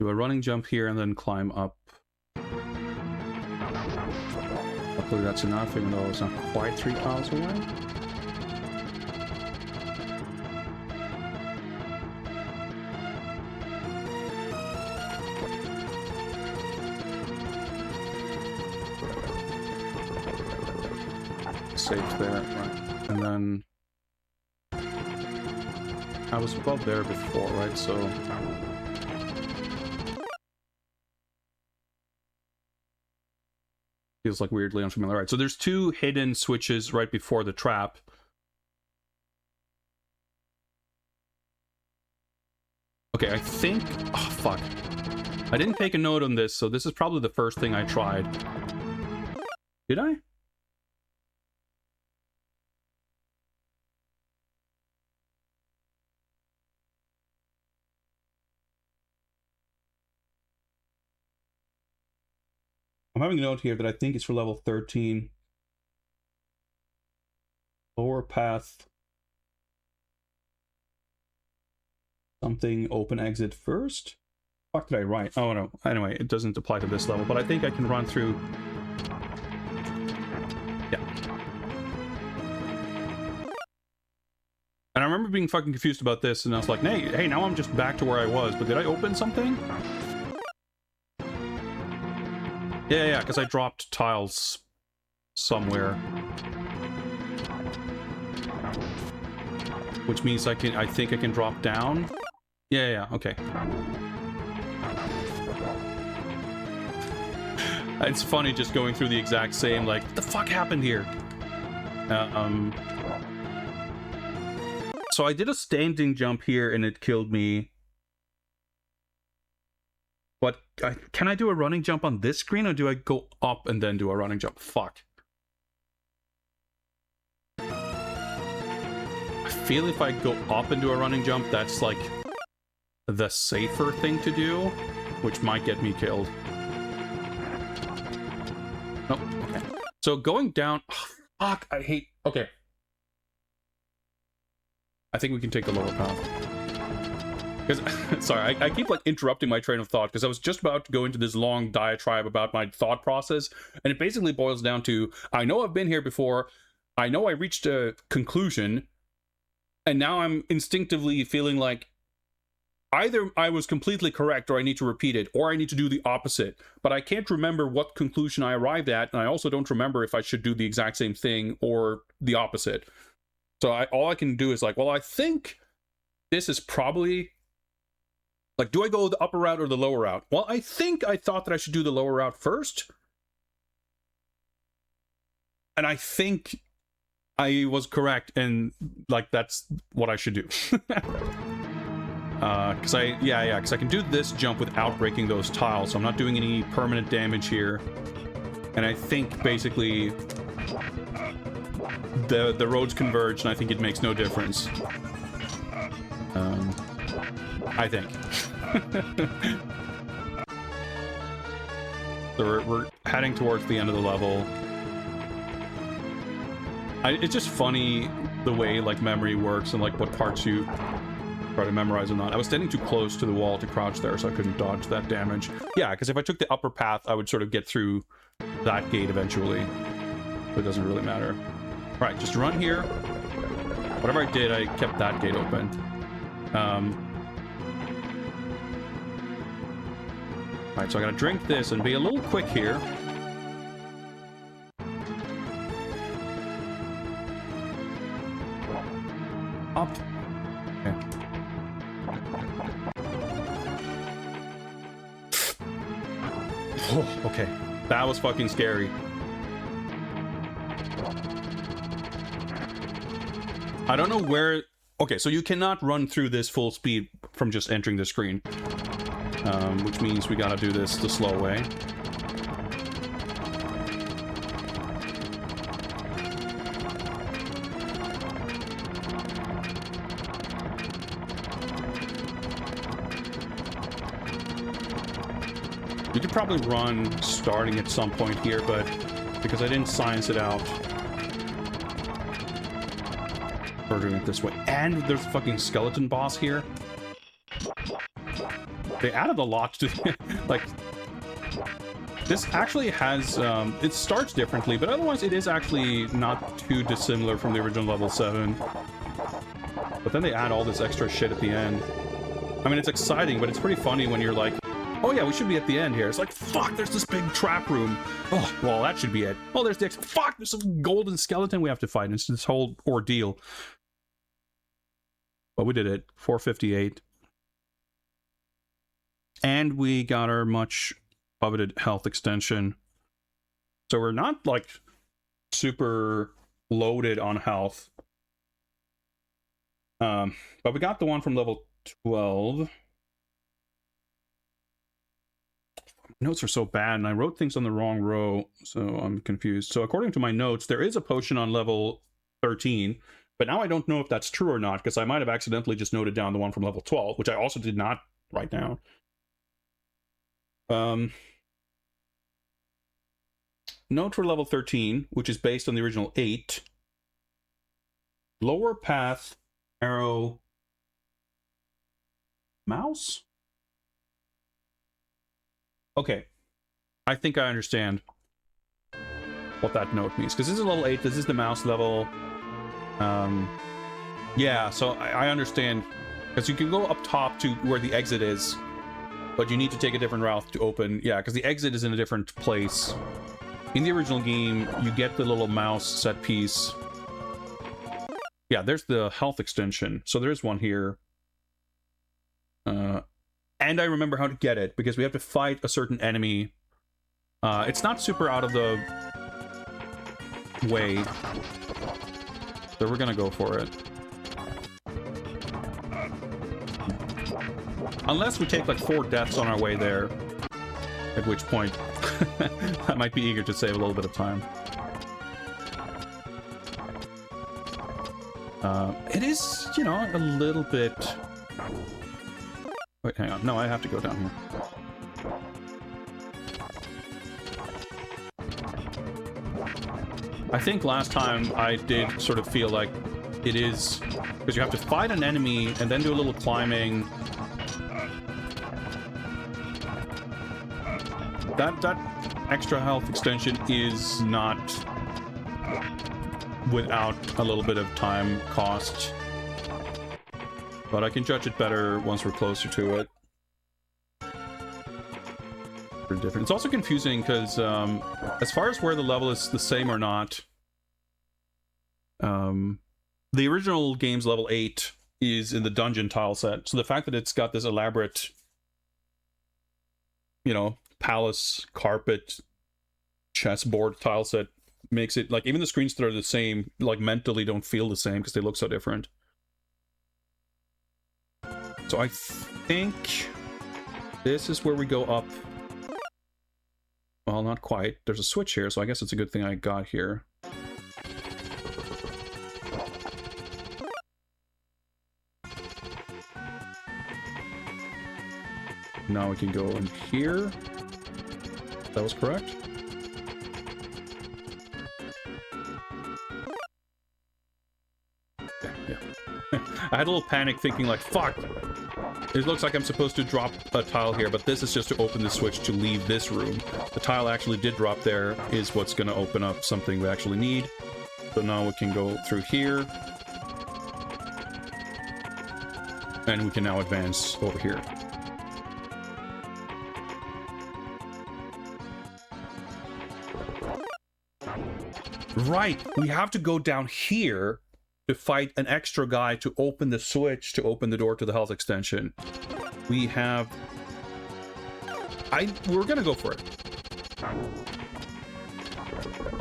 Do a running jump here and then climb up. Hopefully that's enough, even though it's not quite 3 tiles away. Safe there, right. And then I was above there before, right? So feels like weirdly unfamiliar. Right, so there's 2 hidden switches right before the trap. Okay, I think... oh, fuck. I didn't take a note on this, so this is probably the first thing I tried. Did I? I'm having a note here that I think it's for level 13. Lower path. Something open exit first? What did I write? Oh no. Anyway, it doesn't apply to this level, but I think I can run through. Yeah. And I remember being fucking confused about this, and I was like, hey, now I'm just back to where I was, but did I open something? Yeah, because I dropped tiles somewhere. Which means I think I can drop down. Yeah, okay. It's funny just going through the exact same, like, what the fuck happened here? So I did a standing jump here and it killed me. But can I do a running jump on this screen, or do I go up and then do a running jump? Fuck. I feel if I go up and do a running jump, that's like the safer thing to do, which might get me killed. Oh, okay. So going down... Oh, fuck, I hate... Okay. I think we can take the lower path. Because, sorry, I keep like interrupting my train of thought because I was just about to go into this long diatribe about my thought process, and it basically boils down to, I know I've been here before, I know I reached a conclusion, and now I'm instinctively feeling like either I was completely correct or I need to repeat it, or I need to do the opposite, but I can't remember what conclusion I arrived at, and I also don't remember if I should do the exact same thing or the opposite. So all I can do is like, well, I think this is probably... Like, do I go the upper route or the lower route? Well, I think I thought that I should do the lower route first. And I think I was correct, and, like, that's what I should do. Because I can do this jump without breaking those tiles, so I'm not doing any permanent damage here. And I think, basically, the roads converge, and I think it makes no difference. I think. So we're heading towards the end of the level. It's just funny the way like memory works and like what parts you try to memorize or not. I was standing too close to the wall to crouch there, so I couldn't dodge that damage. Yeah, because if I took the upper path, I would sort of get through that gate eventually. But it doesn't really matter. All right, just run here. Whatever I did, I kept that gate open. Alright, so I gotta drink this and be a little quick here. Up. Okay. Oh, okay. That was fucking scary. I don't know where... Okay, so you cannot run through this full speed from just entering the screen. Which means we gotta do this the slow way. You could probably run starting at some point here, but because I didn't science it out, we're doing it this way. And there's a fucking skeleton boss here. They added a lot to like this actually has it starts differently, but otherwise it is actually not too dissimilar from the original level 7. But then they add all this extra shit at the end. I mean, it's exciting, but it's pretty funny when you're like, oh yeah, we should be at the end here. It's like, fuck, there's this big trap room. Oh, well, that should be it. Oh, there's the fuck, there's some golden skeleton we have to fight. It's this whole ordeal. But we did it. 458. And we got our much coveted health extension. So we're not like super loaded on health. But we got the one from level 12. Notes are so bad, and I wrote things on the wrong row, so I'm confused. So according to my notes, there is a potion on level 13, but now I don't know if that's true or not, because I might have accidentally just noted down the one from level 12, which I also did not write down. Note for level 13, which is based on the original 8. Lower path, arrow, mouse? Okay. I think I understand what that note means. Because this is level 8, this is the mouse level. Yeah, so I understand. Because you can go up top to where the exit is, but you need to take a different route to open. Yeah, because the exit is in a different place. In the original game, you get the little mouse set piece. Yeah, there's the health extension. So there's one here. And I remember how to get it, because we have to fight a certain enemy. It's not super out of the way. So we're gonna go for it. Unless we take like 4 deaths on our way there. At which point, I might be eager to save a little bit of time. It is, you know, a little bit... Wait, hang on. No, I have to go down here. I think last time I did sort of feel like it is... Because you have to fight an enemy and then do a little climbing. That extra health extension is not without a little bit of time cost. But I can judge it better once we're closer to it. They're different. It's also confusing because as far as where the level is the same or not, the original game's level 8 is in the dungeon tile set. So the fact that it's got this elaborate, you know, palace, carpet, chessboard tile set makes it, like, even the screens that are the same, like, mentally don't feel the same because they look so different. So I think this is where we go up. Well, not quite. There's a switch here, so I guess it's a good thing I got here. Now we can go in here. That was correct. Yeah. I had a little panic thinking like, fuck! It looks like I'm supposed to drop a tile here, but this is just to open the switch to leave this room. The tile actually did drop there, is what's going to open up something we actually need. So now we can go through here. And we can now advance over here. Right, we have to go down here to fight an extra guy to open the switch to open the door to the health extension. We have... We're gonna go for it.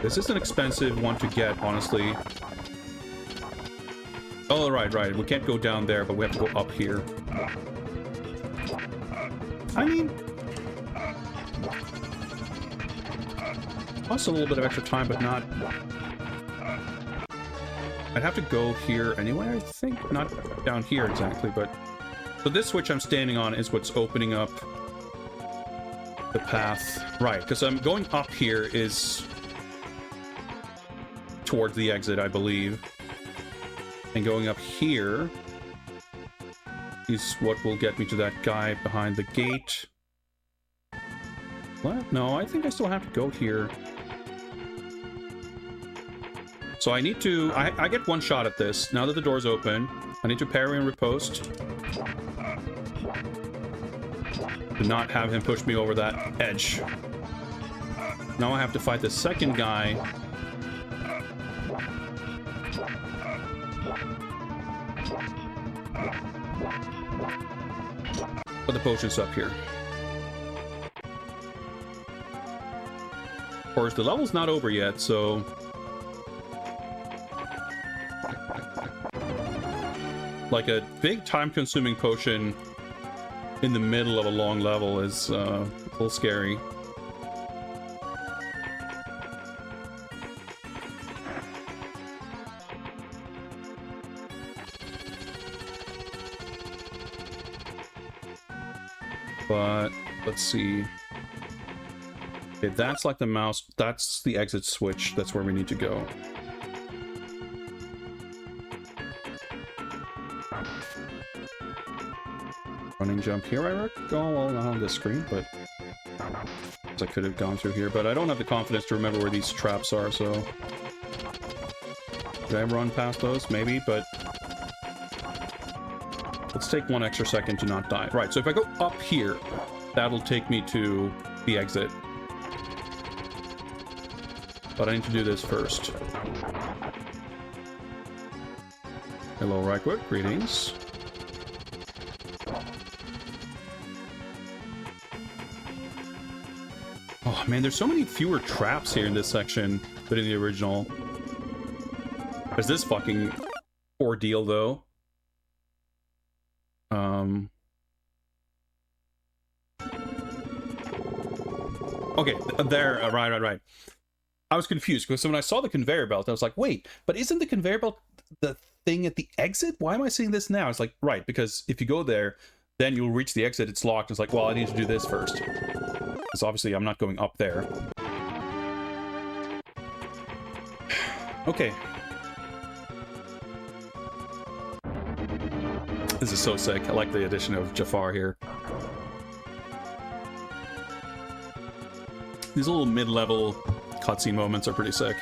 This is an expensive one to get, honestly. Oh, right. We can't go down there, but we have to go up here. I mean... Also a little bit of extra time, but not... I'd have to go here anyway, I think. Not down here exactly, but... So this switch I'm standing on is what's opening up the path. Right, because I'm going up here is towards the exit, I believe. And going up here is what will get me to that guy behind the gate. What? No, I think I still have to go here. So I need to... I get one shot at this. Now that the door's open, I need to parry and riposte. To not have him push me over that edge. Now I have to fight the second guy. But the potion's up here. Of course, the level's not over yet, so... Like a big time-consuming potion in the middle of a long level is a little scary. But let's see. Okay, that's like the mouse. That's the exit switch. That's where we need to go. Running jump here, I reckon. Oh, well, not on this screen, but I could have gone through here, but I don't have the confidence to remember where these traps are, so... Did I run past those? Maybe, but... Let's take one extra second to not die. Right, so if I go up here, that'll take me to the exit. But I need to do this first. Hello, Ryquit. Greetings. Oh man, there's so many fewer traps here in this section than in the original. There's this fucking ordeal, though. Okay, there, right. I was confused because when I saw the conveyor belt, I was like, wait, but isn't the conveyor belt the thing at the exit? Why am I seeing this now? It's like, right, because if you go there, then you'll reach the exit, it's locked. It's like, well, I need to do this first. Because obviously I'm not going up there. Okay. This is so sick. I like the addition of Jafar here. These little mid-level cutscene moments are pretty sick.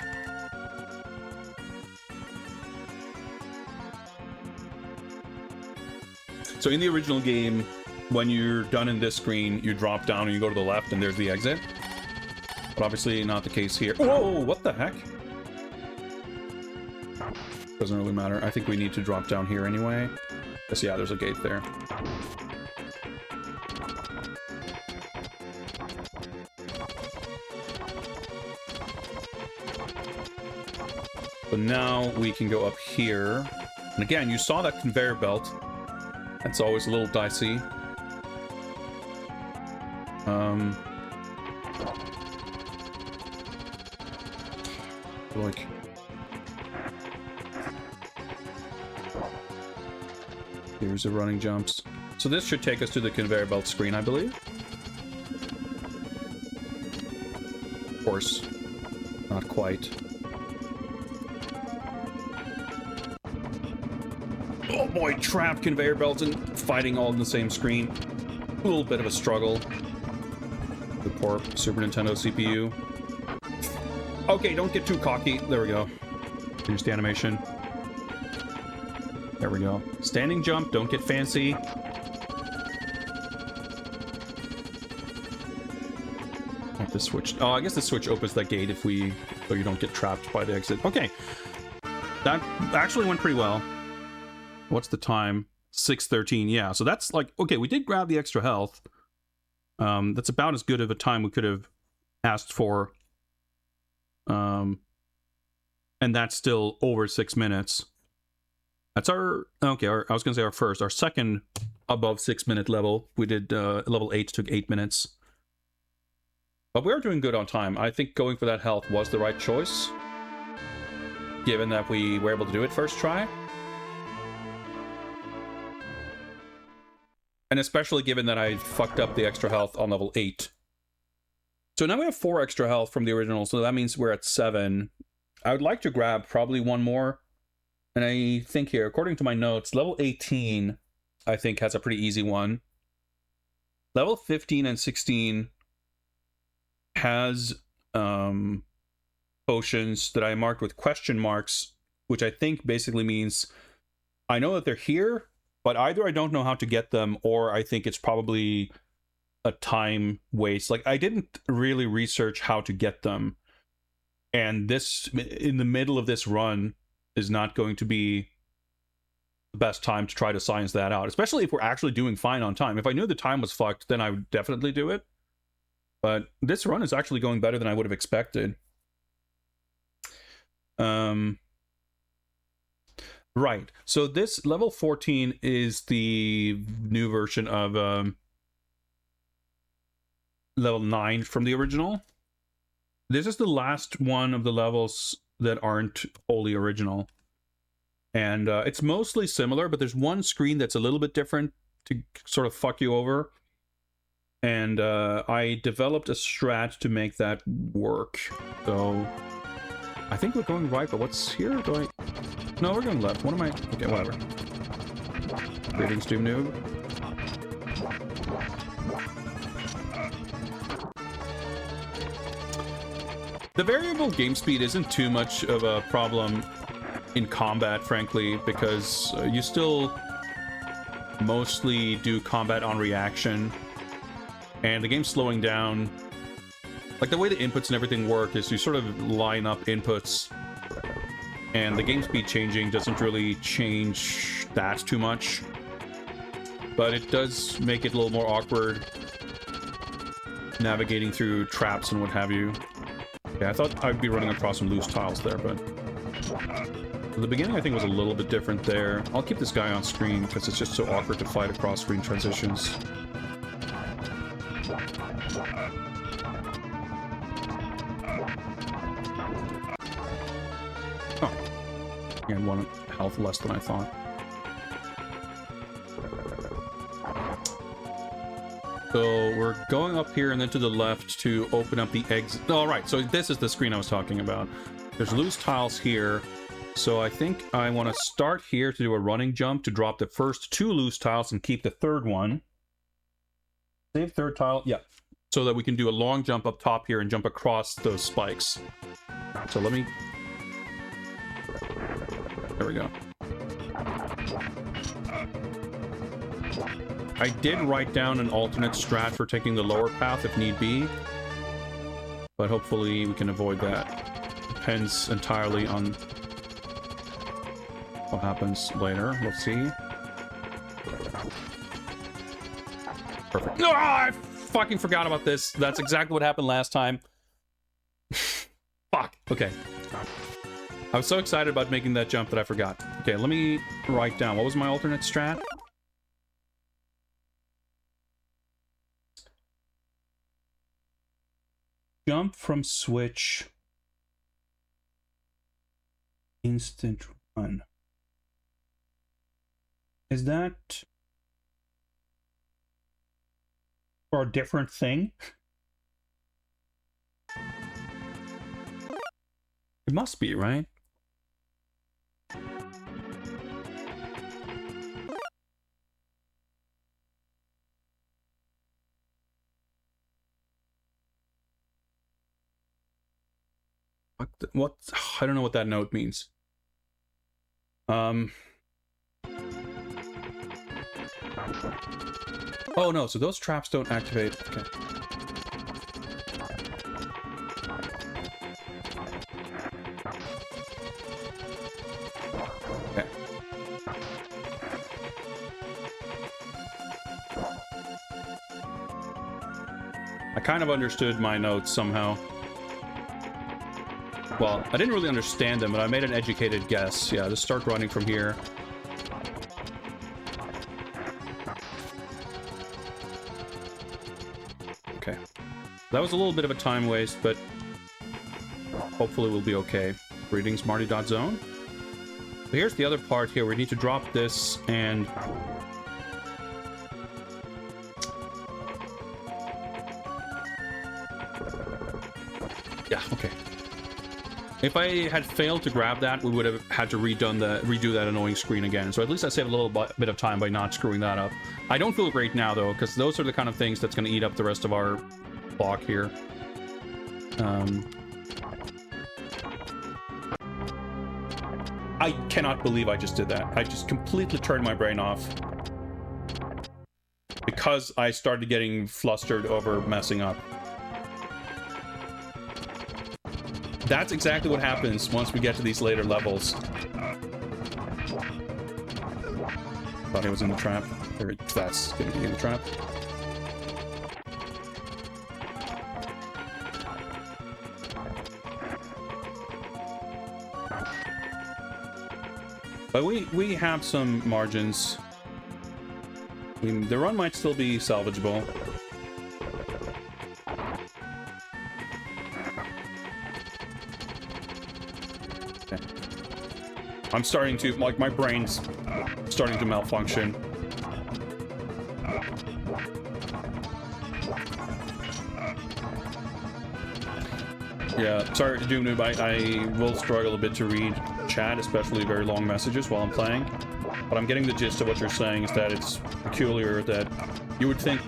So in the original game, when you're done in this screen, you drop down and you go to the left and there's the exit. But obviously not the case here. Whoa, what the heck? Doesn't really matter. I think we need to drop down here anyway. Yes, yeah, there's a gate there. So now we can go up here. And again, you saw that conveyor belt. That's always a little dicey. Like... Here's the running jumps. So this should take us to the conveyor belt screen, I believe. Of course, not quite. Oh boy, trapped conveyor belts and fighting all in the same screen. A little bit of a struggle. The poor Super Nintendo CPU. Okay, don't get too cocky. There we go. Finish the animation. There we go. Standing jump, don't get fancy. Like the switch. Oh, I guess the switch opens that gate if we... so you don't get trapped by the exit. Okay. That actually went pretty well. What's the time? 6:13. Yeah, so that's like... okay, we did grab the extra health. That's about as good of a time we could have asked for. And that's still over 6 minutes. That's our... okay, I was going to say our first. Our second above 6 minute level. We did level 8, took 8 minutes. But we are doing good on time. I think going for that health was the right choice. Given that we were able to do it first try. And especially given that I fucked up the extra health on level 8. So now we have 4 extra health from the original, so that means we're at 7. I would like to grab probably one more. And I think here, according to my notes, level 18, I think, has a pretty easy one. Level 15 and 16 has potions that I marked with question marks, which I think basically means I know that they're here, but either I don't know how to get them, or I think it's probably a time waste. Like, I didn't really research how to get them. And this, in the middle of this run, is not going to be the best time to try to science that out, especially if we're actually doing fine on time. If I knew the time was fucked, then I would definitely do it. But this run is actually going better than I would have expected. Right. So this level 14 is the new version of level 9 from the original. This is the last one of the levels that aren't wholly original. And it's mostly similar, but there's one screen that's a little bit different to sort of fuck you over. And I developed a strat to make that work. So I think we're going right, but what's here? No, we're going left. What am I? Okay, whatever. Greetings, Doom Noob. The variable game speed isn't too much of a problem in combat, frankly, because you still mostly do combat on reaction, and the game's slowing down. Like, the way the inputs and everything work is you sort of line up inputs, and the game speed changing doesn't really change that too much, but it does make it a little more awkward navigating through traps and what have you. Yeah, I thought I'd be running across some loose tiles there, but the beginning I think was a little bit different there. I'll keep this guy on screen because it's just so awkward to fight across screen transitions. health less than I thought. So we're going up here and then to the left to open up the exit. All right, so this is the screen I was talking about. There's loose tiles here. So I think I want to start here to do a running jump to drop the first 2 loose tiles and keep the third one. Save third tile. Yeah. So that we can do a long jump up top here and jump across those spikes. So let me... There we go. I did write down an alternate strat for taking the lower path if need be. But hopefully we can avoid that. Depends entirely on what happens later. Let's see. Perfect. No, I fucking forgot about this. That's exactly what happened last time. Fuck. Okay. I was so excited about making that jump that I forgot. Okay, let me write down. What was my alternate strat? Jump from switch. Instant run. Is that for a different thing? It must be, right? What? I don't know what that note means. Oh no, so those traps don't activate. Okay. Okay. I kind of understood my notes somehow. Well, I didn't really understand them, but I made an educated guess. Yeah, just start running from here. Okay. That was a little bit of a time waste, but hopefully we'll be okay. Greetings, Marty.zone. So here's the other part here. We need to drop this and... Yeah, okay. If I had failed to grab that, we would have had to redo that annoying screen again. So at least I saved a little bit of time by not screwing that up. I don't feel great now, though, because those are the kind of things that's going to eat up the rest of our block here. I cannot believe I just did that. I just completely turned my brain off. Because I started getting flustered over messing up. That's exactly what happens once we get to these later levels. Thought he was in the trap. Or that's gonna be in the trap. But we have some margins. The run might still be salvageable. I'm starting to, like, my brain's starting to malfunction. Yeah, sorry to Doom Noob, I will struggle a bit to read chat, especially very long messages while I'm playing. But I'm getting the gist of what you're saying, is that it's peculiar that you would think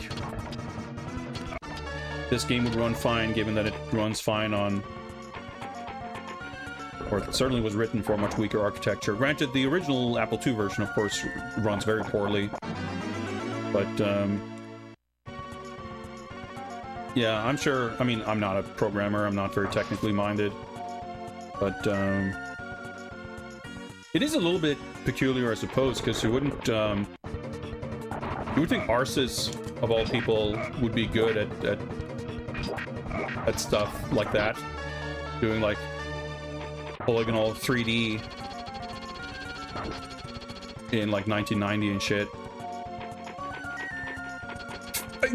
this game would run fine, given that it runs fine on... or it certainly was written for a much weaker architecture. Granted, the original Apple II version, of course, runs very poorly. But, yeah, I'm sure... I mean, I'm not a programmer, I'm not very technically minded. But, it is a little bit peculiar, I suppose, because you wouldn't, you would think Arsis, of all people, would be good at stuff like that. Doing, like, polygonal 3D in like 1990 and shit.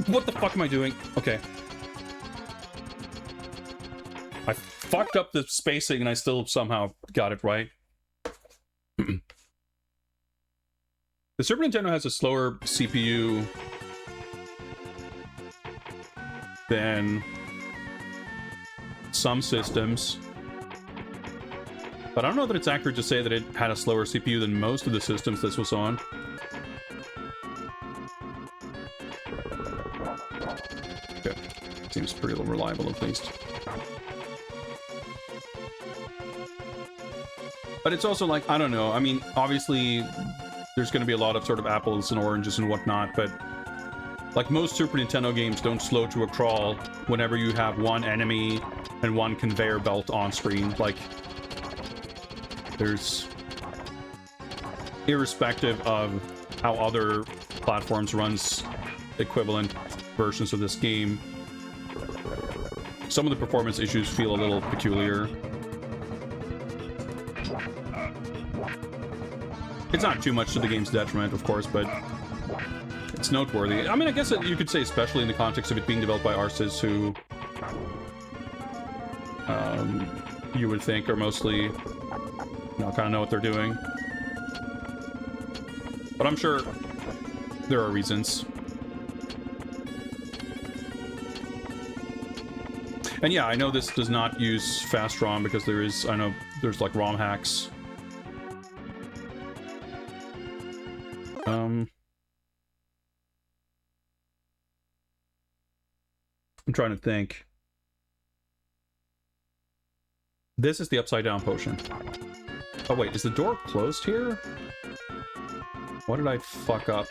What the fuck am I doing? Okay. I fucked up the spacing and I still somehow got it right. The Super Nintendo has a slower CPU than some systems. But I don't know that it's accurate to say that it had a slower CPU than most of the systems this was on. Okay. Seems pretty reliable at least. But it's also like, I don't know. I mean, obviously, there's going to be a lot of sort of apples and oranges and whatnot, but like most Super Nintendo games don't slow to a crawl whenever you have one enemy and one conveyor belt on screen. Like, there's... irrespective of how other platforms runs equivalent versions of this game, some of the performance issues feel a little peculiar. It's not too much to the game's detriment, of course, but it's noteworthy. I mean, I guess you could say especially in the context of it being developed by Arsys, who you would think are mostly, you know, kind of know what they're doing. But I'm sure there are reasons. And yeah, I know this does not use fast ROM because there is, I know there's like ROM hacks. I'm trying to think. This is the upside down potion. Oh wait, is the door closed here? What did I fuck up?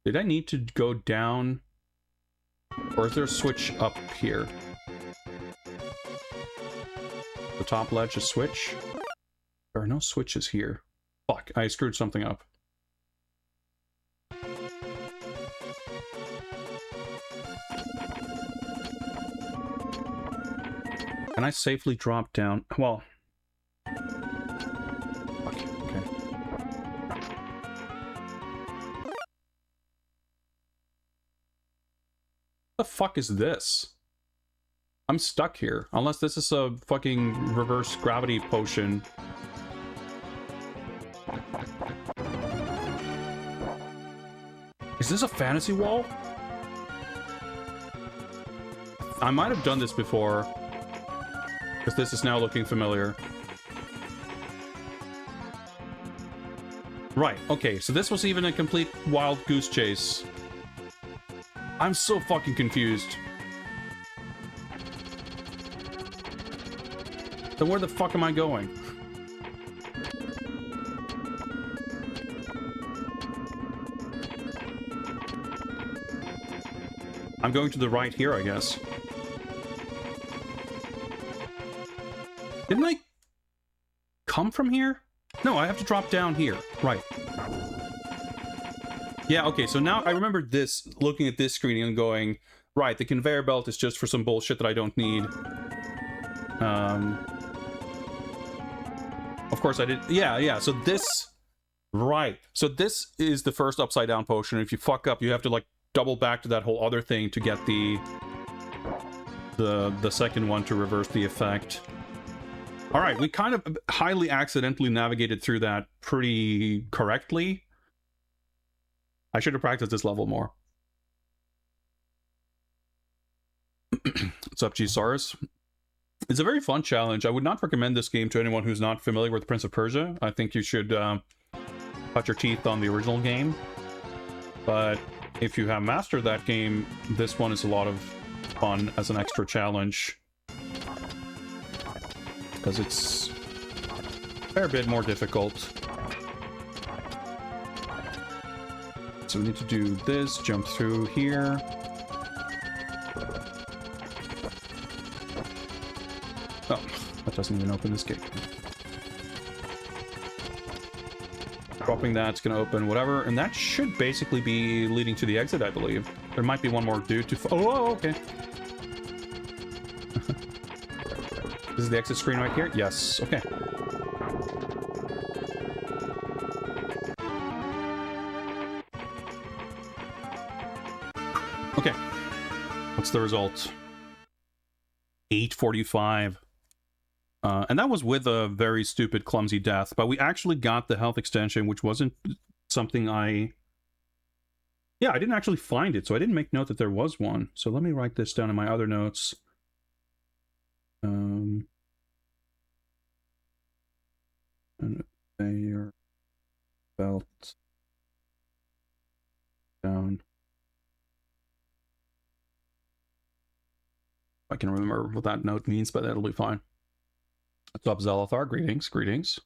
Did I need to go down? Or is there a switch up here? The top ledge, a switch? There are no switches here. Fuck, I screwed something up. Can I safely drop down? Well... Fuck, okay. The fuck is this? I'm stuck here. Unless this is a fucking reverse gravity potion. Is this a fantasy wall? I might have done this before, because this is now looking familiar. Right, okay, so this was even a complete wild goose chase. I'm so fucking confused. Then where the fuck am I going? I'm going to the right here, I guess. Didn't I come from here? No, I have to drop down here. Right. Yeah, okay, so now I remember this, looking at this screen and going, right, the conveyor belt is just for some bullshit that I don't need. Of course I did. Yeah, so this... Right. So this is the first upside down potion. If you fuck up, you have to, like, double back to that whole other thing to get the second one to reverse the effect. All right, we kind of highly accidentally navigated through that pretty correctly. I should have practiced this level more. What's up, G-Saurus? It's a very fun challenge. I would not recommend this game to anyone who's not familiar with Prince of Persia. I think you should cut your teeth on the original game. But if you have mastered that game, this one is a lot of fun as an extra challenge. Because it's a fair bit more difficult. So we need to do this, jump through here. Oh, that doesn't even open this gate. Dropping that's going to open whatever, and that should basically be leading to the exit, I believe. There might be one more dude to... Oh, okay. This is the exit screen right here? Yes, okay. Okay. What's the result? 845. And that was with a very stupid, clumsy death. But we actually got the health extension, which wasn't something I... Yeah, I didn't actually find it, so I didn't make note that there was one. So let me write this down in my other notes. And conveyor belt down. I can remember what that note means, but that'll be fine. What's up, Zelithar? Greetings, greetings.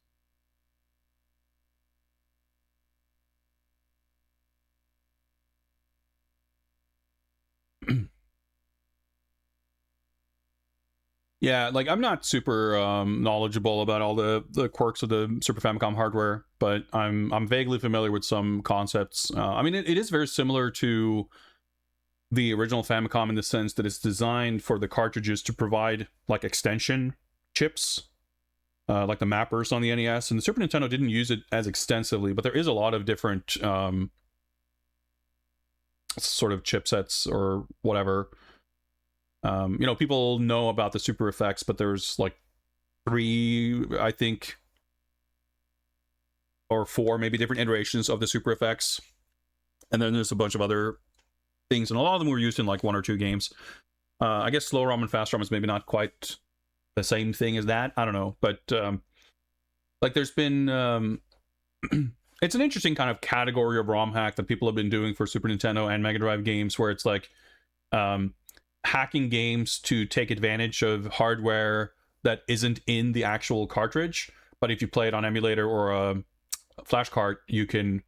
Yeah, like I'm not super knowledgeable about all the quirks of the Super Famicom hardware, but I'm vaguely familiar with some concepts. I mean, it is very similar to the original Famicom in the sense that it's designed for the cartridges to provide like extension chips, like the mappers on the NES, and the Super Nintendo didn't use it as extensively, but there is a lot of different sort of chipsets or whatever. You know, people know about the Super Effects, but there's like 3, I think, or 4 maybe different iterations of the Super Effects, and then there's a bunch of other things, and a lot of them were used in like 1 or 2 games. I guess slow ROM and fast ROM is maybe not quite the same thing as that. I don't know, but like there's been it's an interesting kind of category of ROM hack that people have been doing for Super Nintendo and Mega Drive games, where it's like hacking games to take advantage of hardware that isn't in the actual cartridge, but if you play it on emulator or a flash card, you can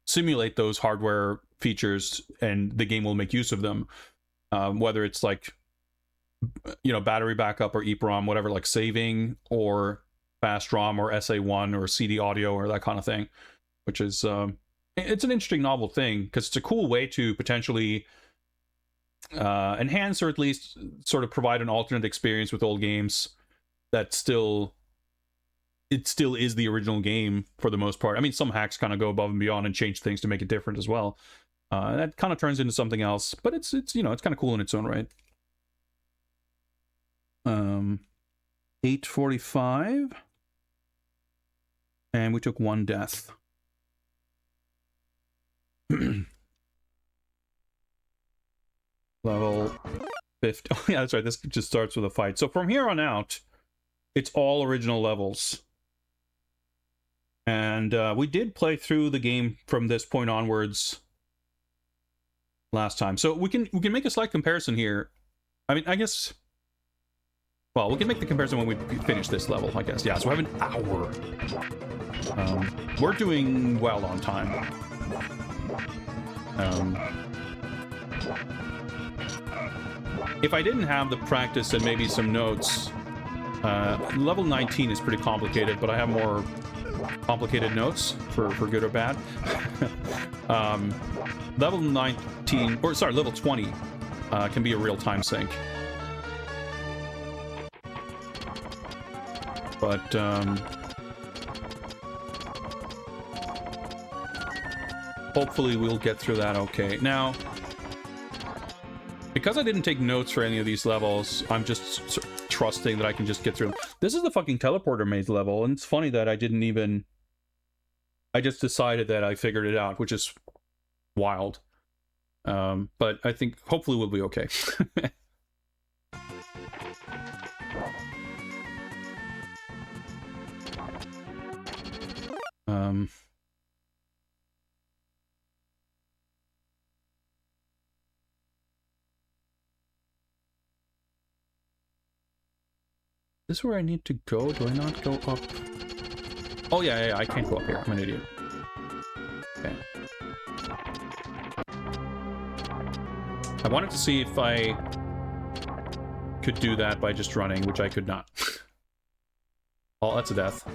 simulate those hardware features and the game will make use of them, whether it's like, you know, battery backup or EEPROM, whatever, like saving, or fast ROM or SA1 or CD audio or that kind of thing, which is it's an interesting novel thing because it's a cool way to potentially enhance or at least sort of provide an alternate experience with old games that still is the original game for the most part. I mean, some hacks kind of go above and beyond and change things to make it different as well. That kind of turns into something else, but it's you know, it's kind of cool in its own right. 8:45, and we took 1 death. Level 50. Oh yeah, that's right. This just starts with a fight. So from here on out, it's all original levels. And we did play through the game from this point onwards last time. So we can make a slight comparison here. I mean, I guess, well, we can make the comparison when we finish this level, I guess. Yeah, so we have an hour. We're doing well on time. If I didn't have the practice and maybe some notes, level 19 is pretty complicated, but I have more complicated notes for good or bad. Level 19, or sorry, level 20 can be a real time sink. But hopefully we'll get through that okay. Now, because I didn't take notes for any of these levels, I'm just trusting that I can just get through them. This is the fucking teleporter maze level, and it's funny that I didn't even... I just decided that I figured it out, which is wild. But I think hopefully we'll be okay. Is this where I need to go? Do I not go up? Oh yeah, I can't go up here. I'm an idiot. Okay. I wanted to see if I could do that by just running, which I could not. Oh, that's a death.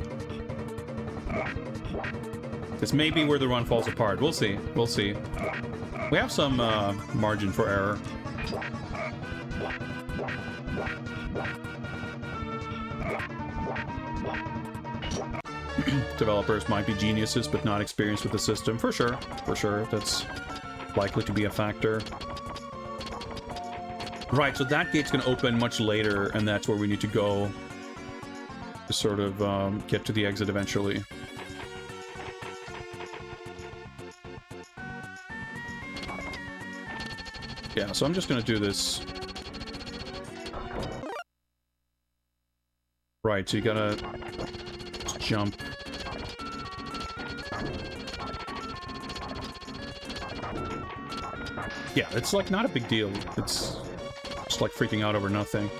This may be where the run falls apart. We'll see. We'll see. We have some margin for error. Developers might be geniuses, but not experienced with the system. For sure. For sure. That's likely to be a factor. Right, so that gate's going to open much later, and that's where we need to go. to sort of get to the exit eventually. Yeah, so I'm just gonna do this. Right, so you gotta jump. Yeah, it's like not a big deal. It's just like freaking out over nothing.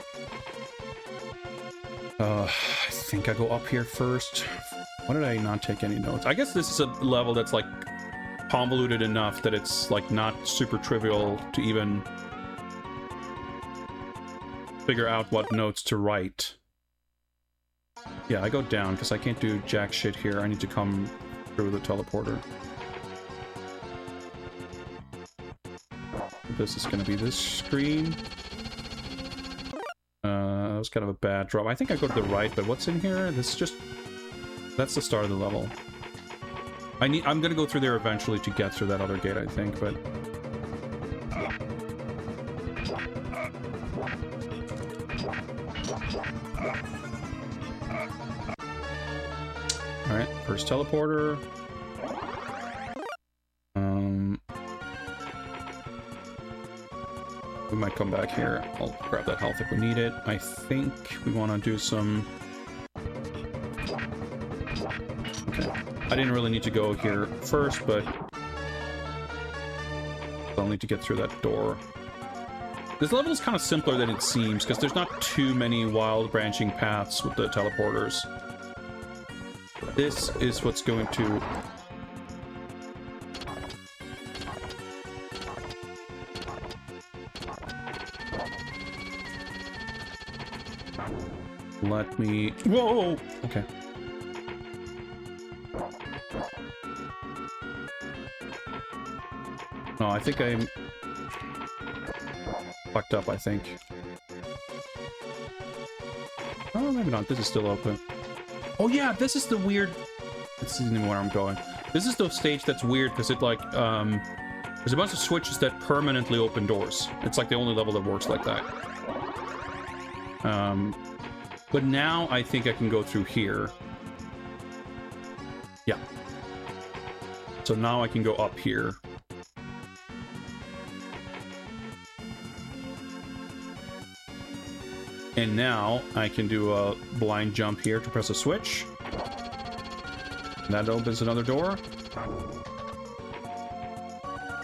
I think I go up here first. Why did I not take any notes? I guess this is a level that's like convoluted enough that it's like not super trivial to even figure out what notes to write. Yeah, I go down because I can't do jack shit here. I need to come through the teleporter. This is going to be this screen. That was kind of a bad drop. I think I go to the right, but what's in here? This is just... That's the start of the level. I'm going to go through there eventually to get through that other gate, I think, but... Alright, first teleporter. We might come back here. I'll grab that health if we need it. I think we want to do some... Okay. I didn't really need to go here first, but... I'll need to get through that door. This level is kind of simpler than it seems, because there's not too many wild branching paths with the teleporters. This is what's going to... Let me... Whoa! Okay. No, I think I'm... fucked up, I think. Oh, maybe not. This is still open. Oh yeah, this is the weird... This isn't even where I'm going. This is the stage that's weird, because it, like, there's a bunch of switches that permanently open doors. It's, like, the only level that works like that. But now I think I can go through here. Yeah. So now I can go up here. And now I can do a blind jump here to press a switch. And that opens another door.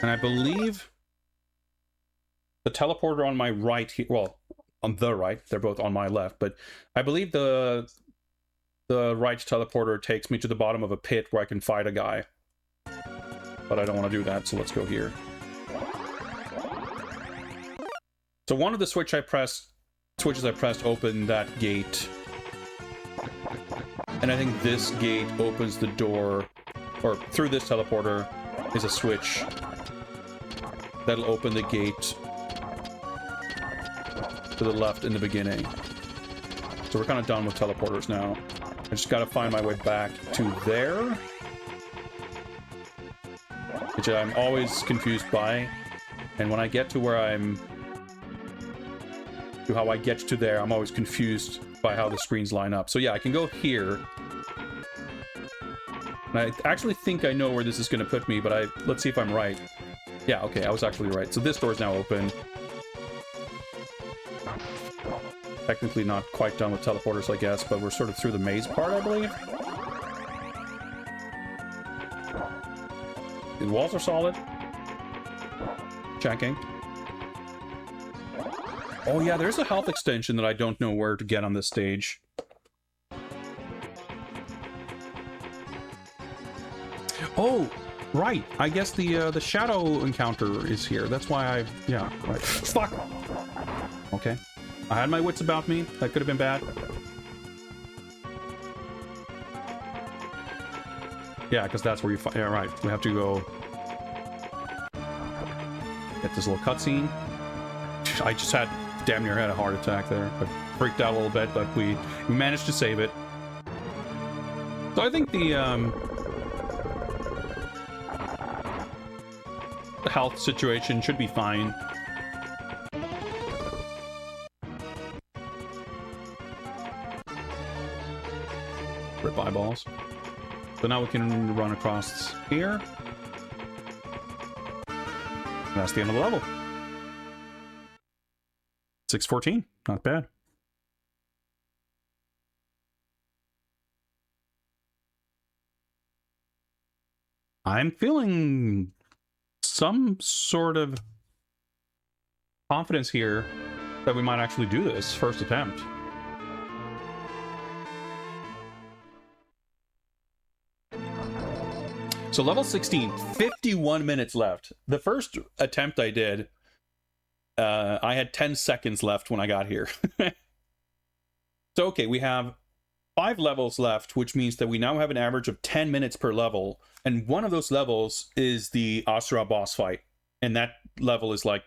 And I believe the teleporter on my right here, well, on the right, they're both on my left, but I believe the right teleporter takes me to the bottom of a pit where I can fight a guy. But I don't want to do that, so let's go here. So one of the switches I pressed opened that gate. And I think this gate opens the door, or through this teleporter is a switch that'll open the gate to the left in the beginning. So we're kind of done with teleporters now. I just gotta find my way back to there, which I'm always confused by. And when I get to where how I get to there, I'm always confused by how the screens line up. So yeah, I can go here. And I actually think I know where this is going to put me, but let's see if I'm right. Yeah, okay, I was actually right. So this door is now open. Technically not quite done with teleporters, I guess, but we're sort of through the maze part, I believe. The walls are solid. Checking. Oh yeah, there's a health extension that I don't know where to get on this stage. Oh, right. I guess the shadow encounter is here. That's why yeah, right. Fuck! Okay. I had my wits about me. That could have been bad. Yeah, because that's where you find... Yeah, right. We have to go... Get this little cutscene. I just damn near had a heart attack there. I freaked out a little bit, but we managed to save it. So I think the health situation should be fine. up eyeballs. So now we can run across here. That's the end of the level. 614, not bad. I'm feeling some sort of confidence here that we might actually do this first attempt. So level 16, 51 minutes left. The first attempt I did, I had 10 seconds left when I got here. So, okay, we have 5 levels left, which means that we now have an average of 10 minutes per level. And one of those levels is the Asura boss fight. And that level is like,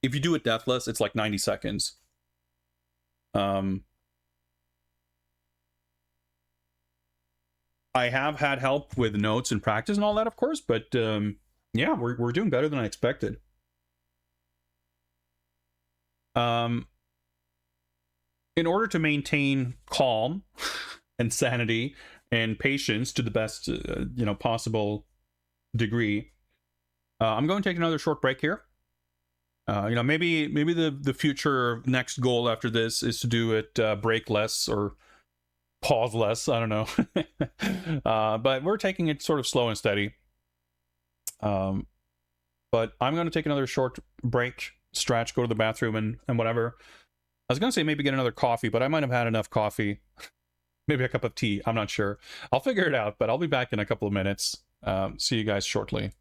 if you do it deathless, it's like 90 seconds. I have had help with notes and practice and all that, of course, but yeah, we're doing better than I expected. In order to maintain calm and sanity and patience to the best possible degree, I'm going to take another short break here. Maybe the future next goal after this is to do it break less or pause less. I don't know. But we're taking it sort of slow and steady. But I'm going to take another short break, stretch, go to the bathroom and whatever. I was going to say maybe get another coffee, but I might have had enough coffee. Maybe a cup of tea. I'm not sure. I'll figure it out, but I'll be back in a couple of minutes. See you guys shortly.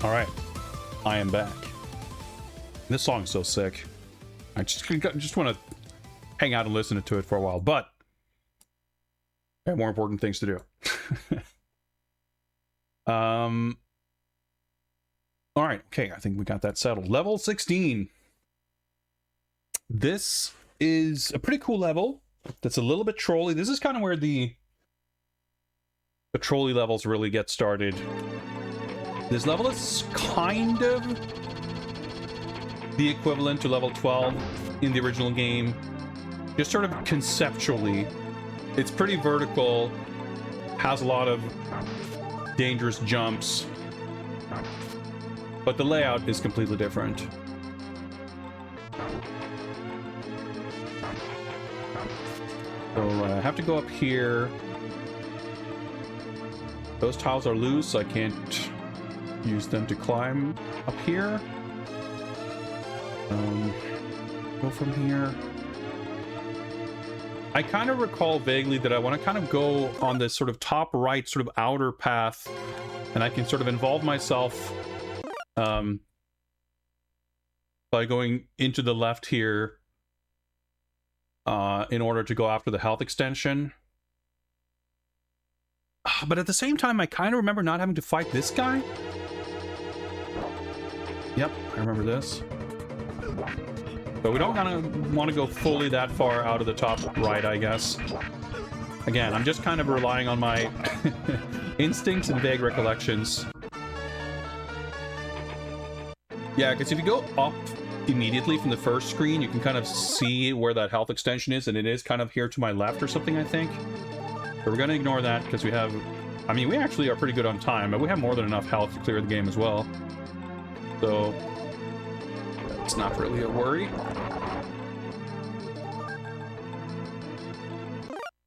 All right, I am back. This song's so sick. I just want to hang out and listen to it for a while, but I have more important things to do. All right, okay, I think we got that settled. Level 16. This is a pretty cool level. That's a little bit trolly. This is kind of where the trolley levels really get started. This level is kind of the equivalent to level 12 in the original game. Just sort of conceptually. It's pretty vertical, has a lot of dangerous jumps, but the layout is completely different. So I have to go up here. Those tiles are loose, so I can't use them to climb up here. Go from here. I kind of recall vaguely that I want to kind of go on this sort of top right, sort of outer path, and I can sort of involve myself by going into the left here in order to go after the health extension. But at the same time, I kind of remember not having to fight this guy. Yep, I remember this. But we don't kind of want to go fully that far out of the top right, I guess. Again, I'm just kind of relying on my instincts and vague recollections. Yeah, because if you go up immediately from the first screen, you can kind of see where that health extension is, and it is kind of here to my left or something, I think. But we're going to ignore that because we have... I mean, we actually are pretty good on time, but we have more than enough health to clear the game as well. So... it's not really a worry.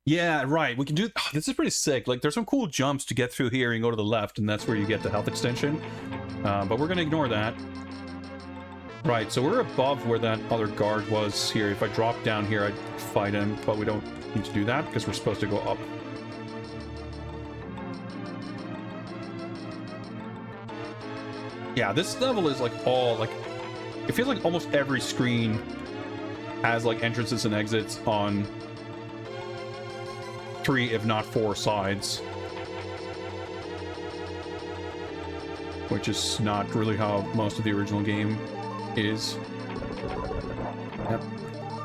Yeah, right. We can do... oh, this is pretty sick. Like, there's some cool jumps to get through here and go to the left, and that's where you get the health extension. But we're going to ignore that. Right, so we're above where that other guard was here. If I drop down here, I'd fight him, but we don't need to do that because we're supposed to go up. Yeah, this level is like all, like... it feels like almost every screen has like entrances and exits on 3, if not 4 sides. Which is not really how most of the original game is. Yep,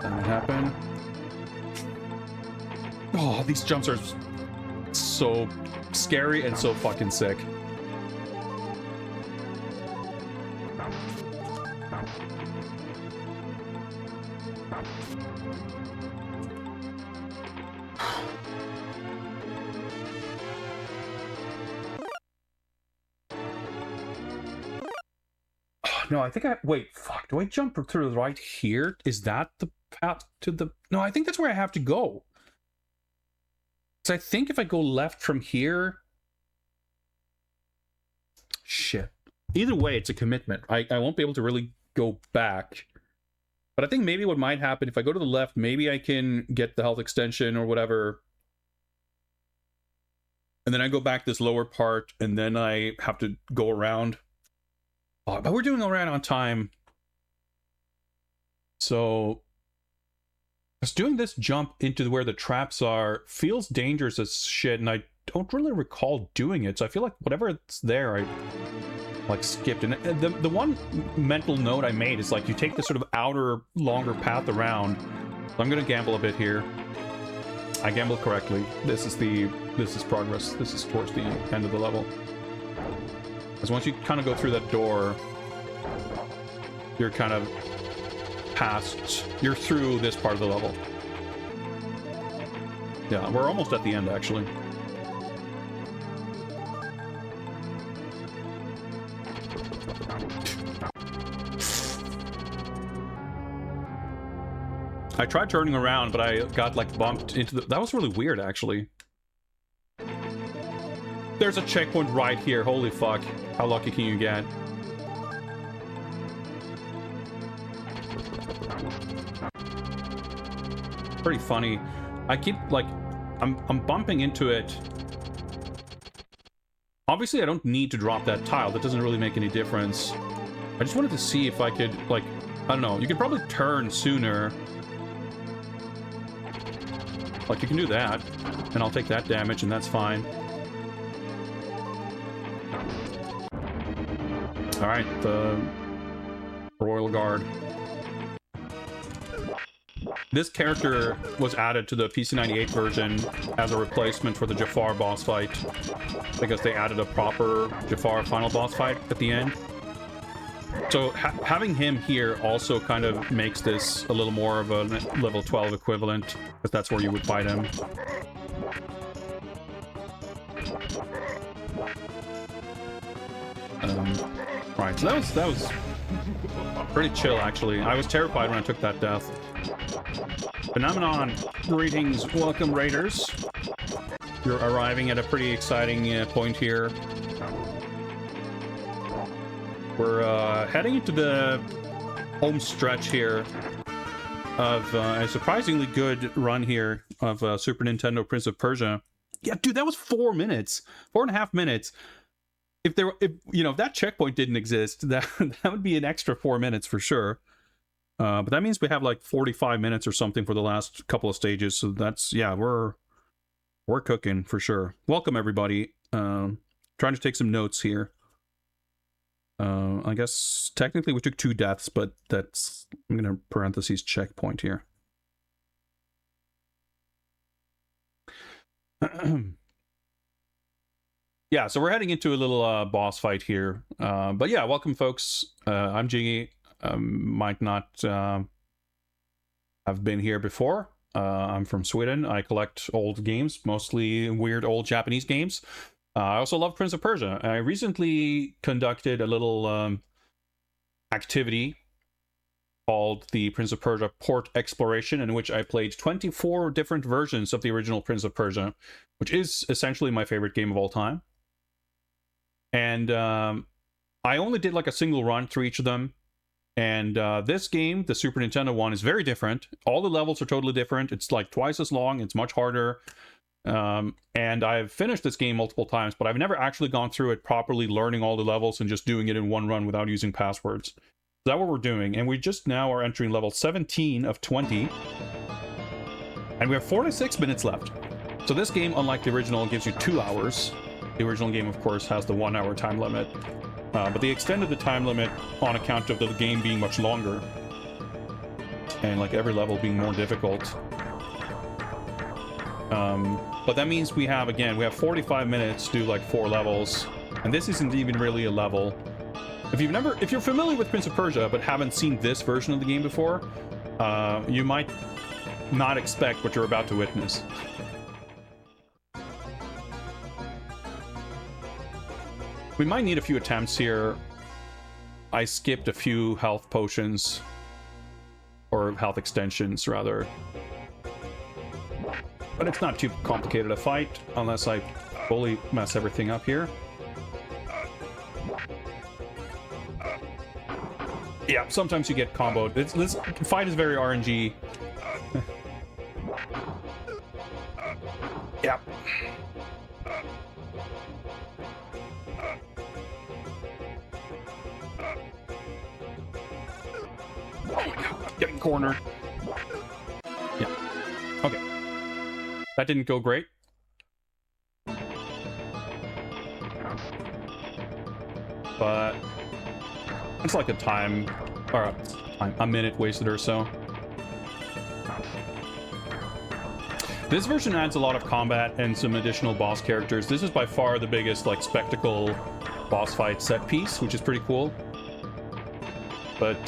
that would happen. Oh, these jumps are so scary and so fucking sick. No, I think wait, fuck, do I jump through the right here? Is that the path to the... no, I think that's where I have to go. So I think if I go left from here... shit. Either way, it's a commitment. I won't be able to really go back. But I think maybe what might happen, if I go to the left, maybe I can get the health extension or whatever. And then I go back this lower part, and then I have to go around. Oh, but we're doing all right on time. So, just doing this jump into where the traps are feels dangerous as shit, and I don't really recall doing it. So I feel like whatever's there, I like skipped. And the one mental note I made is like you take this sort of outer, longer path around. So I'm gonna gamble a bit here. I gambled correctly. This is progress. This is towards the end of the level. Because once you kind of go through that door, you're kind of past, you're through this part of the level. Yeah, we're almost at the end, actually. I tried turning around, but I got, like, bumped into the... that was really weird, actually. There's a checkpoint right here. Holy fuck. How lucky can you get? Pretty funny. I keep, like... I'm bumping into it. Obviously, I don't need to drop that tile. That doesn't really make any difference. I just wanted to see if I could, like, I don't know. You could probably turn sooner. Like, you can do that, and I'll take that damage, and that's fine. Alright, the Royal Guard. This character was added to the PC98 version as a replacement for the Jafar boss fight, because they added a proper Jafar final boss fight at the end. So having him here also kind of makes this a little more of a level 12 equivalent, because that's where you would fight him. Right, so that was pretty chill, actually. I was terrified when I took that death. Phenomenon, greetings, welcome raiders. You're arriving at a pretty exciting point here. We're heading into the home stretch here of a surprisingly good run here of Super Nintendo Prince of Persia. Yeah, dude, that was 4 minutes, 4.5 minutes. If that checkpoint didn't exist, that would be an extra 4 minutes for sure. But that means we have like 45 minutes or something for the last couple of stages. So that's, yeah, we're cooking for sure. Welcome everybody. Trying to take some notes here. I guess technically we took 2 deaths, but that's, I'm gonna parentheses checkpoint here. Yeah, so we're heading into a little boss fight here. But yeah, welcome folks. I'm Jiggy. Might not have been here before. I'm from Sweden. I collect old games, mostly weird old Japanese games. I also love Prince of Persia. I recently conducted a little activity called the Prince of Persia Port Exploration, in which I played 24 different versions of the original Prince of Persia, which is essentially my favorite game of all time. And I only did like a single run through each of them. And this game, the Super Nintendo one, is very different. All the levels are totally different. It's like twice as long. It's much harder. And I've finished this game multiple times, but I've never actually gone through it properly, learning all the levels and just doing it in one run without using passwords. So that's what we're doing. And we just now are entering level 17 of 20. And we have 46 minutes left. So this game, unlike the original, gives you 2 hours. The original game, of course, has the 1 hour time limit. But they extended the time limit on account of the game being much longer. And like every level being more difficult. But that means we have 45 minutes to do like 4 levels. And this isn't even really a level. If you're familiar with Prince of Persia but haven't seen this version of the game before, you might not expect what you're about to witness. We might need a few attempts here. I skipped a few health potions. Or health extensions, rather. But it's not too complicated a fight, unless I fully mess everything up here. Yeah, sometimes you get comboed. This fight is very RNG. Yeah. Oh my god, I'm getting cornered. Yeah. Okay. That didn't go great. But it's like a minute wasted or so. This version adds a lot of combat and some additional boss characters. This is by far the biggest like spectacle boss fight set piece, which is pretty cool. But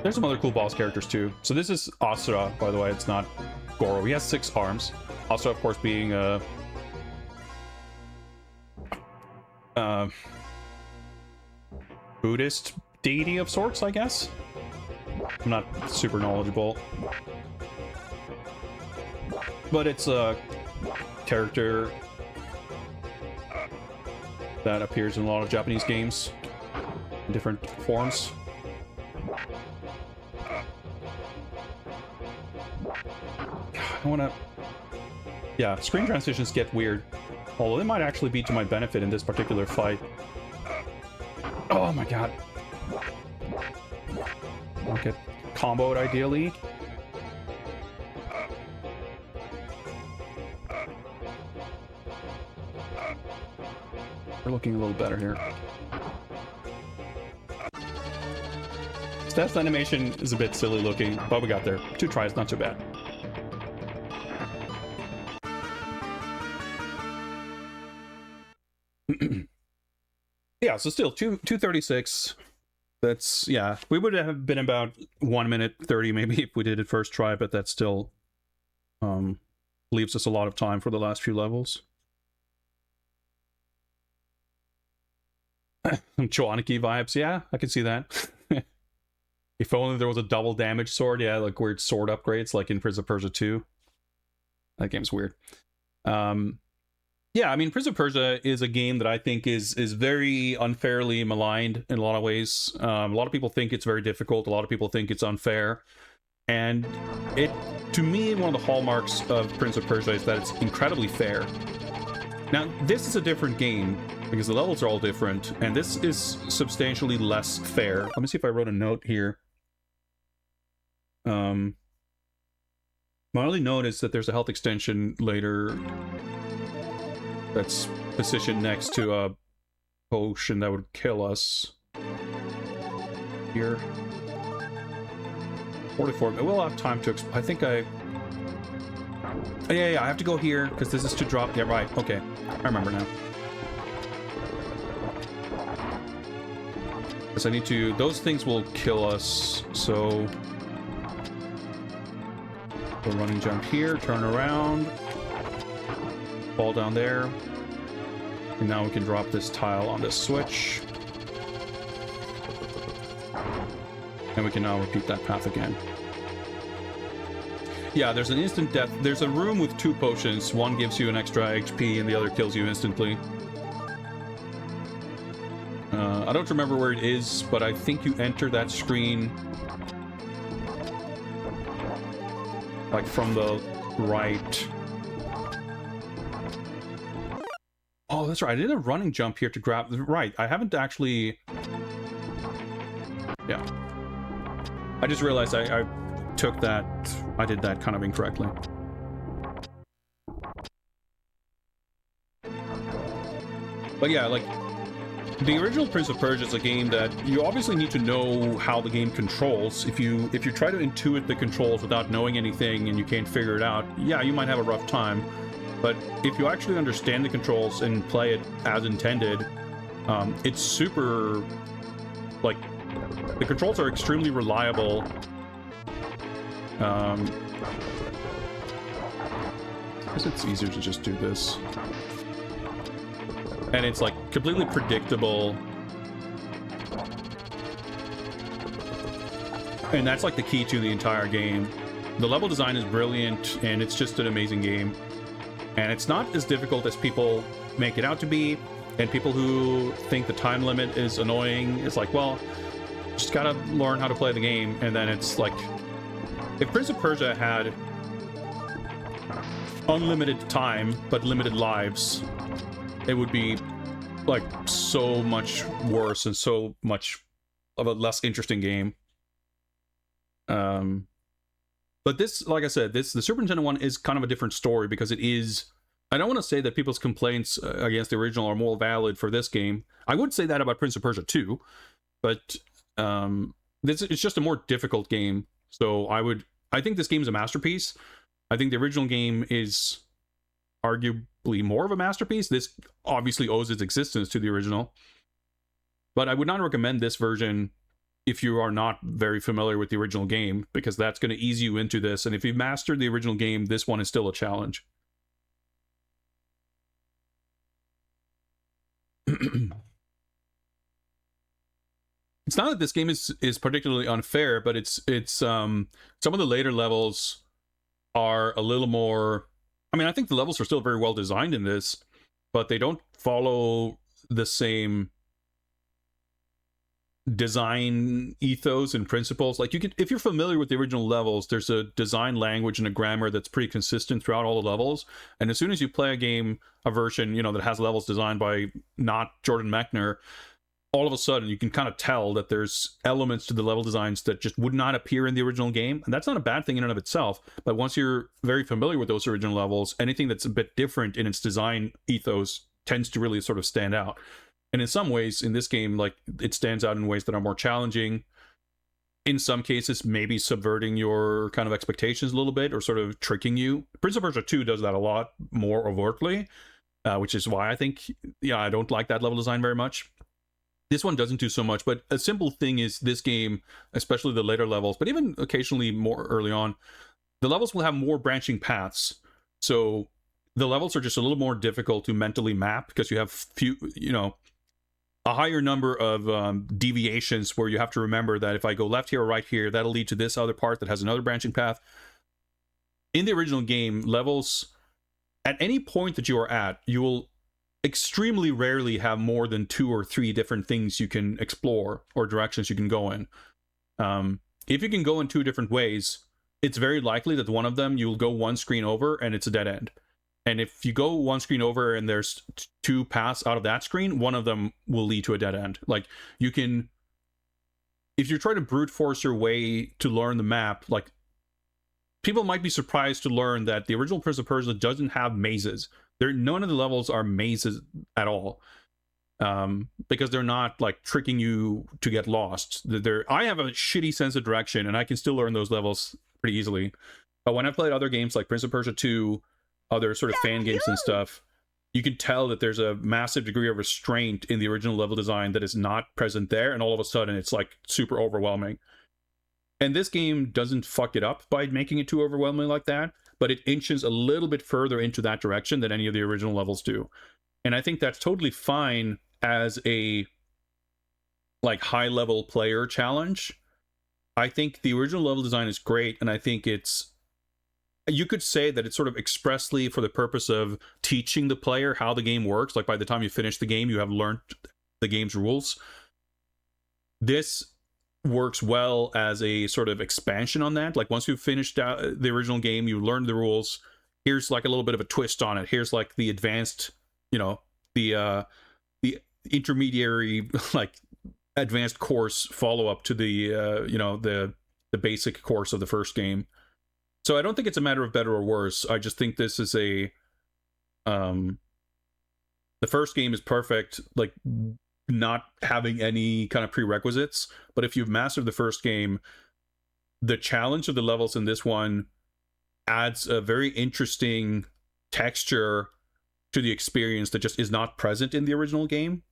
there's some other cool boss characters too. So this is Asura, by the way. It's not Goro. He has 6 arms. Asura, of course, being a Buddhist deity of sorts, I guess. I'm not super knowledgeable, but it's a character that appears in a lot of Japanese games in different forms. I wanna... Yeah, screen transitions get weird. Although it might actually be to my benefit in this particular fight. Oh my god. Okay. Comboed ideally. We're looking a little better here. Stealth animation is a bit silly looking, but we got there. 2 tries, not too bad. Yeah, so still 236. That's, yeah, we would have been about 1 minute 30 maybe if we did it first try, but that still leaves us a lot of time for the last few levels. Choaniki vibes, yeah, I can see that. If only there was a double damage sword, yeah, like weird sword upgrades like in Prince of Persia 2. That game's weird. Yeah, I mean, Prince of Persia is a game that I think is very unfairly maligned in a lot of ways. A lot of people think it's very difficult. A lot of people think it's unfair. And it, to me, one of the hallmarks of Prince of Persia is that it's incredibly fair. Now, this is a different game because the levels are all different, and this is substantially less fair. Let me see if I wrote a note here. My only note is that there's a health extension later that's positioned next to a potion that would kill us. Here. 44. We'll have time to... I think I... Yeah, I have to go here, because this is to drop... Yeah, right. Okay. I remember now. Because I need to... Those things will kill us, so... We'll running jump here, turn around... Fall down there. And now we can drop this tile on this switch. And we can now repeat that path again. Yeah, there's an instant death. There's a room with 2 potions. One gives you an extra HP and the other kills you instantly. I don't remember where it is, but I think you enter that screen like from the right. Oh, that's right. I did a running jump here to grab... Right, I haven't actually... Yeah. I just realized I took that... I did that kind of incorrectly. But yeah, like... The original Prince of Persia is a game that you obviously need to know how the game controls. If you try to intuit the controls without knowing anything and you can't figure it out, yeah, you might have a rough time. But if you actually understand the controls and play it as intended, it's super, like, the controls are extremely reliable. I guess it's easier to just do this. And it's, like, completely predictable. And that's, like, the key to the entire game. The level design is brilliant, and it's just an amazing game. And it's not as difficult as people make it out to be, and people who think the time limit is annoying, it's like, well, just gotta learn how to play the game, and then it's like... If Prince of Persia had unlimited time, but limited lives, it would be, like, so much worse and so much of a less interesting game. But this, like I said, the Super Nintendo one is kind of a different story because it is... I don't want to say that people's complaints against the original are more valid for this game. I would say that about Prince of Persia 2, but it's just a more difficult game. So I think this game is a masterpiece. I think the original game is arguably more of a masterpiece. This obviously owes its existence to the original. But I would not recommend this version if you are not very familiar with the original game, because that's going to ease you into this. And if you've mastered the original game, this one is still a challenge. It's not that this game is particularly unfair, but it's some of the later levels are a little more... I mean, I think the levels are still very well designed in this, but they don't follow the same design ethos and principles. Like, you can, if you're familiar with the original levels, there's a design language and a grammar that's pretty consistent throughout all the levels. And as soon as you play a version, you know, that has levels designed by not Jordan Mechner, all of a sudden you can kind of tell that there's elements to the level designs that just would not appear in the original game. And that's not a bad thing in and of itself, but once you're very familiar with those original levels, anything that's a bit different in its design ethos tends to really sort of stand out. And in some ways in this game, like, it stands out in ways that are more challenging. In some cases, maybe subverting your kind of expectations a little bit, or sort of tricking you. Prince of Persia 2 does that a lot more overtly, which is why I think, I don't like that level design very much. This one doesn't do so much, but a simple thing is this game, especially the later levels, but even occasionally more early on, the levels will have more branching paths. So the levels are just a little more difficult to mentally map, because you have a higher number of deviations where you have to remember that if I go left here or right here, that'll lead to this other part that has another branching path. In the original game, levels, at any point that you are at, you will extremely rarely have more than 2 or 3 different things you can explore or directions you can go in. If you can go in 2 different ways, it's very likely that one of them you'll go one screen over and it's a dead end. And if you go one screen over and there's 2 paths out of that screen, one of them will lead to a dead end. Like, you can, if you're trying to brute force your way to learn the map, like, people might be surprised to learn that the original Prince of Persia doesn't have mazes. None of the levels are mazes at all, because they're not like tricking you to get lost. I have a shitty sense of direction, and I can still learn those levels pretty easily. But when I played other games like Prince of Persia 2, other sort of fan games and stuff, you can tell that there's a massive degree of restraint in the original level design that is not present there, and all of a sudden it's like super overwhelming. And this game doesn't fuck it up by making it too overwhelming like that, but it inches a little bit further into that direction than any of the original levels do. And I think that's totally fine as a like high-level player challenge. I think the original level design is great, and I think you could say that it's sort of expressly for the purpose of teaching the player how the game works. Like, by the time you finish the game, you have learned the game's rules. This works well as a sort of expansion on that. Like, once you've finished the original game, you learned the rules, here's like a little bit of a twist on it. Here's like the advanced, the intermediary, like advanced course follow-up to the the basic course of the first game. So I don't think it's a matter of better or worse. I just think this is the first game is perfect, like not having any kind of prerequisites. But if you've mastered the first game, the challenge of the levels in this one adds a very interesting texture to the experience that just is not present in the original game.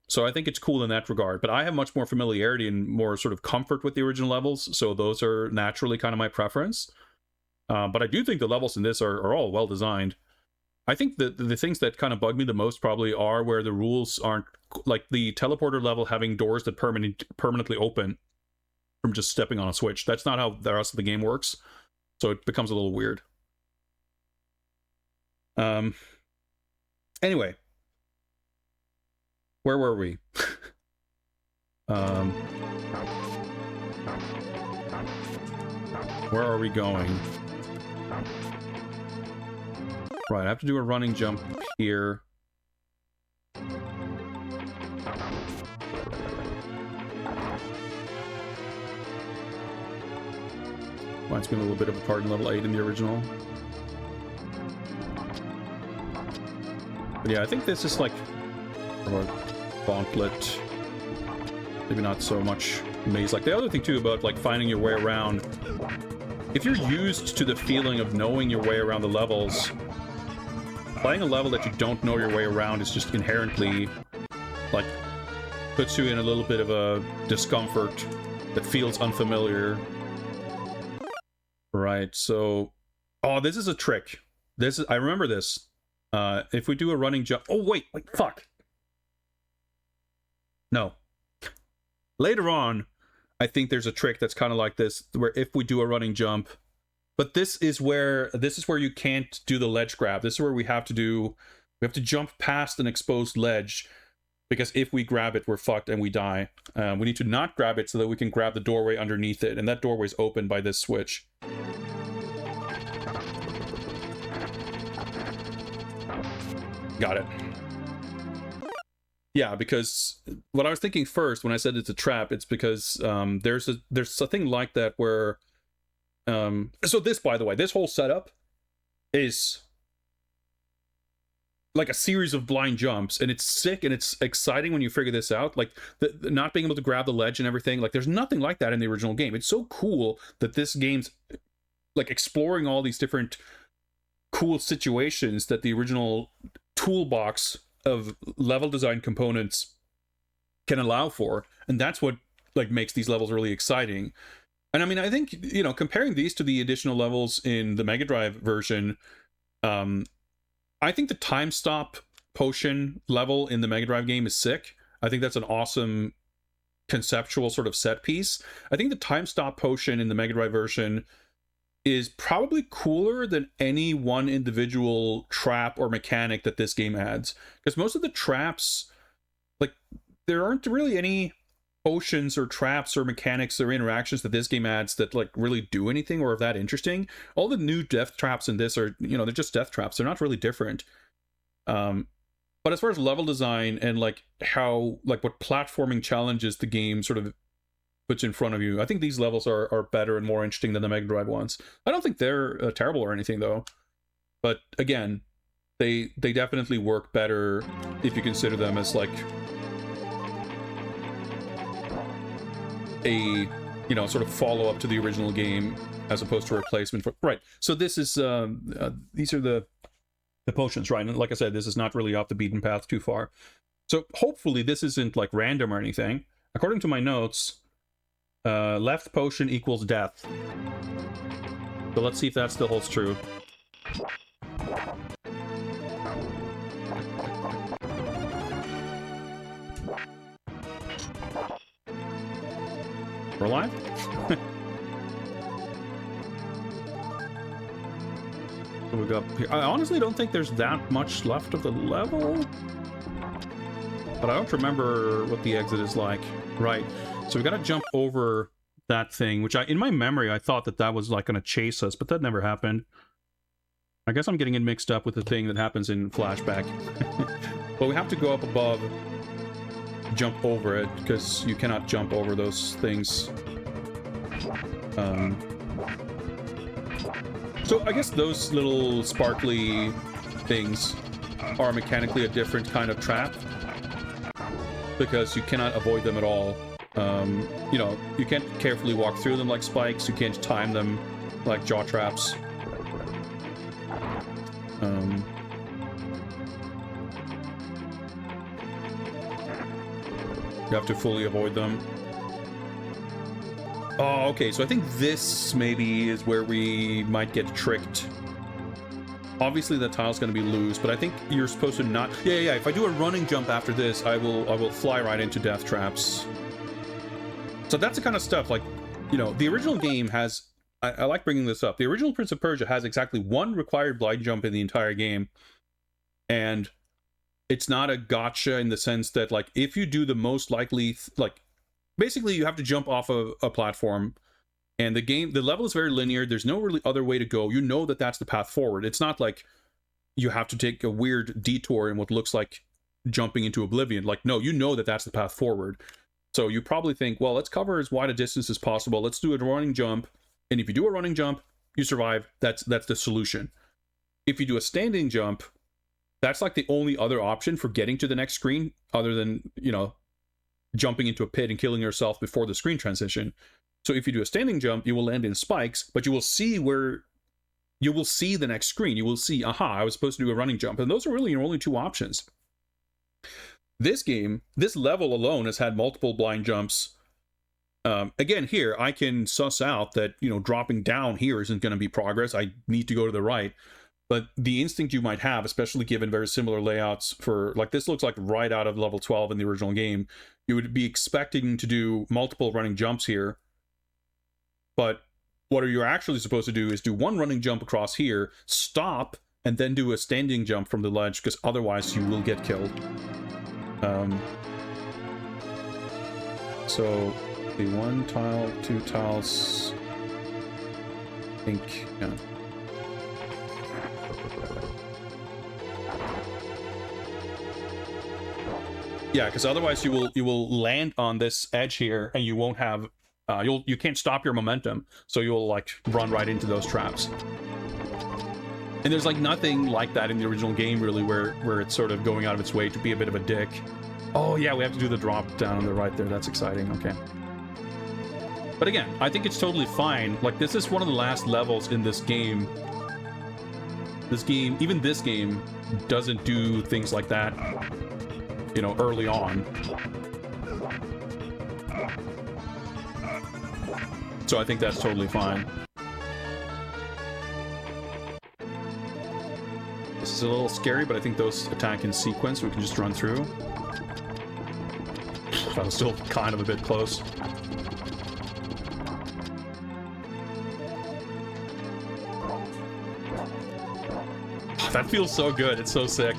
So I think it's cool in that regard, but I have much more familiarity and more sort of comfort with the original levels, so those are naturally kind of my preference. But I do think the levels in this are all well designed. I think the things that kind of bug me the most probably are where the rules aren't, like the teleporter level having doors that permanently open from just stepping on a switch. That's not how the rest of the game works, so it becomes a little weird. Anyway, where were we? Where are we going? Right, I have to do a running jump here. Reminds me a little bit of a part in level 8 in the original. But yeah, I think this is like a gauntlet. Maybe not so much maze. Like the other thing too about like finding your way around, if you're used to the feeling of knowing your way around the levels, playing a level that you don't know your way around is just inherently like puts you in a little bit of a discomfort that feels unfamiliar. Right, so this is a trick. I remember this. If we do a running jump, fuck. No. Later on, I think there's a trick that's kind of like this, where if we do a running jump, but this is where you can't do the ledge grab. This is where we have to jump past an exposed ledge, Because if we grab it, we're fucked and we die. We need to not grab it so that we can grab the doorway underneath it, and that doorway is opened by this switch. Got it. Yeah, because what I was thinking first when I said it's a trap, it's because there's a thing like that where so this, by the way, this whole setup is like a series of blind jumps, and it's sick and it's exciting when you figure this out. Like the not being able to grab the ledge and everything, like there's nothing like that in the original game. It's so cool that this game's like exploring all these different cool situations that the original toolbox of level design components can allow for, and that's what like makes these levels really exciting. And I mean, I think, you know, comparing these to the additional levels in the Mega Drive version, I think the time stop potion level in the Mega Drive game is sick. I think that's an awesome conceptual sort of set piece. I think the time stop potion in the Mega Drive version is probably cooler than any one individual trap or mechanic that this game adds. Because most of the traps, like, there aren't really any potions or traps or mechanics or interactions that this game adds that, like, really do anything or are that interesting. All the new death traps in this are, you know, they're just death traps. They're not really different. But as far as level design and, like, how, like, what platforming challenges the game sort of puts in front of you, I think these levels are better and more interesting than the Mega Drive ones. I don't think they're terrible or anything, though. But again, they definitely work better if you consider them as like a, you know, sort of follow up to the original game as opposed to a replacement for. Right. So this is these are the potions, right? And like I said, this is not really off the beaten path too far. So hopefully this isn't like random or anything. According to my notes, left potion equals death. So let's see if that still holds true. We're alive? What we got here? I honestly don't think there's that much left of the level, but I don't remember what the exit is like. Right. So we gotta jump over that thing, which in my memory, I thought that was like gonna chase us, but that never happened. I guess I'm getting it mixed up with the thing that happens in Flashback. But we have to go up above, jump over it, because you cannot jump over those things. So I guess those little sparkly things are mechanically a different kind of trap, because you cannot avoid them at all. You know, you can't carefully walk through them like spikes, you can't time them like jaw traps. You have to fully avoid them. Oh, okay, so I think this maybe is where we might get tricked. Obviously that tile's going to be loose, but I think you're supposed to not... Yeah, if I do a running jump after this, I will fly right into death traps. So that's the kind of stuff, like, you know, the original game has... I like bringing this up. The original Prince of Persia has exactly one required blind jump in the entire game. And it's not a gotcha in the sense that, like, if you do the most likely... like, basically you have to jump off of a platform, and the level is very linear. There's no really other way to go. You know that that's the path forward. It's not like you have to take a weird detour in what looks like jumping into oblivion. Like, no, you know that that's the path forward. So you probably think, well, let's cover as wide a distance as possible. Let's do a running jump. And if you do a running jump, you survive. That's the solution. If you do a standing jump, that's like the only other option for getting to the next screen, other than, you know, jumping into a pit and killing yourself before the screen transition. So if you do a standing jump, you will land in spikes, but you will see the next screen. You will see, aha, I was supposed to do a running jump. And those are really your only two options. This game, this level alone has had multiple blind jumps. Again, here, I can suss out that, you know, dropping down here isn't going to be progress. I need to go to the right. But the instinct you might have, especially given very similar layouts for, like, this looks like right out of level 12 in the original game, you would be expecting to do multiple running jumps here. But what you're actually supposed to do is do one running jump across here, stop, and then do a standing jump from the ledge, because otherwise you will get killed. So the 1 tile, 2 tiles, I think, yeah. Yeah, because otherwise you will land on this edge here, and you won't have you can't stop your momentum, so you'll like run right into those traps. And there's like nothing like that in the original game really, where it's sort of going out of its way to be a bit of a dick. Oh yeah, we have to do the drop down on the right there. That's exciting. Okay. But again, I think it's totally fine. Like, this is one of the last levels in this game. Even this game doesn't do things like that, you know, early on. So I think that's totally fine. This is a little scary, but I think those attack in sequence, we can just run through. That was still kind of a bit close. That feels so good. It's so sick.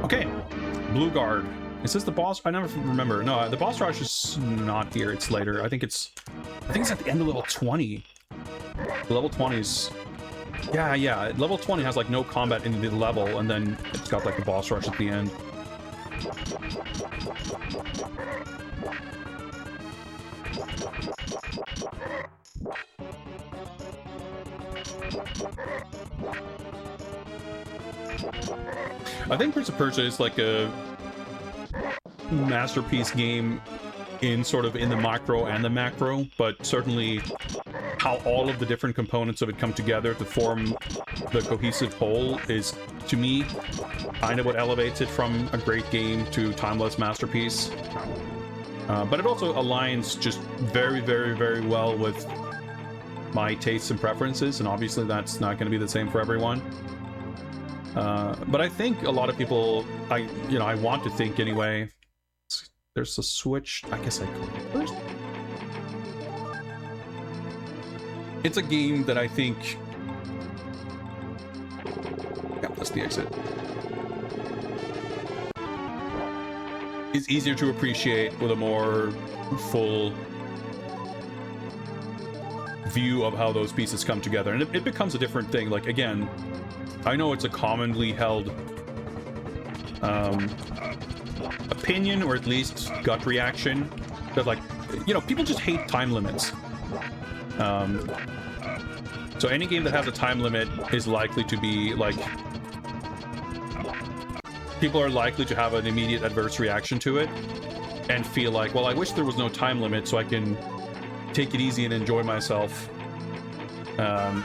Okay. Blue Guard. Is this the boss? I never remember. No, the boss rush is not here. It's later. I think it's at the end of level 20. Level 20's... Yeah. Level 20 has like no combat in the level, and then it's got like the boss rush at the end. I think Prince of Persia is like a masterpiece game in sort of in the micro and the macro, but certainly how all of the different components of it come together to form the cohesive whole is, to me, kind of what elevates it from a great game to timeless masterpiece. But it also aligns just very, very, very well with my tastes and preferences, and obviously that's not going to be the same for everyone. But I think a lot of people, I want to think anyway. There's a switch. I guess I could first. It's a game that I think. Yeah, that's the exit. Is easier to appreciate with a more full view of how those pieces come together, and it becomes a different thing. Like, again, I know it's a commonly held opinion, or at least gut reaction, that, like, you know, people just hate time limits. So any game that has a time limit is likely to be like, people are likely to have an immediate adverse reaction to it and feel like, well, I wish there was no time limit so I can take it easy and enjoy myself. And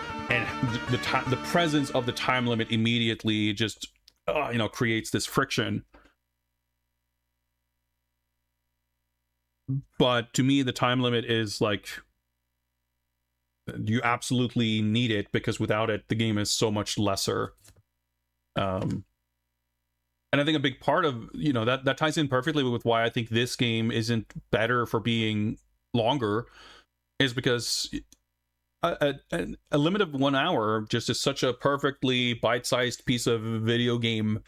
the presence of the time limit immediately just, you know, creates this friction. But to me, the time limit is like, you absolutely need it, because without it, the game is so much lesser. And I think a big part of, you know, that ties in perfectly with why I think this game isn't better for being longer, is because a limit of 1 hour just is such a perfectly bite-sized piece of video game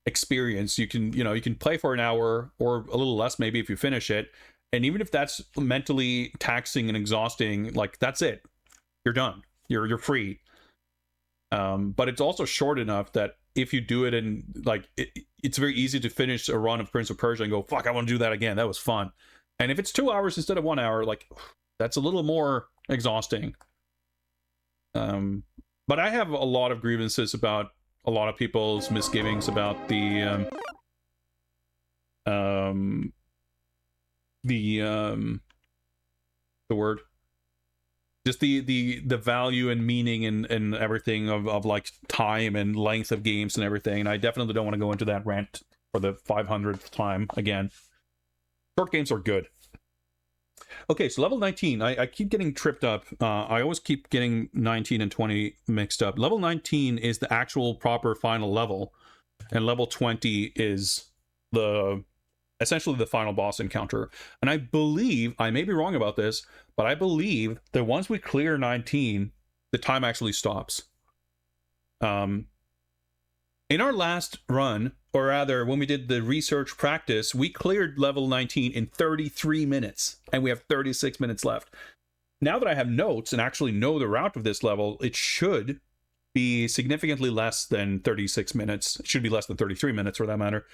experience. You can play for an hour or a little less maybe if you finish it, and even if that's mentally taxing and exhausting, like, that's it, you're done, you're free. But it's also short enough that if you do it, and like it's very easy to finish a run of Prince of Persia and go, fuck, I want to do that again, that was fun. And if it's 2 hours instead of 1 hour, like, that's a little more exhausting. But I have a lot of grievances about a lot of people's misgivings about the word, just the value and meaning and everything of like time and length of games and everything. And I definitely don't want to go into that rant for the 500th time again. Short games are good. Okay, so level 19, I keep getting tripped up. I always keep getting 19 and 20 mixed up. Level 19 is the actual proper final level, and level 20 is essentially the final boss encounter. And I believe, I may be wrong about this, but I believe that once we clear 19, the time actually stops. In in our last run, or rather when we did the research practice, we cleared level 19 in 33 minutes, and we have 36 minutes left. Now that I have notes and actually know the route of this level, it should be significantly less than 36 minutes. It should be less than 33 minutes for that matter.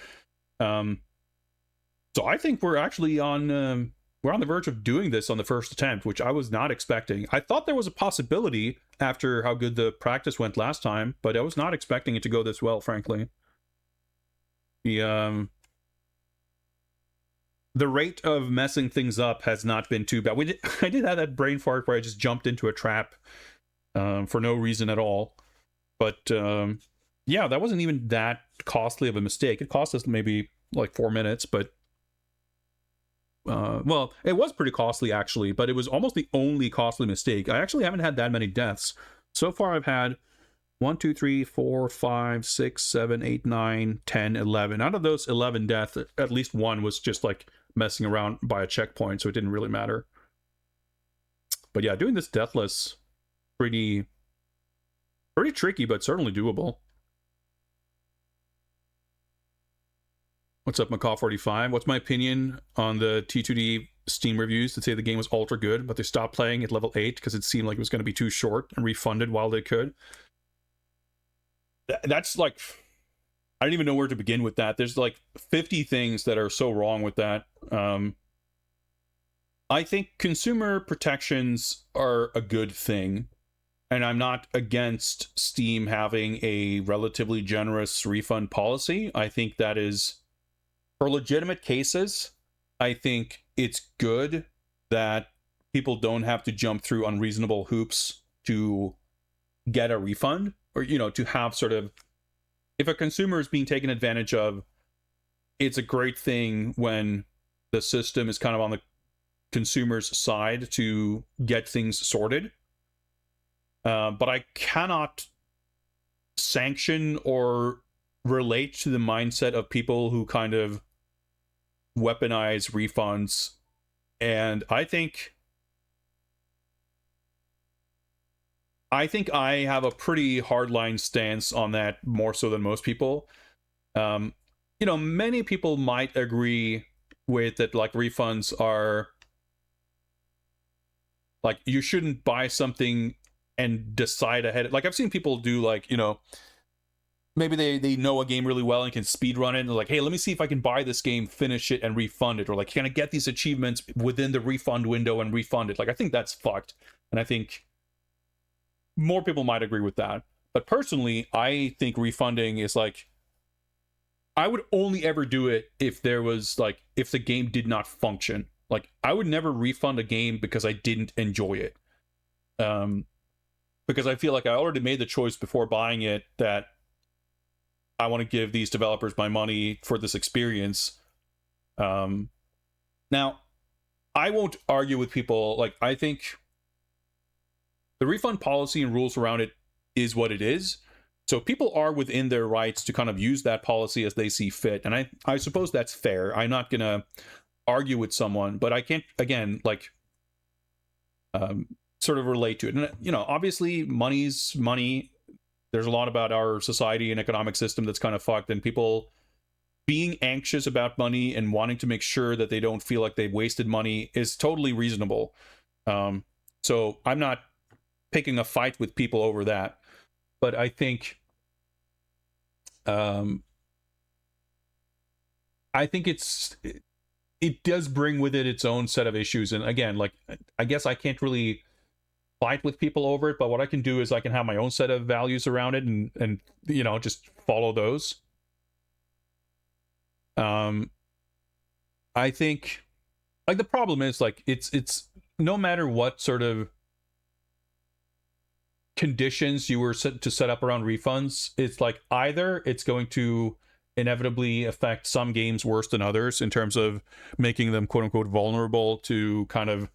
So I think we're actually on we're on the verge of doing this on the first attempt, which I was not expecting. I thought there was a possibility after how good the practice went last time, but I was not expecting it to go this well, frankly. The rate of messing things up has not been too bad. I did have that brain fart where I just jumped into a trap for no reason at all. But yeah, that wasn't even that costly of a mistake. It cost us maybe like 4 minutes, but well, it was pretty costly actually, but it was almost the only costly mistake. I actually haven't had that many deaths. So far I've had 1, 2, 3, 4, 5, 6, 7, 8, 9, 10, 11. Out of those 11 deaths, at least one was just like messing around by a checkpoint, so it didn't really matter. But yeah, doing this deathless, pretty tricky, but certainly doable. What's up, Macaw45? What's my opinion on the T2D Steam reviews that say the game was ultra good, but they stopped playing at level 8 because it seemed like it was going to be too short and refunded while they could? That's like, I don't even know where to begin with that. There's like 50 things that are so wrong with that. I think consumer protections are a good thing, and I'm not against Steam having a relatively generous refund policy. I think that is, for legitimate cases, I think it's good that people don't have to jump through unreasonable hoops to get a refund, or, you know, to have sort of, if a consumer is being taken advantage of, it's a great thing when the system is kind of on the consumer's side to get things sorted. But I cannot sanction or relate to the mindset of people who kind of weaponize refunds. And I think I have a pretty hardline stance on that, more so than most people. You know, many people might agree with that, like, refunds are like, you shouldn't buy something and decide ahead. Like, I've seen people do, like, you know, maybe they know a game really well and can speed run it, and they're like, hey, let me see if I can buy this game, finish it, and refund it. Or like, can I get these achievements within the refund window and refund it? Like, I think that's fucked. And I think more people might agree with that. But personally, I think refunding is like, I would only ever do it if there was like, if the game did not function. Like, I would never refund a game because I didn't enjoy it. Because I feel like I already made the choice before buying it that I want to give these developers my money for this experience. Now, I won't argue with people. Like, I think the refund policy and rules around it is what it is. So people are within their rights to kind of use that policy as they see fit. And I suppose that's fair. I'm not going to argue with someone, but I can't, again, like, sort of relate to it. And, you know, obviously money's money. There's a lot about our society and economic system that's kind of fucked, and people being anxious about money and wanting to make sure that they don't feel like they've wasted money is totally reasonable. So I'm not picking a fight with people over that, but I think it does bring with it its own set of issues. And again, like, I guess I can't really fight with people over it, but what I can do is I can have my own set of values around it, and you know, just follow those. I think, like, the problem is, like, it's no matter what sort of conditions you were set up around refunds, it's like, either it's going to inevitably affect some games worse than others in terms of making them quote unquote vulnerable to kind of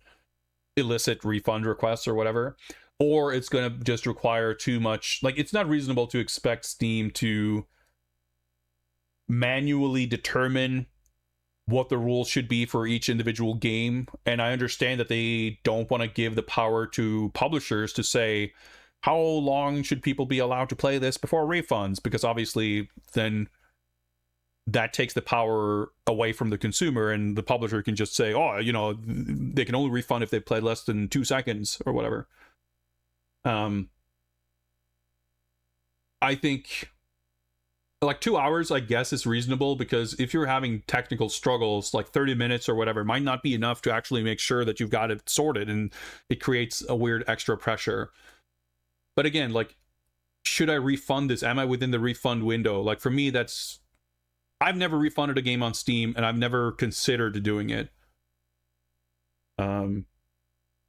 illicit refund requests or whatever, or it's going to just require too much. Like, it's not reasonable to expect Steam to manually determine what the rules should be for each individual game. And I understand that they don't want to give the power to publishers to say how long should people be allowed to play this before refunds? Because obviously then that takes the power away from the consumer, and the publisher can just say, oh, you know, they can only refund if they played less than 2 seconds or whatever. I think like 2 hours, I guess, is reasonable, because if you're having technical struggles, like 30 minutes or whatever might not be enough to actually make sure that you've got it sorted, and it creates a weird extra pressure. But again, like, should I refund this? Am I within the refund window? Like, for me, I've never refunded a game on Steam, and I've never considered doing it.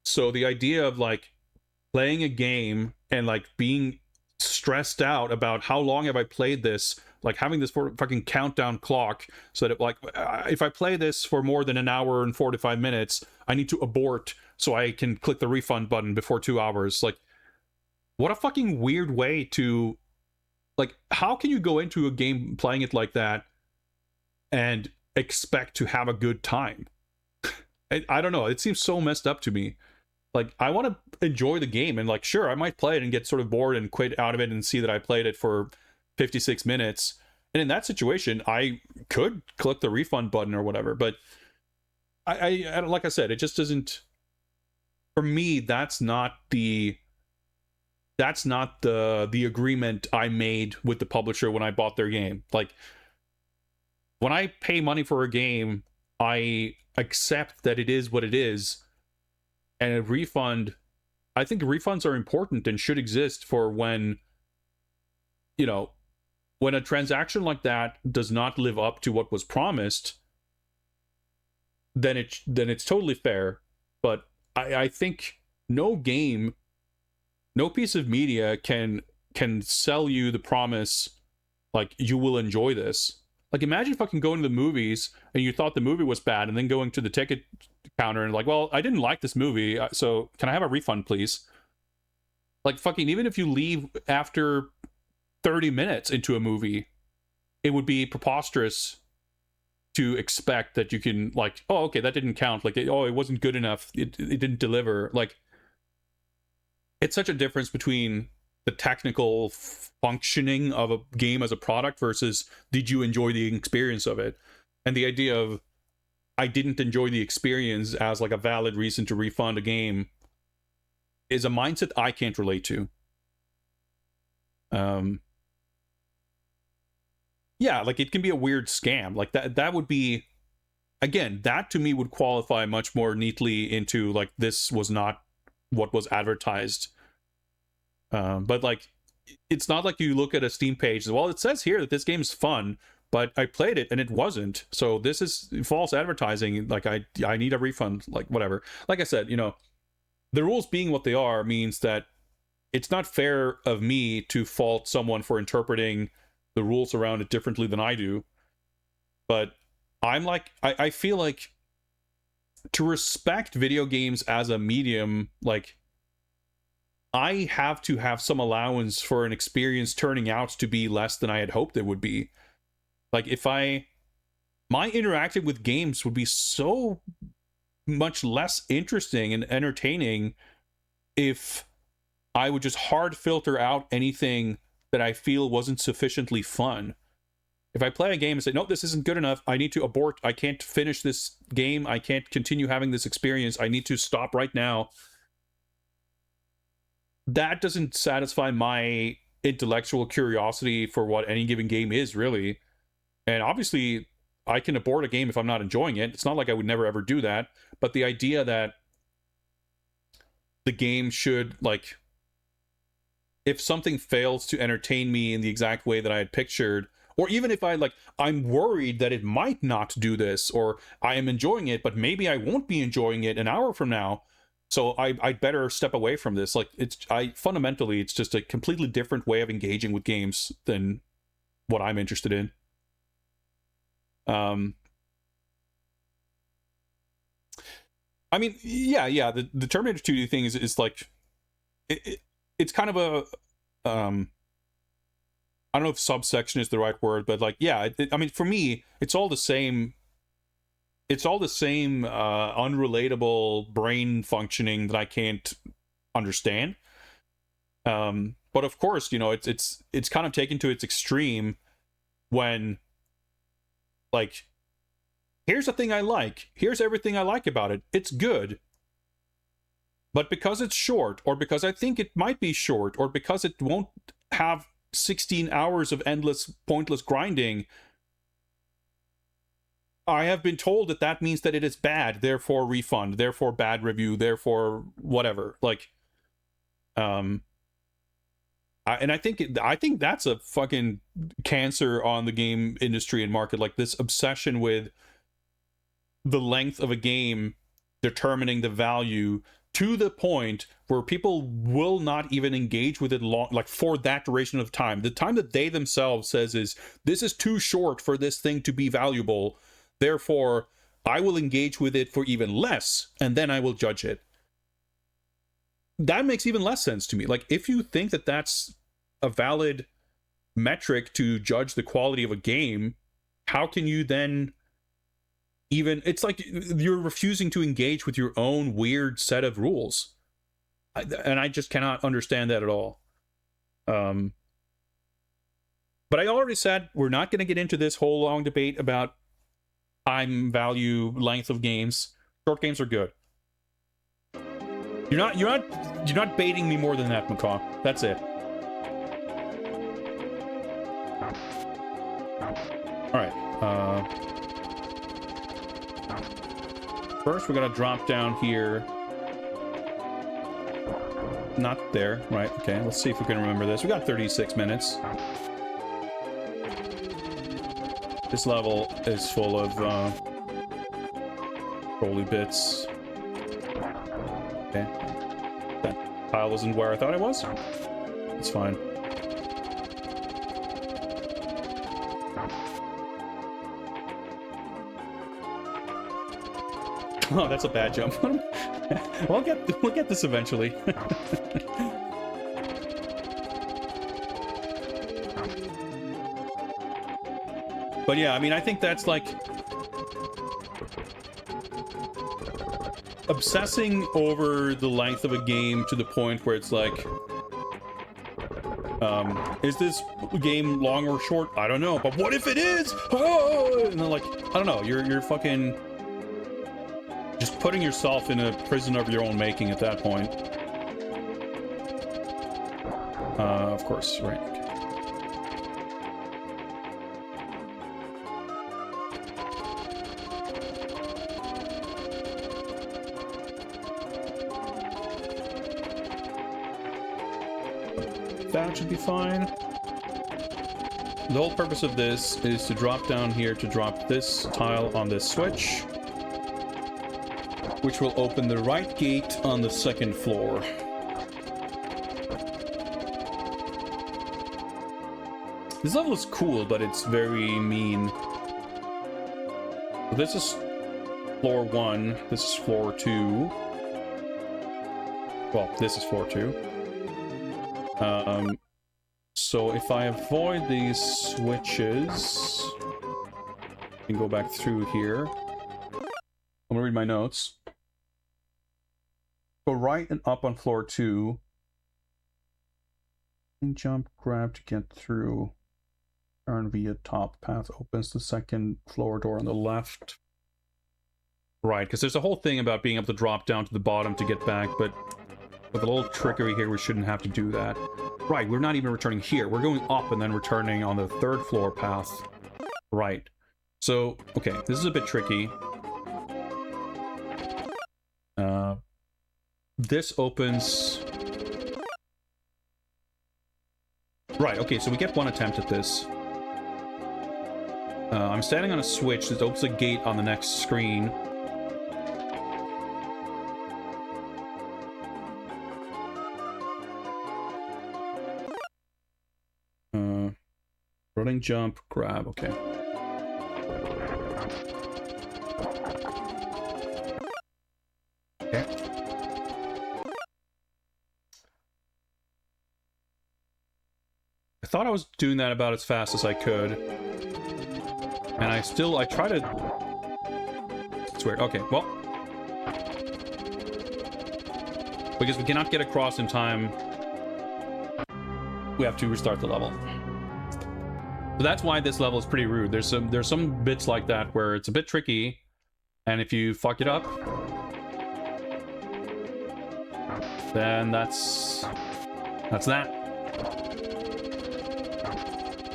So the idea of like playing a game and like being stressed out about how long have I played this, like having this fucking countdown clock, so that like if I play this for more than an hour and 45 minutes, I need to abort so I can click the refund button before 2 hours. Like, what a fucking weird way to, like, how can you go into a game playing it like that and expect to have a good time? I don't know, it seems so messed up to me. Like, I want to enjoy the game, and like, sure, I might play it and get sort of bored and quit out of it and see that I played it for 56 minutes. And in that situation, I could click the refund button or whatever. But I like I said, it just doesn't, for me, that's not the agreement I made with the publisher when I bought their game. Like, when I pay money for a game, I accept that it is what it is. And a refund, I think refunds are important and should exist for when, you know, when a transaction like that does not live up to what was promised, then it's totally fair. But I think no game, no piece of media can sell you the promise, like, you will enjoy this. Like, imagine fucking going to the movies and you thought the movie was bad, and then going to the ticket counter and like, well, I didn't like this movie, so can I have a refund, please? Like, fucking, even if you leave after 30 minutes into a movie, it would be preposterous to expect that you can, like, oh, okay, that didn't count. Like, it wasn't good enough. It didn't deliver. Like, it's such a difference between the technical functioning of a game as a product versus did you enjoy the experience of it. And the idea of I didn't enjoy the experience as like a valid reason to refund a game is a mindset I can't relate to. Yeah, like, it can be a weird scam. Like, that would be, again, that to me would qualify much more neatly into like, this was not what was advertised. But like, it's not like you look at a Steam page, well, it says here that this game's fun, but I played it and it wasn't, so this is false advertising. Like, I need a refund, like, whatever. Like I said, you know, the rules being what they are means that it's not fair of me to fault someone for interpreting the rules around it differently than I do. But I'm like, I feel like to respect video games as a medium, like, I have to have some allowance for an experience turning out to be less than I had hoped it would be. Like, my interacting with games would be so much less interesting and entertaining if I would just hard filter out anything that I feel wasn't sufficiently fun. If I play a game and say, nope, this isn't good enough, I need to abort, I can't finish this game, I can't continue having this experience, I need to stop right now, that doesn't satisfy my intellectual curiosity for what any given game is, really. And obviously, I can abort a game if I'm not enjoying it. It's not like I would never ever do that. But the idea that the game should, like, if something fails to entertain me in the exact way that I had pictured, or even if I'm worried that it might not do this, or I am enjoying it, but maybe I won't be enjoying it an hour from now, so I'd better step away from this. Like, fundamentally, it's just a completely different way of engaging with games than what I'm interested in. I mean, yeah. The Terminator 2 thing is like, it's kind of a, I don't know if subsection is the right word, but like, yeah. I mean, for me, it's all the same. It's all the same unrelatable brain functioning that I can't understand. But of course, you know, it's kind of taken to its extreme when, like, here's the thing I like. Here's everything I like about it. It's good. But because it's short, or because I think it might be short, or because it won't have 16 hours of endless, pointless grinding, I have been told that that means that it is bad, therefore refund, therefore bad review, therefore whatever. Like, I think that's a fucking cancer on the game industry and market. Like, this obsession with the length of a game determining the value, to the point where people will not even engage with it long, like for that duration of time. The time that they themselves says is, this is too short for this thing to be valuable, therefore I will engage with it for even less, and then I will judge it. That makes even less sense to me. Like, if you think that that's a valid metric to judge the quality of a game, how can you then even... It's like you're refusing to engage with your own weird set of rules. And I just cannot understand that at all. But I already said we're not going to get into this whole long debate about time value, length of games. Short games are good. You're not baiting me more than that, Macaw. That's it. All right. First, we're gonna drop down here. Not there, right? Okay. Let's see if we can remember this. We got 36 minutes. This level is full of holy bits. Okay. That tile wasn't where I thought it was. It's fine. Oh, that's a bad jump. we'll get this eventually. But yeah, I mean, I think that's like obsessing over the length of a game to the point where it's like, is this game long or short? I don't know, but what if it is? Oh! And then, like, I don't know, you're fucking just putting yourself in a prison of your own making at that point. Of course, right. That should be fine. The whole purpose of this is to drop down here to drop this tile on this switch, which will open the right gate on the second floor. This level is cool, but it's very mean. This is floor 1, this is floor 2. Well, this is floor 2. So if I avoid these switches, I can go back through here. I'm gonna read my notes. Go right and up on floor 2. And jump, grab to get through. Turn via top path opens the second floor door on the left. Right, because there's a whole thing about being able to drop down to the bottom to get back, but with a little trickery here, we shouldn't have to do that. Right, we're not even returning here. We're going up and then returning on the third floor path. Right. So, okay, this is a bit tricky. This opens... Right, okay, so we get one attempt at this. I'm standing on a switch that opens a gate on the next screen. Running jump, grab, okay. Okay. I thought I was doing that about as fast as I could. And I try to... It's weird. Okay, well. Because we cannot get across in time we have to restart the level. So that's why this level is pretty rude. There's some bits like that where it's a bit tricky, and if you fuck it up, then that's that.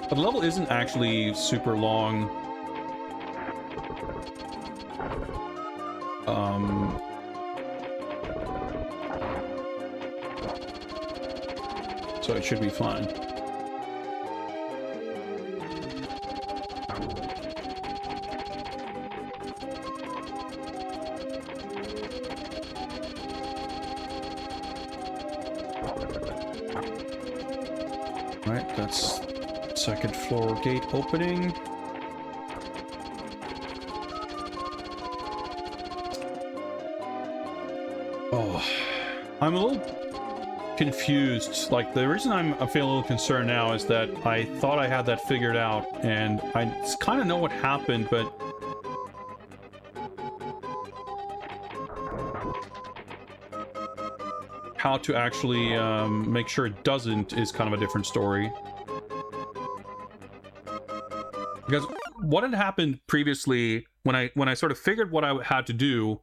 But the level isn't actually super long. So it should be fine. Right, that's second floor gate opening. Oh, I'm a little confused. Like, the reason I'm feeling a little concerned now is that I thought I had that figured out, and I kind of know what happened, but how to actually make sure it doesn't is kind of a different story. Because what had happened previously, when I sort of figured what I had to do,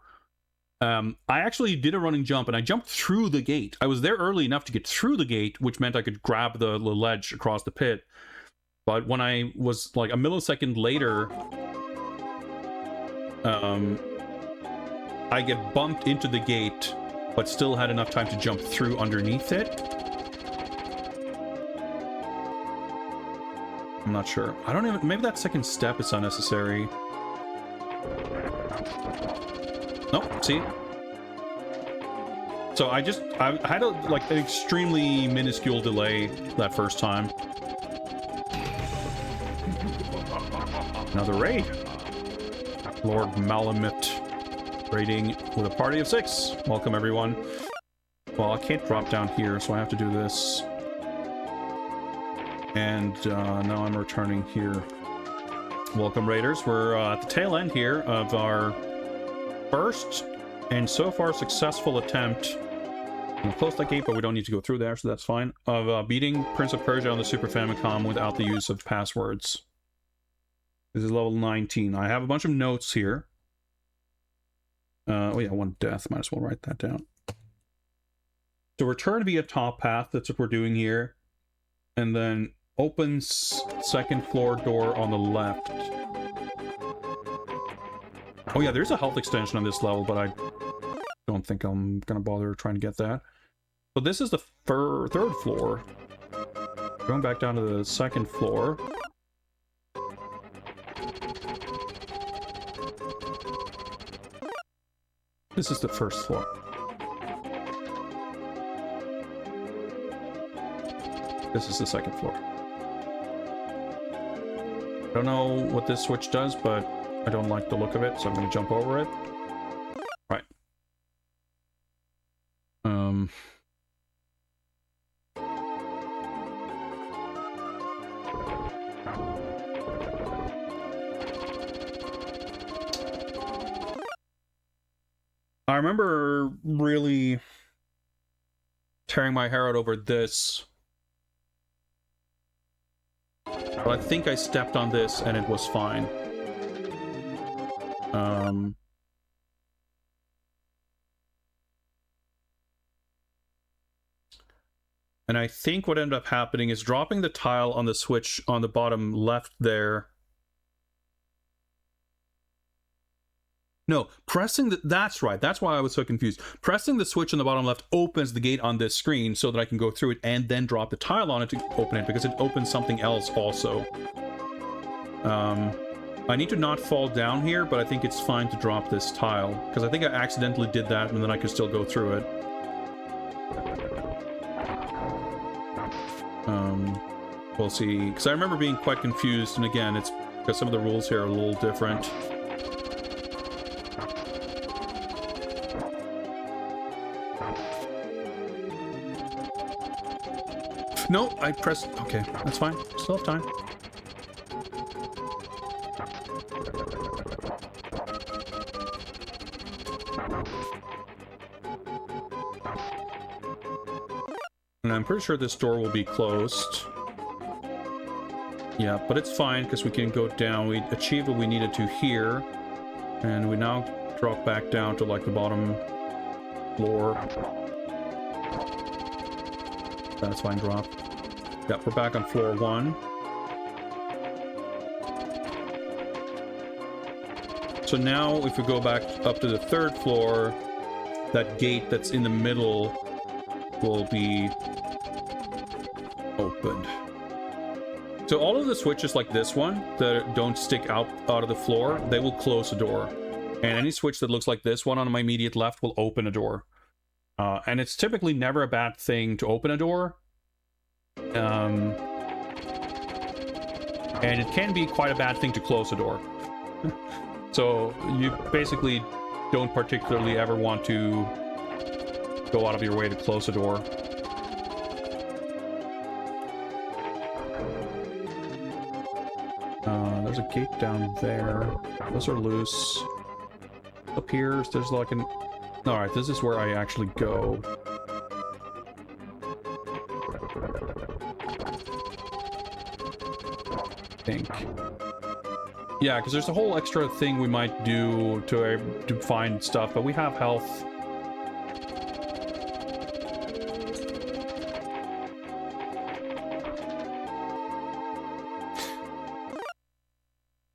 I actually did a running jump and I jumped through the gate. I was there early enough to get through the gate, which meant I could grab the ledge across the pit. But when I was like a millisecond later, I get bumped into the gate, but still had enough time to jump through underneath it. I'm not sure. I don't even... Maybe that second step is unnecessary. Nope, see? So I had like an extremely minuscule delay that first time. Another raid. Lord Malamut raiding with a party of 6. Welcome, everyone. Well, I can't drop down here, so I have to do this. And now I'm returning here. Welcome, raiders. We're at the tail end here of our first and so far successful attempt. We'll close that gate, but we don't need to go through there, so that's fine. Of beating Prince of Persia on the Super Famicom without the use of passwords. This is level 19. I have a bunch of notes here. Oh yeah, 1 death. Might as well write that down. So return via top path. That's what we're doing here. And then opens second floor door on the left. Oh yeah, there's a health extension on this level, but I don't think I'm gonna bother trying to get that. So this is the third floor. Going back down to the second floor. This is the first floor. This is the second floor. I don't know what this switch does, but I don't like the look of it, so I'm going to jump over it. Right. I remember really tearing my hair out over this. But I think I stepped on this and it was fine. And I think what ended up happening is dropping the tile on the switch on the bottom left there. No, pressing the... That's right. That's why I was so confused. Pressing the switch on the bottom left opens the gate on this screen so that I can go through it and then drop the tile on it to open it, because it opens something else also. I need to not fall down here, but I think it's fine to drop this tile, because I think I accidentally did that and then I could still go through it. We'll see. Because I remember being quite confused, and again, it's because some of the rules here are a little different. No, I pressed... Okay, that's fine. Still have time. I'm pretty sure this door will be closed. Yeah, but it's fine because we can go down. We achieved what we needed to here. And we now drop back down to like the bottom floor. That's fine, drop. Yep, we're back on floor 1. So now if we go back up to the 3rd floor, that gate that's in the middle will be opened. So all of the switches like this one that don't stick out of the floor, they will close the door. And any switch that looks like this one on my immediate left will open a door. And it's typically never a bad thing to open a door. And it can be quite a bad thing to close a door. So you basically don't particularly ever want to go out of your way to close a door. There's a gate down there. Those are loose. Up here, there's like an... Alright, this is where I actually go. I think. Yeah, because there's a whole extra thing we might do to find stuff, but we have health.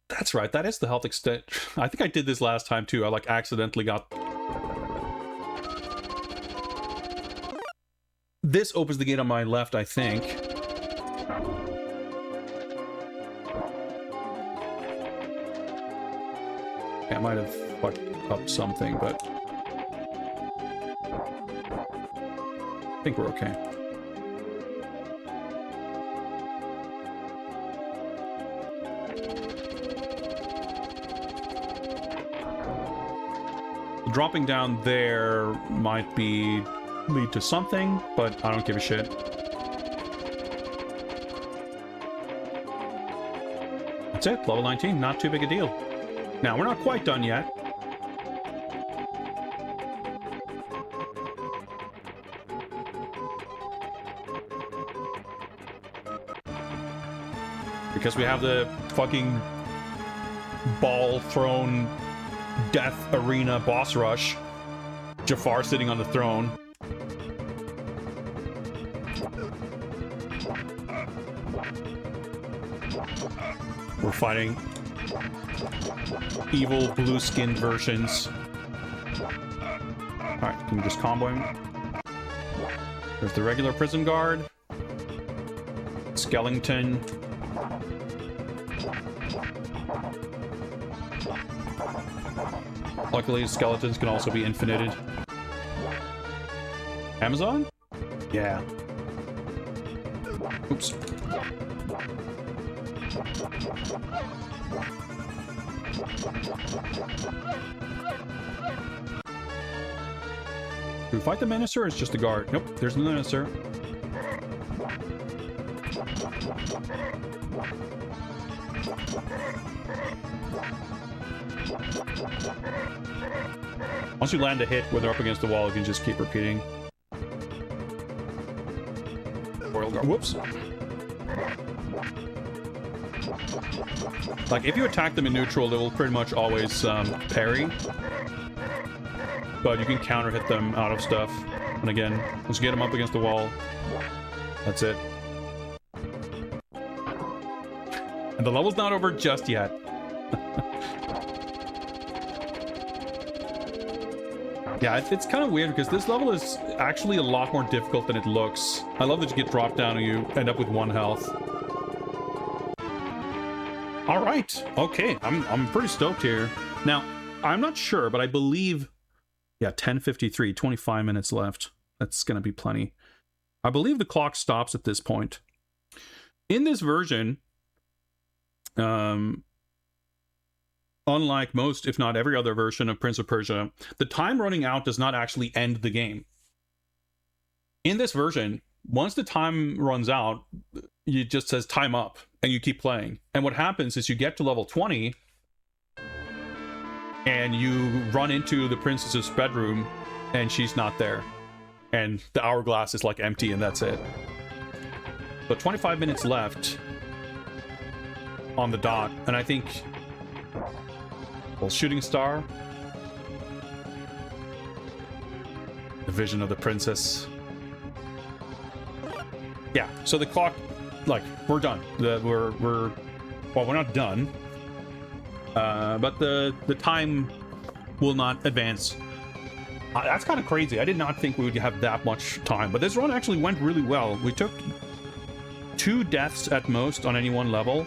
That's right, that is the health extent. I think I did this last time too. I like accidentally got... This opens the gate on my left, I think. I might have fucked up something, but... I think we're okay. Dropping down there might lead to something, but I don't give a shit. That's it, level 19, not too big a deal. Now, we're not quite done yet. Because we have the fucking ball thrown death arena boss rush. Jafar sitting on the throne. We're fighting evil blue-skinned versions. Alright, can we just combo him? There's the regular prison guard. Skellington. Luckily, skeletons can also be infinited. Amazon? Yeah. Oops. Do we fight the Menacer or it's just a guard? Nope, there's the Menacer. Once you land a hit when they're up against the wall, you can just keep repeating. Royal Guard. Whoops. Like, if you attack them in neutral, they will pretty much always parry. But you can counter hit them out of stuff. And again, once you get them up against the wall, that's it. And the level's not over just yet. Yeah, it's kind of weird because this level is actually a lot more difficult than it looks. I love that you get dropped down and you end up with 1 health. All right, okay, I'm pretty stoked here. Now, I'm not sure, but I believe, yeah, 10:53, 25 minutes left. That's gonna be plenty. I believe the clock stops at this point. In this version, unlike most, if not every other version of Prince of Persia, the time running out does not actually end the game. In this version, once the time runs out, it just says time up, and you keep playing. And what happens is you get to level 20, and you run into the princess's bedroom, and she's not there. and the hourglass is like empty, and that's it. But 25 minutes left on the dot, and I think, well, Shooting Star, the Vision of the Princess. Yeah, so the clock, like, we're done. Well, we're not done, but the time will not advance. That's kind of crazy. I did not think we would have that much time, but this run actually went really well. We took 2 deaths at most on any one level,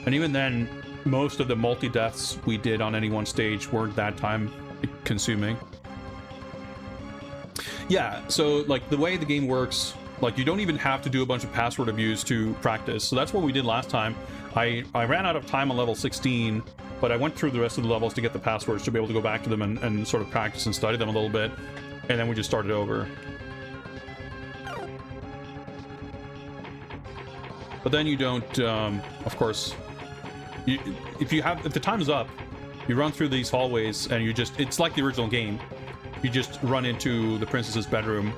and even then, most of the multi-deaths we did on any one stage weren't that time consuming. Yeah, so like the way the game works, like you don't even have to do a bunch of password abuse to practice. So that's what we did last time. I ran out of time on level 16, but I went through the rest of the levels to get the passwords to be able to go back to them and sort of practice and study them a little bit, and then we just started over. But then you don't, of course, if the time is up, you run through these hallways and you just, it's like the original game. You just run into the princess's bedroom.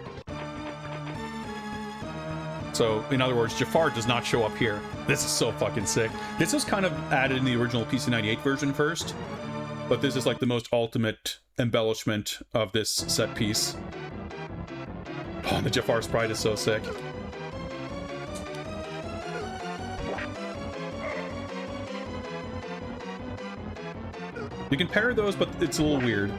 So, in other words, Jafar does not show up here. This is so fucking sick. This was kind of added in the original PC98 version first, but this is like the most ultimate embellishment of this set piece. Oh, the Jafar sprite is so sick. You can parry those, but it's a little weird.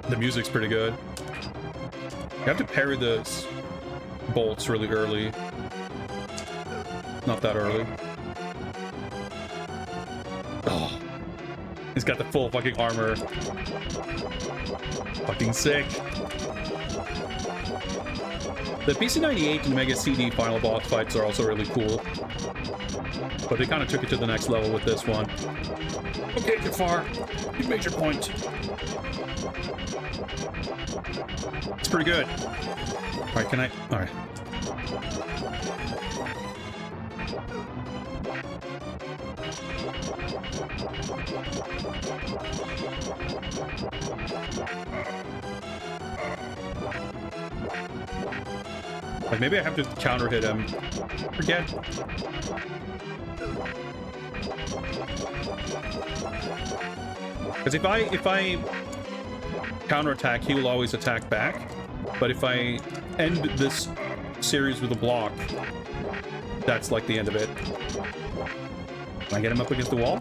The music's pretty good. You have to parry the bolts really early. Not that early. Oh. He's got the full fucking armor. Fucking sick. The PC98 and Mega CD final boss fights are also really cool. But they kind of took it to the next level with this one. Okay, Jafar. You made your point. It's pretty good. Alright, can I... Alright. Like, maybe I have to counter hit him. Forget. Because if I counterattack, he will always attack back. But if I end this series with a block, that's like the end of it. Can I get him up against the wall?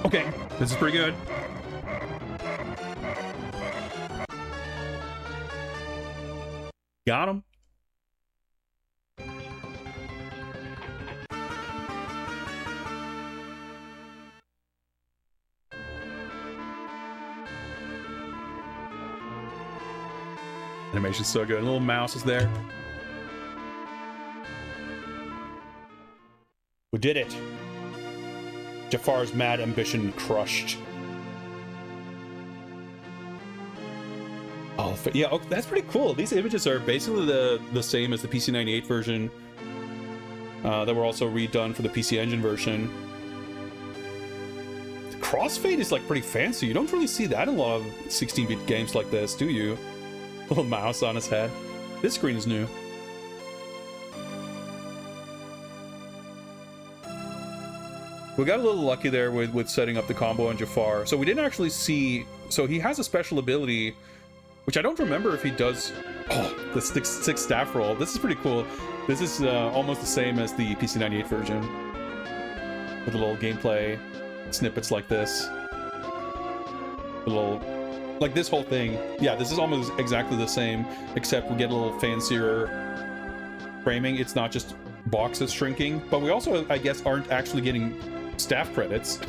Okay, this is pretty good. Got him. Animation's so good. A little mouse is there. We did it. Jafar's mad ambition crushed. Oh, yeah, okay, that's pretty cool. These images are basically the same as the PC98 version that were also redone for the PC Engine version. The crossfade is like pretty fancy. You don't really see that in a lot of 16-bit games like this, do you? Little mouse on his head. This screen is new. We got a little lucky there with setting up the combo on Jafar. So we didn't actually see... So he has a special ability, which I don't remember if he does... Oh, the six staff roll. This is pretty cool. This is almost the same as the PC98 version. With a little gameplay snippets like this. A little... Like this whole thing. Yeah, this is almost exactly the same, except we get a little fancier framing. It's not just boxes shrinking, but we also, I guess, aren't actually getting staff credits.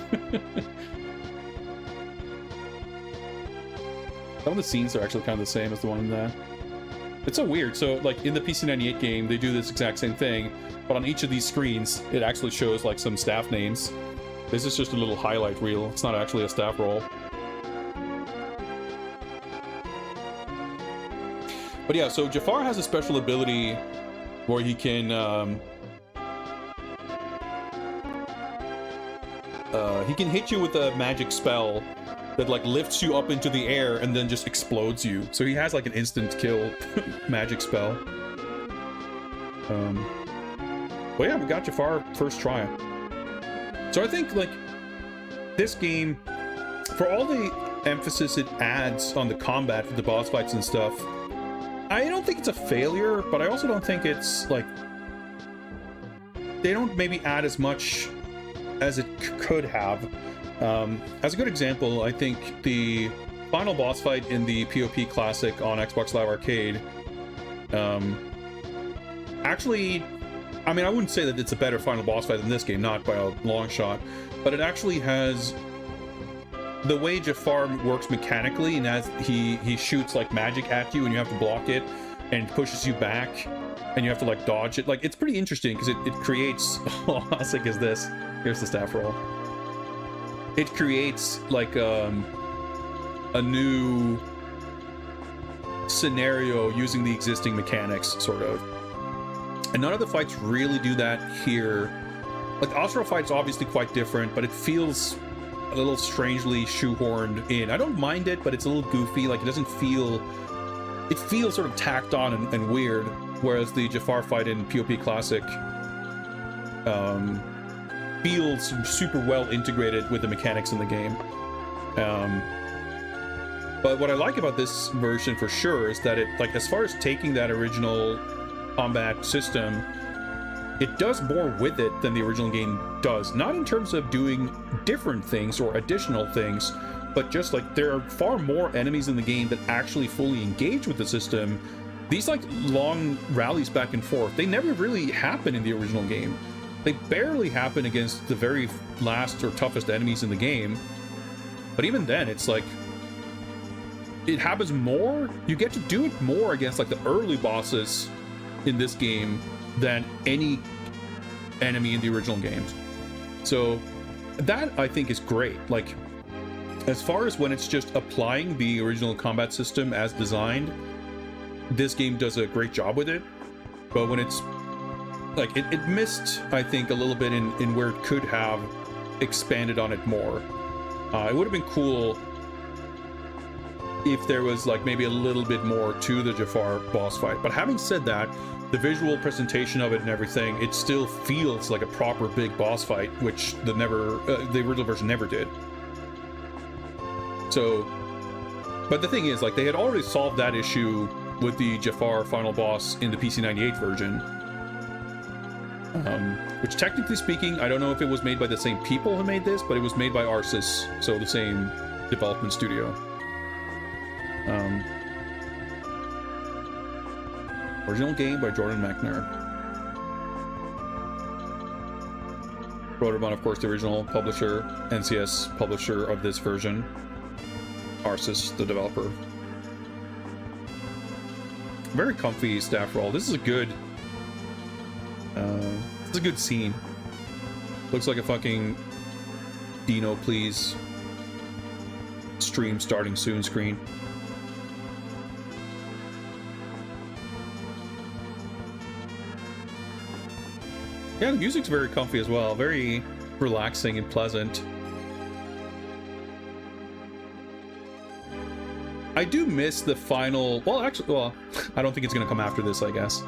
Some of the scenes are actually kind of the same as the one in the It's so weird. So like in the PC98 game, they do this exact same thing, but on each of these screens, it actually shows like some staff names. This is just a little highlight reel. It's not actually a staff roll. But yeah, so Jafar has a special ability where he can hit you with a magic spell that like lifts you up into the air and then just explodes you. So he has like an instant kill magic spell. But yeah, we got Jafar first try. So I think like this game, for all the emphasis it adds on the combat for the boss fights and stuff, I don't think it's a failure, but I also don't think it's like, they don't maybe add as much as it could have. As a good example, I think the final boss fight in the PoP Classic on Xbox Live Arcade, actually, I mean, I wouldn't say that it's a better final boss fight than this game, not by a long shot, but it actually has the way Jafar works mechanically, and as he shoots like magic at you and you have to block it and pushes you back and you have to like dodge it. Like, it's pretty interesting because it creates, how sick is this? Here's the staff roll. It creates like a new scenario using the existing mechanics, sort of. And none of the fights really do that here. Like, the Asura fight's obviously quite different, but it feels a little strangely shoehorned in. I don't mind it, but it's a little goofy. Like, it doesn't feel... It feels sort of tacked on and weird, whereas the Jafar fight in PoP Classic feels super well integrated with the mechanics in the game. But what I like about this version for sure is that it, like, as far as taking that original combat system, it does more with it than the original game does. Not in terms of doing different things or additional things, but just like there are far more enemies in the game that actually fully engage with the system. These like long rallies back and forth, they never really happen in the original game. They barely happen against the very last or toughest enemies in the game. But even then, it's like, it happens more. You get to do it more against like the early bosses in this game than any enemy in the original games. So that I think is great. Like, as far as when it's just applying the original combat system as designed, this game does a great job with it. But when it's like, it missed, I think, a little bit in where it could have expanded on it more. It would have been cool if there was like maybe a little bit more to the Jafar boss fight. But having said that, the visual presentation of it and everything, it still feels like a proper big boss fight, which the original version never did. So, but the thing is, like, they had already solved that issue with the Jafar final boss in the PC98 version. Which, technically speaking, I don't know if it was made by the same people who made this, but it was made by Arsis, so the same development studio. Original game by Jordan Mechner. Broderbund, of course, the original publisher, NCS publisher of this version. Arsis, the developer. Very comfy staff roll. This is a good... it's a good scene. Looks like a fucking Dino Please stream starting soon screen. Yeah, the music's very comfy as well. Very relaxing and pleasant. I do miss the final... Well, actually, I don't think it's going to come after this, I guess.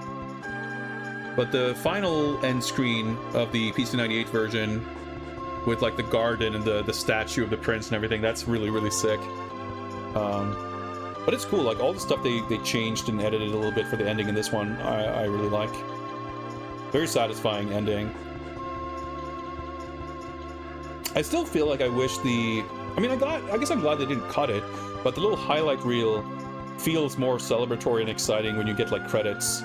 But the final end screen of the PC98 version with, like, the garden and the statue of the prince and everything, that's really, really sick. But it's cool. Like, all the stuff they changed and edited a little bit for the ending in this one, I really like. Very satisfying ending. I still feel like I wish the... I mean, I guess I'm glad they didn't cut it, but the little highlight reel feels more celebratory and exciting when you get, like, credits.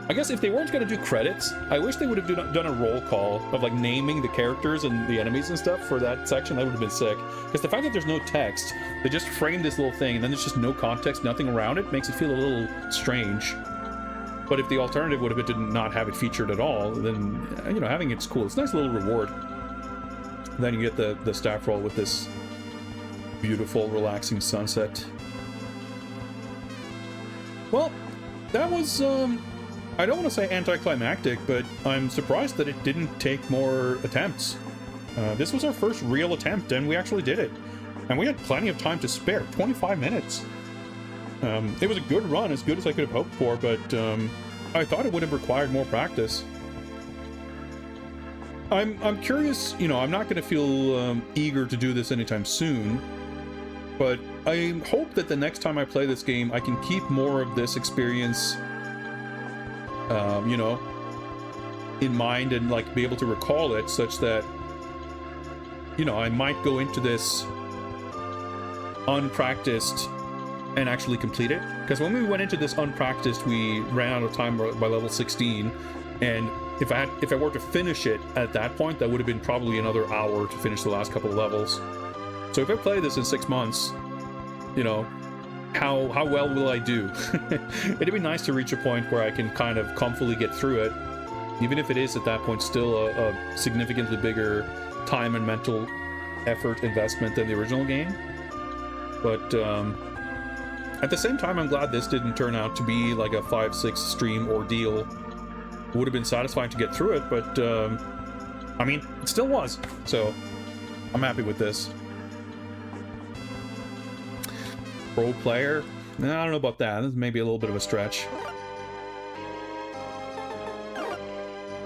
I guess if they weren't going to do credits, I wish they would have done a roll call of like naming the characters and the enemies and stuff for that section. That would have been sick. Because the fact that there's no text, they just frame this little thing and then there's just no context, nothing around it, makes it feel a little strange. But if the alternative would have been to not have it featured at all, then, you know, having it's cool. It's a nice little reward. And then you get the staff roll with this beautiful, relaxing sunset. Well, that was, I don't want to say anticlimactic, but I'm surprised that it didn't take more attempts. This was our first real attempt, and we actually did it. And we had plenty of time to spare, 25 minutes. It was a good run, as good as I could have hoped for, but I thought it would have required more practice. I'm curious, you know, I'm not going to feel eager to do this anytime soon, but I hope that the next time I play this game, I can keep more of this experience, you know, in mind and like be able to recall it such that, you know, I might go into this unpracticed and actually complete it. Because when we went into this unpracticed, we ran out of time by level 16, and if I were to finish it at that point, that would have been probably another hour to finish the last couple of levels. So if I play this in 6 months, you know, how well will I do? It'd be nice to reach a point where I can kind of comfortably get through it, even if it is at that point still a significantly bigger time and mental effort investment than the original game. But at the same time, I'm glad this didn't turn out to be like a 5-6 stream ordeal. It would have been satisfying to get through it, but I mean, it still was. So I'm happy with this. Pro player? I don't know about that. This may be a little bit of a stretch.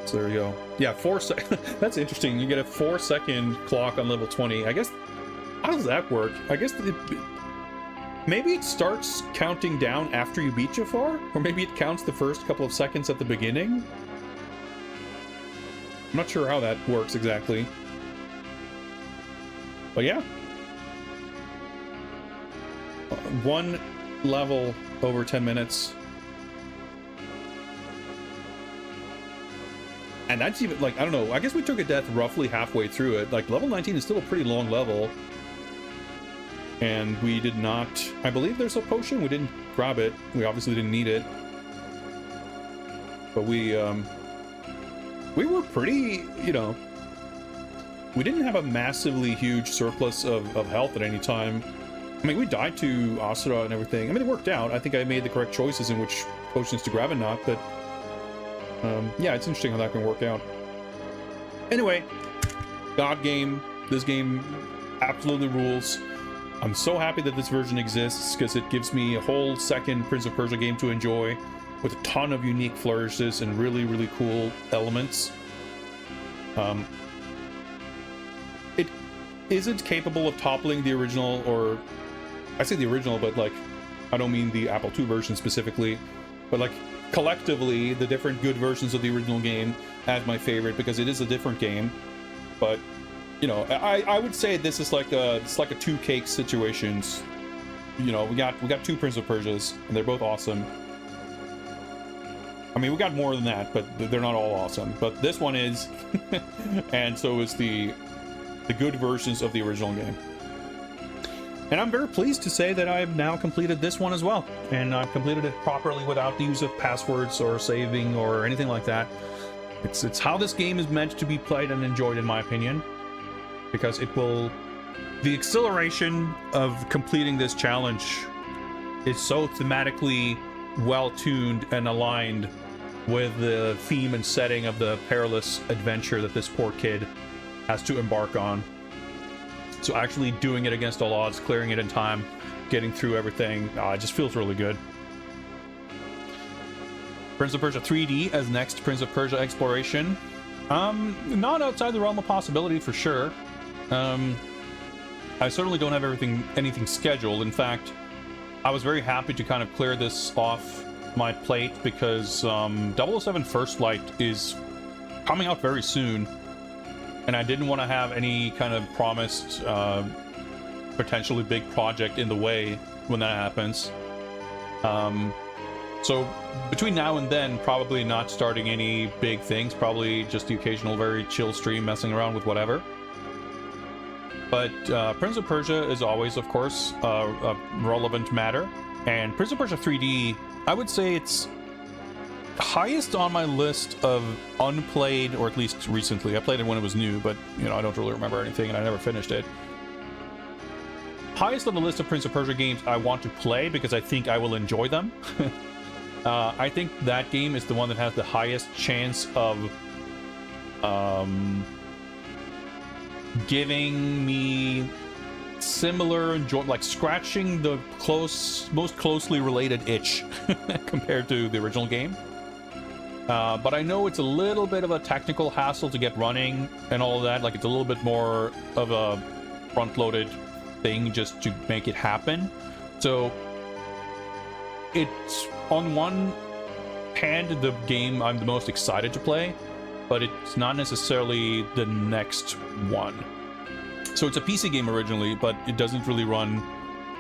So there we go. Yeah, 4 seconds. That's interesting. You get a 4-second clock on level 20. I guess, how does that work? I guess maybe it starts counting down after you beat Jafar? Or maybe it counts the first couple of seconds at the beginning? I'm not sure how that works exactly. But yeah. One level over 10 minutes. And that's even, like, I don't know, I guess we took a death roughly halfway through it. Like, level 19 is still a pretty long level. And we did not, I believe there's a potion, we didn't grab it. We obviously didn't need it. But we were pretty, you know, we didn't have a massively huge surplus of health at any time. I mean, we died to Asura and everything. I mean, it worked out. I think I made the correct choices in which potions to grab and not, but yeah, it's interesting how that can work out. Anyway, God game. This game absolutely rules. I'm so happy that this version exists because it gives me a whole second Prince of Persia game to enjoy with a ton of unique flourishes and really, really cool elements. It isn't capable of toppling the original, or I say the original, but like, I don't mean the Apple II version specifically, but like collectively the different good versions of the original game as my favorite, because it is a different game. But you know, I would say this is like it's like a two cake situations. You know, we got two Prince of Persias and they're both awesome. I mean, we got more than that, but they're not all awesome. But this one is, and so is the good versions of the original game. And I'm very pleased to say that I've now completed this one as well. And I've completed it properly without the use of passwords or saving or anything like that. It's how this game is meant to be played and enjoyed, in my opinion. Because it will... The exhilaration of completing this challenge is so thematically well-tuned and aligned with the theme and setting of the perilous adventure that this poor kid has to embark on. So actually doing it against all odds, clearing it in time, getting through everything, it just feels really good. Prince of Persia 3D as next Prince of Persia exploration. Not outside the realm of possibility for sure. I certainly don't have anything scheduled. In fact, I was very happy to kind of clear this off my plate because 007 First Light is coming out very soon. And I didn't want to have any kind of promised potentially big project in the way when that happens. So between now and then, probably not starting any big things, probably just the occasional very chill stream messing around with whatever. But Prince of Persia is always, of course, a relevant matter. And Prince of Persia 3D, I would say it's highest on my list of unplayed, or at least recently. I played it when it was new, but you know, I don't really remember anything and I never finished it. Highest on the list of Prince of Persia games I want to play because I think I will enjoy them. I think that game is the one that has the highest chance of giving me similar enjoy, like scratching the most closely related itch compared to the original game. But I know it's a little bit of a technical hassle to get running and all of that. Like, it's a little bit more of a front-loaded thing just to make it happen. So it's, on one hand, the game I'm the most excited to play, but it's not necessarily the next one. So it's a PC game originally, but it doesn't really run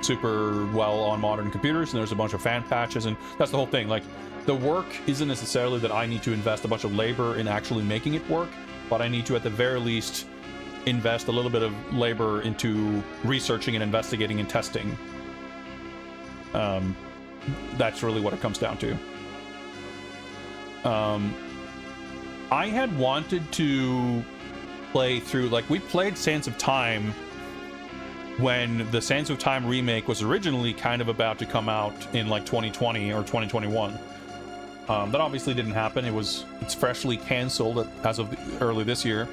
super well on modern computers, and there's a bunch of fan patches, and that's the whole thing. Like, the work isn't necessarily that I need to invest a bunch of labor in actually making it work, but I need to, at the very least, invest a little bit of labor into researching and investigating and testing. That's really what it comes down to. I had wanted to play through, like, we played Sands of Time when the Sands of Time remake was originally kind of about to come out in like 2020 or 2021. That obviously didn't happen. It's freshly canceled as of early this year.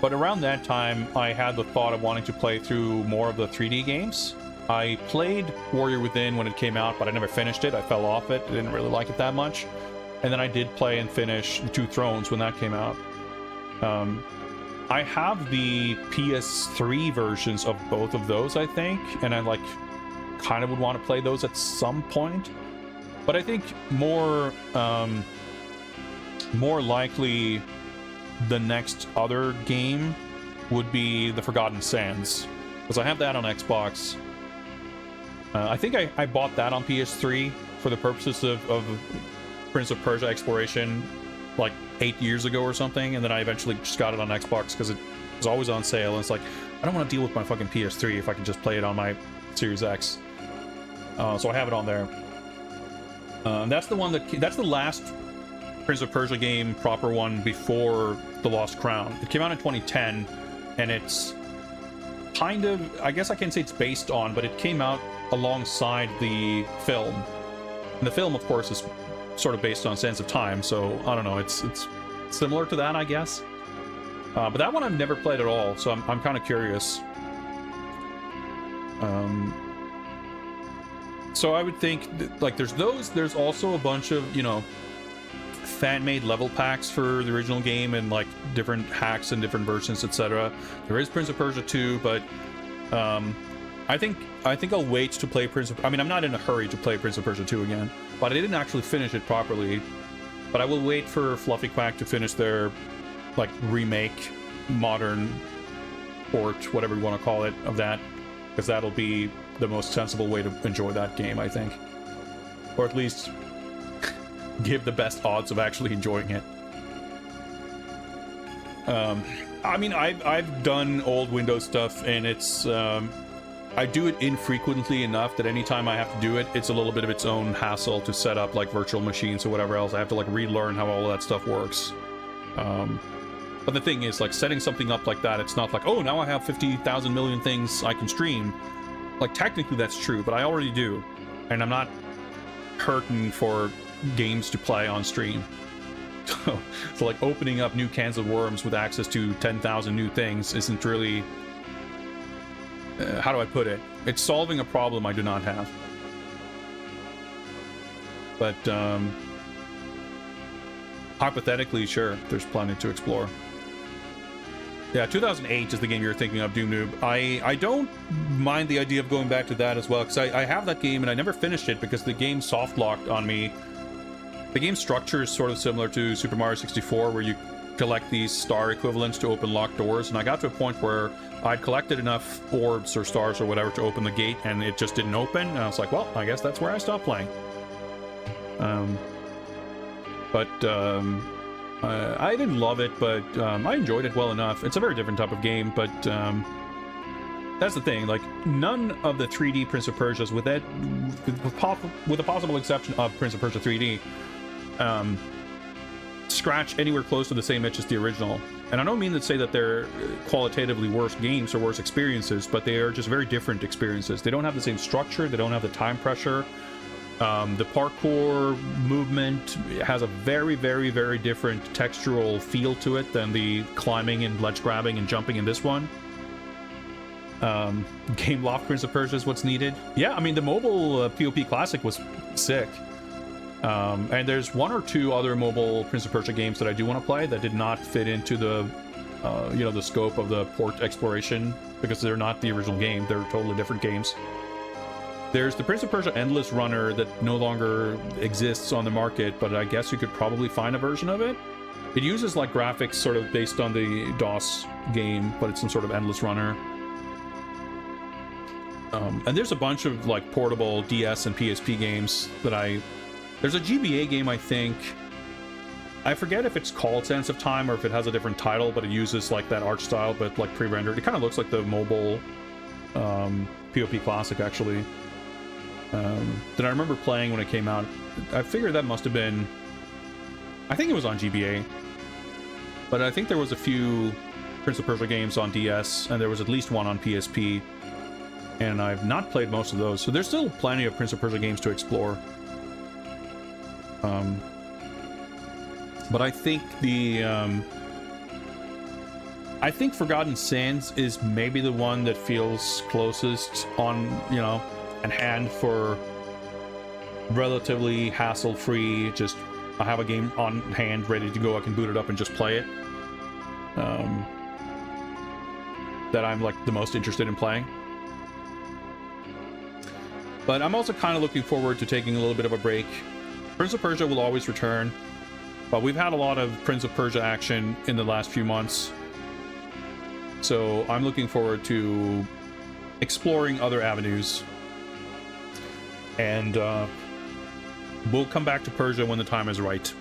But around that time, I had the thought of wanting to play through more of the 3D games. I played Warrior Within when it came out, but I never finished it. I fell off it. I didn't really like it that much. And then I did play and finish The Two Thrones when that came out. I have the PS3 versions of both of those, I think, and I like kind of would want to play those at some point. But I think more likely the next other game would be The Forgotten Sands, because I have that on Xbox. I think I bought that on PS3 for the purposes of Prince of Persia exploration like 8 years ago or something, and then I eventually just got it on Xbox because it was always on sale, and it's like, I don't want to deal with my fucking PS3 if I can just play it on my Series X. So I have it on there. That's the one that's the last Prince of Persia game, proper one, before The Lost Crown. It came out in 2010, and it's kind of, I guess I can't say it's based on, but it came out alongside the film. And the film, of course, is sort of based on Sands of Time, so I don't know, it's similar to that, I guess. But that one I've never played at all, so I'm kind of curious. So I would think, like, there's also a bunch of, you know, fan-made level packs for the original game and, like, different hacks and different versions, etc. There is Prince of Persia 2, but I think I'll wait to play I mean, I'm not in a hurry to play Prince of Persia 2 again, but I didn't actually finish it properly. But I will wait for Fluffy Quack to finish their, like, remake, modern port, whatever you want to call it, of that, because that'll be the most sensible way to enjoy that game, I think. Or at least give the best odds of actually enjoying it. I mean, I've done old Windows stuff, and it's I do it infrequently enough that anytime I have to do it, it's a little bit of its own hassle to set up, like, virtual machines or whatever else. I have to, like, relearn how all of that stuff works. But the thing is, like, setting something up like that, it's not like, oh, now I have 50,000 million things I can stream. Like, technically that's true, but I already do. And I'm not hurting for games to play on stream. So like, opening up new cans of worms with access to 10,000 new things isn't really... how do I put it? It's solving a problem I do not have. But, hypothetically, sure, there's plenty to explore. Yeah, 2008 is the game you're thinking of, Doom Noob. I don't mind the idea of going back to that as well, because I have that game and I never finished it because the game soft-locked on me. The game structure is sort of similar to Super Mario 64, where you collect these star equivalents to open locked doors, and I got to a point where I'd collected enough orbs or stars or whatever to open the gate, and it just didn't open, and I was like, well, I guess that's where I stopped playing. I didn't love it, but I enjoyed it well enough. It's a very different type of game, but that's the thing. Like, none of the 3D Prince of Persia's, with the possible exception of Prince of Persia 3D, scratch anywhere close to the same itch as the original. And I don't mean to say that they're qualitatively worse games or worse experiences, but they are just very different experiences. They don't have the same structure, they don't have the time pressure. The parkour movement has a very, very, very different textural feel to it than the climbing and ledge grabbing and jumping in this one. Game Loft Prince of Persia is what's needed. Yeah, I mean, the mobile PoP Classic was sick. And there's one or two other mobile Prince of Persia games that I do want to play that did not fit into the, the scope of the port exploration, because they're not the original game. They're totally different games. There's the Prince of Persia Endless Runner that no longer exists on the market, but I guess you could probably find a version of it. It uses like graphics sort of based on the DOS game, but it's some sort of Endless Runner. And there's a bunch of like portable DS and PSP games that there's a GBA game, I think. I forget if it's called Sense of Time or if it has a different title, but it uses like that art style, but like pre-rendered. It kind of looks like the mobile PoP Classic, actually. That I remember playing when it came out. I figured that must have been... I think it was on GBA. But I think there was a few Prince of Persia games on DS, and there was at least one on PSP. And I've not played most of those, so there's still plenty of Prince of Persia games to explore. But I think I think Forgotten Sands is maybe the one that feels closest on, at hand for relatively hassle-free, just I have a game on hand ready to go, I can boot it up and just play it. That I'm like the most interested in playing. But I'm also kind of looking forward to taking a little bit of a break. Prince of Persia will always return, but we've had a lot of Prince of Persia action in the last few months. So I'm looking forward to exploring other avenues. And we'll come back to Persia when the time is right.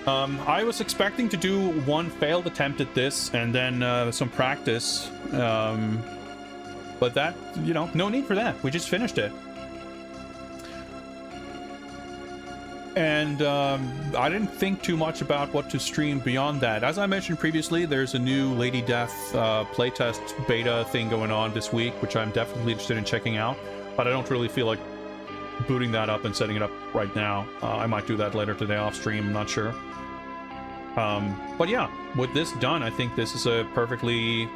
I was expecting to do one failed attempt at this and then some practice. But that, no need for that. We just finished it. And I didn't think too much about what to stream beyond that. As I mentioned previously, there's a new Lady Death playtest beta thing going on this week, which I'm definitely interested in checking out. But I don't really feel like booting that up and setting it up right now. I might do that later today off stream, I'm not sure. But yeah, with this done, I think this is a perfectly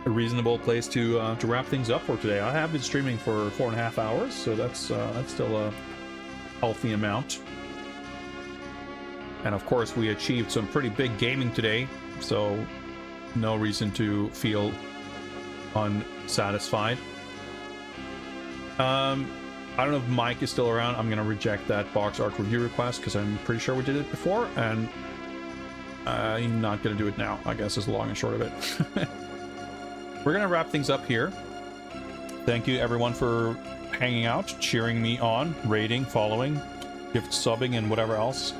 reasonable place to wrap things up for today. I have been streaming for 4.5 hours, so that's still a healthy amount. And of course, we achieved some pretty big gaming today, so no reason to feel unsatisfied. I don't know if Mike is still around. I'm gonna reject that box art review request because I'm pretty sure we did it before, and I'm not gonna do it now, I guess is the long and short of it. We're gonna wrap things up here. Thank you everyone for hanging out, cheering me on, rating, following, gift subbing, and whatever else.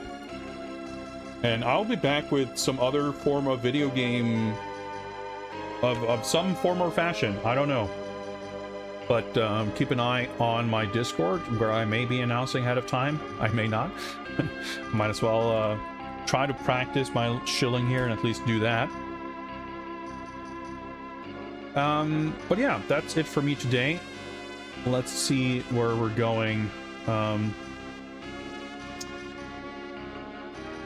And I'll be back with some other form of video game of some form or fashion. I don't know. But keep an eye on my Discord, where I may be announcing ahead of time. I may not. Might as well try to practice my shilling here and at least do that. But yeah, that's it for me today. Let's see where we're going.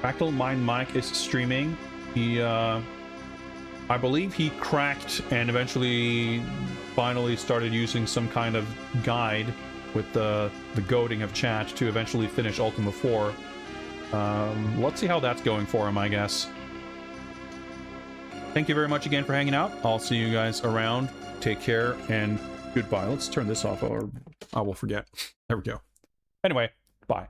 Fractal Mind Mike is streaming. He, I believe he cracked and eventually finally started using some kind of guide with the goading of chat to eventually finish Ultima 4. Let's see how that's going for him, I guess. Thank you very much again for hanging out. I'll see you guys around. Take care and goodbye. Let's turn this off or I will forget. There we go. Anyway, bye.